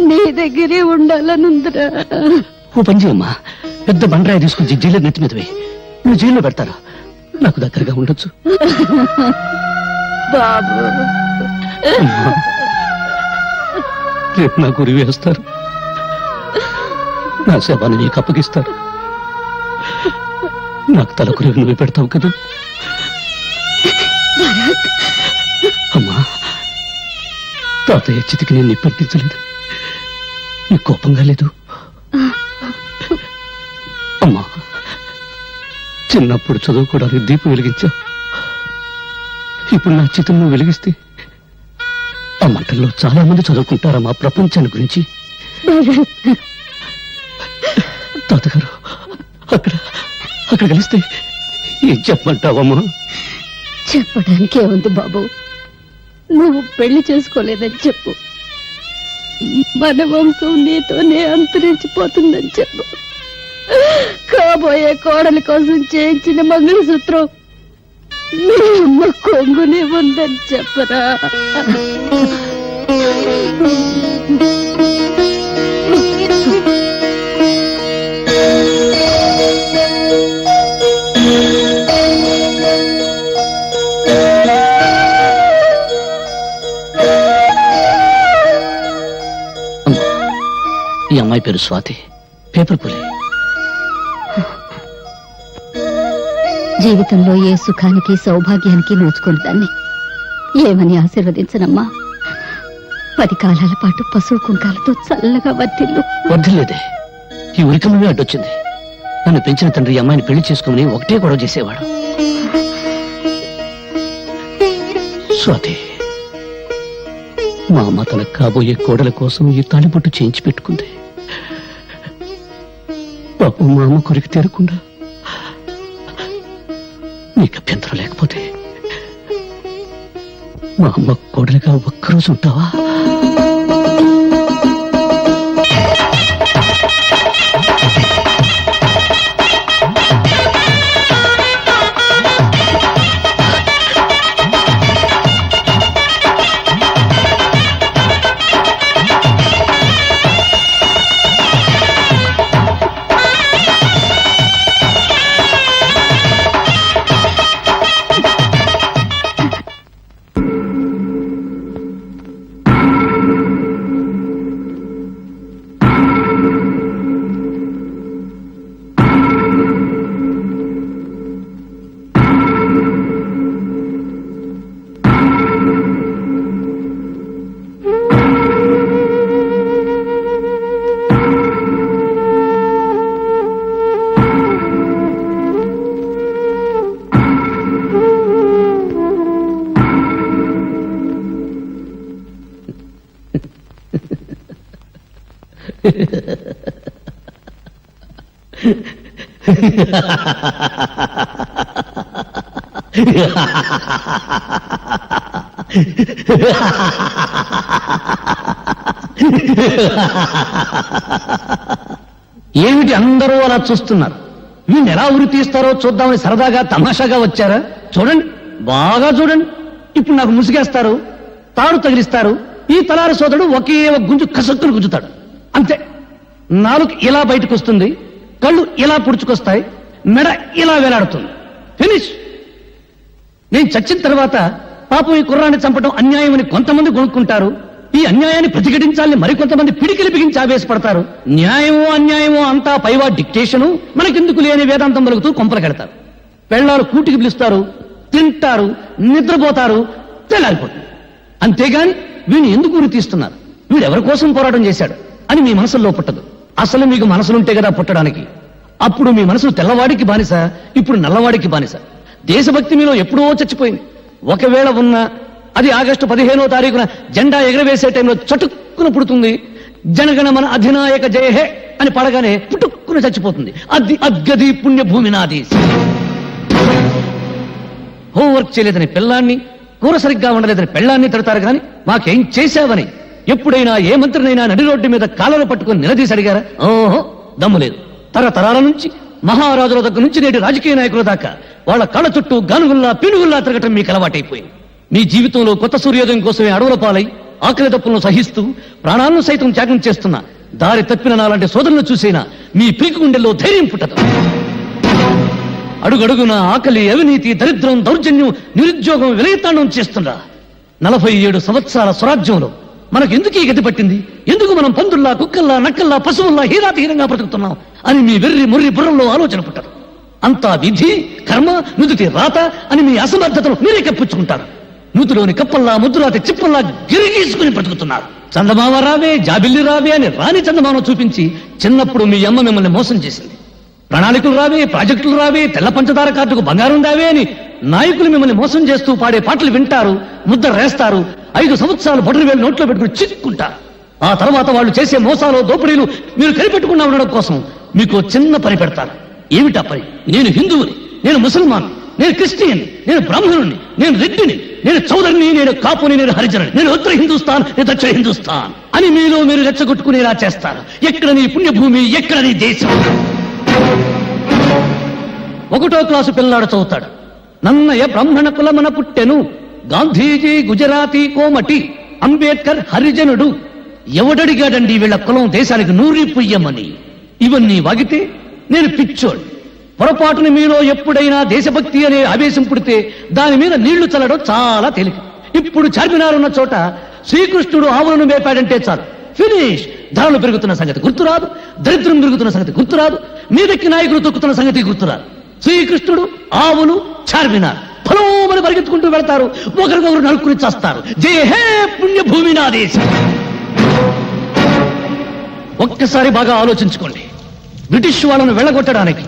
నీ దగ్గరే ఉండాలనుందిరా. ఓ పని చేయమ్మా, పెద్ద బండరాయి తీసుకుని జైల్లో నెత్తి మీద వేయి. నువ్వు జైల్లో పెడతారా? నాకు దగ్గరగా ఉండొచ్చు. బాబు, రేపు నాకు ఉరి వేస్తారు, నా శవాన్ని నీకు అప్పగిస్తారు. నాకు తలకురి నువ్వు పెడతావు కదా అమ్మా. తాతయ్య చితికి నేను నిప్పట్టించలేదు, నీ కోపంగా లేదు అమ్మా. చిన్నప్పుడు చదువుకోవడానికి దీపం వెలిగించావు. ఇప్పుడు నా చితం నువ్వు వెలిగిస్తే ఆ మంటల్లో చాలా మంది చదువుకుంటారమ్మా ప్రపంచాన్ని గురించి. తాతగారు అక్కడ కలిస్తే ఏం చెప్పమంటావమ్మా? చెప్పడానికే ఉంది బాబు. నువ్వు పెళ్లి చేసుకోలేదని చెప్పు. మన వంశం నీతోనే అంతరించిపోతుందని చెప్పు. కాబోయే కోడలి కోసం చేయించిన మంగళసూత్రం మీ అమ్మ కొంగునే ఉందని చెప్పరా. అమ్మాయి పేరు స్వాతి, పేపర్ పులి. జీవితంలో ఏ సుఖానికి సౌభాగ్యానికి నోచుకుని దాన్ని ఏమని ఆశీర్వదించనమ్మా. 10 కాలాల పాటు పశువు కుంకాలతో చల్లగా వర్తిల్లు. వద్దులేదే, ఈ ఉరికమే అడ్డొచ్చింది. నన్ను పెంచిన తండ్రి అమ్మాయిని పెళ్లి చేసుకుని ఒకటే గొడవ చేసేవాడు. స్వాతి, మా అమ్మ తన కాబోయే కోడల కోసం ఈ తాళిబొట్టు చేయించి పెట్టుకుంది. పాపం మా అమ్మ కొరికి తీరకుండా నీకు అభ్యంతరం లేకపోతే మా అమ్మ కోడలిగా ఒక్కరోజు ఉంటావా? ఏమిటి అందరూ అలా చూస్తున్నారు? వీళ్ళు ఎలా ఉరి తీస్తారో చూద్దామని సరదాగా తమాషాగా వచ్చారా? చూడండి, బాగా చూడండి. ఇప్పుడు నాకు ముసిగేస్తారు, తాడు తగిలిస్తారు. ఈ తలారి సోదరుడు ఒకే ఒక గుంజు కసక్కును గుంజుతాడు, అంతే. నాలుగు ఇలా బయటకు వస్తుంది, కళ్ళు ఇలా పుడుచుకొస్తాయి, మెడ ఇలా వేలాడుతుంది. ఫినిష్. నేను చచ్చిన తర్వాత పాపం ఈ కుర్రాన్ని చంపడం అన్యాయం అని కొంతమంది కొనుక్కుంటారు. ఈ అన్యాయాన్ని ప్రతిఘటించాలని మరికొంతమంది పిడికిలి బిగించి ఆవేశపడతారు. న్యాయమో అన్యాయమో అంతా పైవా డిక్టేషను, మనకెందుకు లేని వేదాంతం పలుకుతూ కొంపలకెడతారు. పెళ్ళారు కూటికి పిలుస్తారు, తింటారు, నిద్రపోతారు, తెల్లారిపోతుంది. అంతేగాని వీడిని ఎందుకు ఉరి తీస్తున్నారు, వీడెవరి కోసం పోరాటం చేశాడు అని మీ మనసులో పుట్టదు. అసలు మీకు మనసులుంటే కదా పుట్టడానికి. అప్పుడు మీ మనసు తెల్లవాడికి బానిస, ఇప్పుడు నల్లవాడికి బానిస. దేశభక్తి మీలో ఎప్పుడో చచ్చిపోయింది. ఒకవేళ ఉన్న అది ఆగస్టు 15వ తారీఖున జెండా ఎగరవేసే టైంలో చటుక్కున పుడుతుంది. జనగణమన అధినాయక జయ హే అని పడగానే పుట్టుక్కున చచ్చిపోతుంది. అది అద్గది పుణ్యభూమి నాది. హోంవర్క్ చేయలేదని పిల్లాన్ని, కూర సరిగ్గా ఉండలేదని పెళ్ళాన్ని తిడతారు కానీ మాకేం చేశావని ఎప్పుడైనా ఏ మంత్రినైనా నడి రోడ్డు మీద కాళ్ళను పట్టుకుని నిలదీసి అడిగారా? ఓహో, దమ్ము లేదు. తరతరాల నుంచి మహారాజుల దగ్గర నుంచి నేటి రాజకీయ నాయకుల దాకా వాళ్ళ కళ్ళ చుట్టూ గానుగుల్లా పినుగుల్లా తిరగటం మీకు అలవాటైపోయింది. మీ జీవితంలో కొత్త సూర్యోదయం కోసమే అడవుల పాలై ఆకలి తప్పులను సహిస్తూ ప్రాణాలను సైతం త్యాగం చేస్తున్న దారి తప్పిన నాలాంటి సోదరులను చూసైనా మీ పీకు గుండెల్లో ధైర్యం పుట్టదు. అడుగడుగున ఆకలి, అవినీతి, దరిద్రం, దౌర్జన్యం, నిరుద్యోగం విలయతాండం చేస్తున్నా 47 సంవత్సరాల స్వరాజ్యంలో మనకు ఎందుకు ఈ గతి పట్టింది? ఎందుకు మనం పందుల్లా, కుక్కల్లా, నక్కల్లా, పశువుల్లా హీరాతిహీనంగా బ్రతుకుతున్నాం అని మీ వెర్రి ముర్రి బుర్రంలో ఆలోచన పుట్టదు. అంతా విధి, కర్మ, నుదుటి రాత అని మీ అసమర్థతను మీరే కప్పించుకుంటారు. నూతిలోని కప్పల్లా, ముద్దురాతి చిప్పల్లా గిరిగీసుకుని బ్రతుకుతున్నారు. చందమామ రావే, జాబిల్లి రావే అని రాని చందమామ చూపించి చిన్నప్పుడు మీ అమ్మ మిమ్మల్ని మోసం చేసింది. ప్రణాళికలు రావే, ప్రాజెక్టులు రావే, తెల్ల పంచదార కార్డుకు బంగారం రావే అని నాయకులు మిమ్మల్ని మోసం చేస్తూ పాడే పాటలు వింటారు, ముద్ర రేస్తారు. 5 సంవత్సరాలు బొటరు వేలు నోట్లో పెట్టుకుని చిక్కుంటారు. ఆ తర్వాత వాళ్ళు చేసే మోసాలు, దోపిడీలు మీరు కనిపెట్టకుండా ఉండడం కోసం మీకు చిన్న పని పెడతారు. ఏమిటా పని? నేను హిందువుని, నేను ముసల్మాన్, నేను క్రిస్టియన్, నేను బ్రాహ్మణుని, నేను రెడ్డిని, నేను చౌదరిని, నేను కాపుని, నేను హరిజనుని, నేను ఉత్తర హిందుస్థాన్, నేను దక్షిణ హిందుస్థాన్ అని మీలో మీరు రెచ్చగొట్టుకునేలా చేస్తారు. ఎక్కడ నీ పుణ్యభూమి, ఎక్కడ నీ దేశం? 1వ క్లాసు పిల్లాడు చదువుతాడు. నన్నయ బ్రాహ్మణ కులమన పుట్టెను, గాంధీజీ గుజరాతీ కోమటి, అంబేద్కర్ హరిజనుడు. ఎవడడిగాడండి వీళ్ళ కులం దేశానికి నూరి పుయ్యమని? ఇవన్నీ వాగితే నేను పిచ్చోడు. పొరపాటుని మీలో ఎప్పుడైనా దేశభక్తి అనే ఆవేశం పుడితే దాని మీద నీళ్లు చల్లడం చాలా తేలిక. ఇప్పుడు చార్మినార్ ఉన్న చోట శ్రీకృష్ణుడు ఆవులను మేపాడంటే చాలు, ఫినిష్. ధరలు పెరుగుతున్న సంగతి గుర్తురాదు, దరిద్రం పెరుగుతున్న సంగతి గుర్తురాదు, మీదకి నాయకులు తొక్కుతున్న సంగతి గుర్తురాదు. శ్రీకృష్ణుడు, ఆవులు, చార్మినార్ ఫలోమని పరిగెత్తుకుంటూ వెళ్తారు, ఒకరికొకరు నరుక్కుని చేస్తారు. జయ హే పుణ్యభూమి నా దేశం. ఒక్కసారి బాగా ఆలోచించుకోండి. బ్రిటిష్ వాళ్ళను వెళ్ళగొట్టడానికి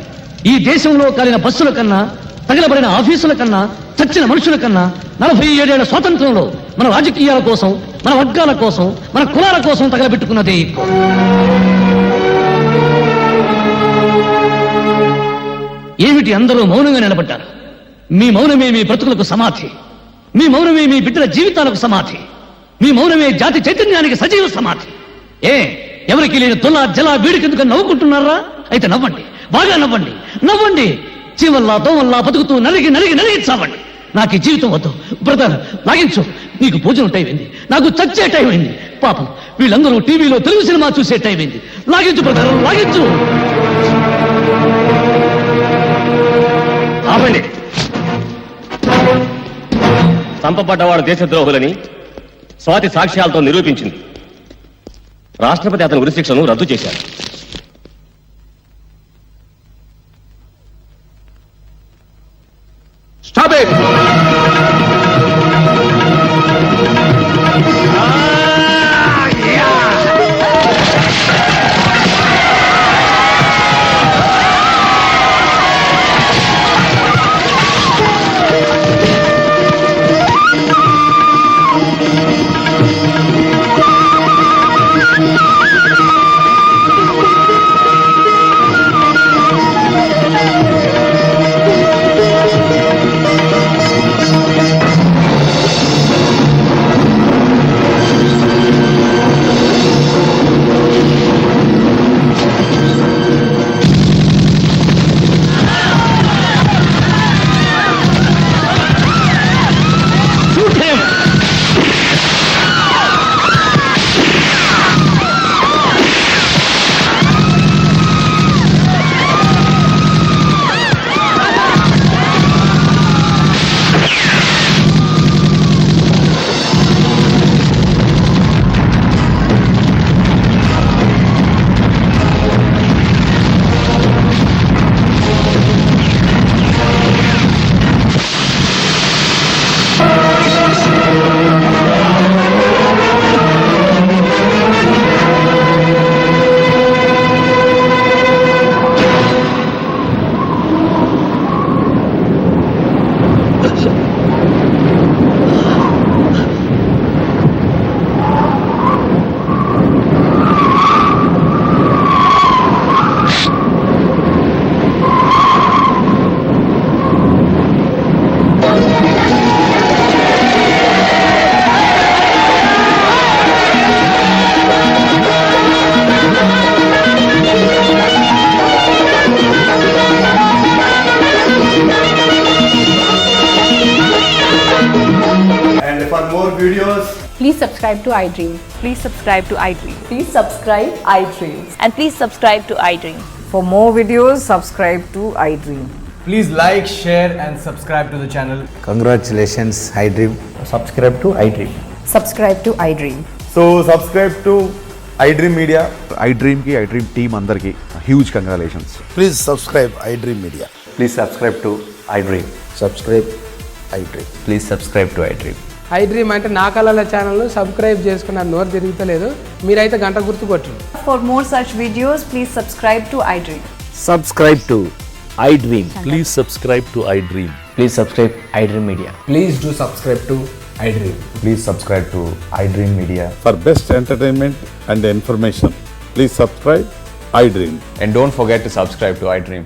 ఈ దేశంలో కాలిన బస్సుల కన్నా, తగలబడిన ఆఫీసుల కన్నా, చచ్చిన మనుషుల కన్నా 47 ఏళ్ల స్వాతంత్రంలో మన రాజకీయాల కోసం, మన వర్గాల కోసం, మన కులాల కోసం తగలబెట్టుకున్నదే ఎక్కువ. ఏమిటి అందరూ మౌనంగా నిలబడ్డారు? మీ మౌనమే మీ బ్రతుకులకు సమాధి, మీ మౌనమే మీ బిడ్డల జీవితాలకు సమాధి, మీ మౌనమే జాతి చైతన్యానికి సజీవ సమాధి. ఎవరికి లేని తొల జల వీడికెందుకు నవ్వుకుంటున్నారా? అయితే నవ్వండి, బాగా నవ్వండి, నవ్వండి. చీవల్లా దోవల్లా బతుకుతూ నలిగి నలిగి నలిగి చావండి. నాకు ఈ జీవితం వద్దు. బ్రదర్ లాగించు, నీకు భోజనం టైం అయింది, నాకు చచ్చే టైం అయింది. పాపం వీళ్ళందరూ టీవీలో తెలుగు సినిమా చూసే టైం అయింది. లాగించు బ్రదర్, లాగించు. ఆపండి. చంపబడ్డవాడు దేశద్రోహులని స్వాతి సాక్ష్యాలతో నిరూపించింది. రాష్ట్రపతి అతని ఉరిశిక్షను రద్దు చేశారు. Stop it. For more videos, please subscribe to iDream. Please subscribe to iDream. Please subscribe iDream. And please subscribe to iDream. For more videos, subscribe to iDream. please like, share and subscribe to the channel. Congratulations, iDream. Subscribe to iDream. Subscribe to iDream. So subscribe to iDream Media. iDream ki iDream team andarki huge congratulations. Please subscribe iDream Media. Please subscribe to iDream. Subscribe iDream. Please subscribe to iDream. iDream అంటే నా కళల channel subscribe చేసుకున్నారు, నోరు తిరుగుతలేదు. మీరైతే గంట గుర్తు కొట్టండి. For more such videos, please subscribe to iDream. Subscribe to iDream. Please subscribe to iDream. Please subscribe iDream Media. Please do subscribe to iDream. Please subscribe to iDream Media. For best entertainment and information, please subscribe iDream. And don't forget to subscribe to iDream.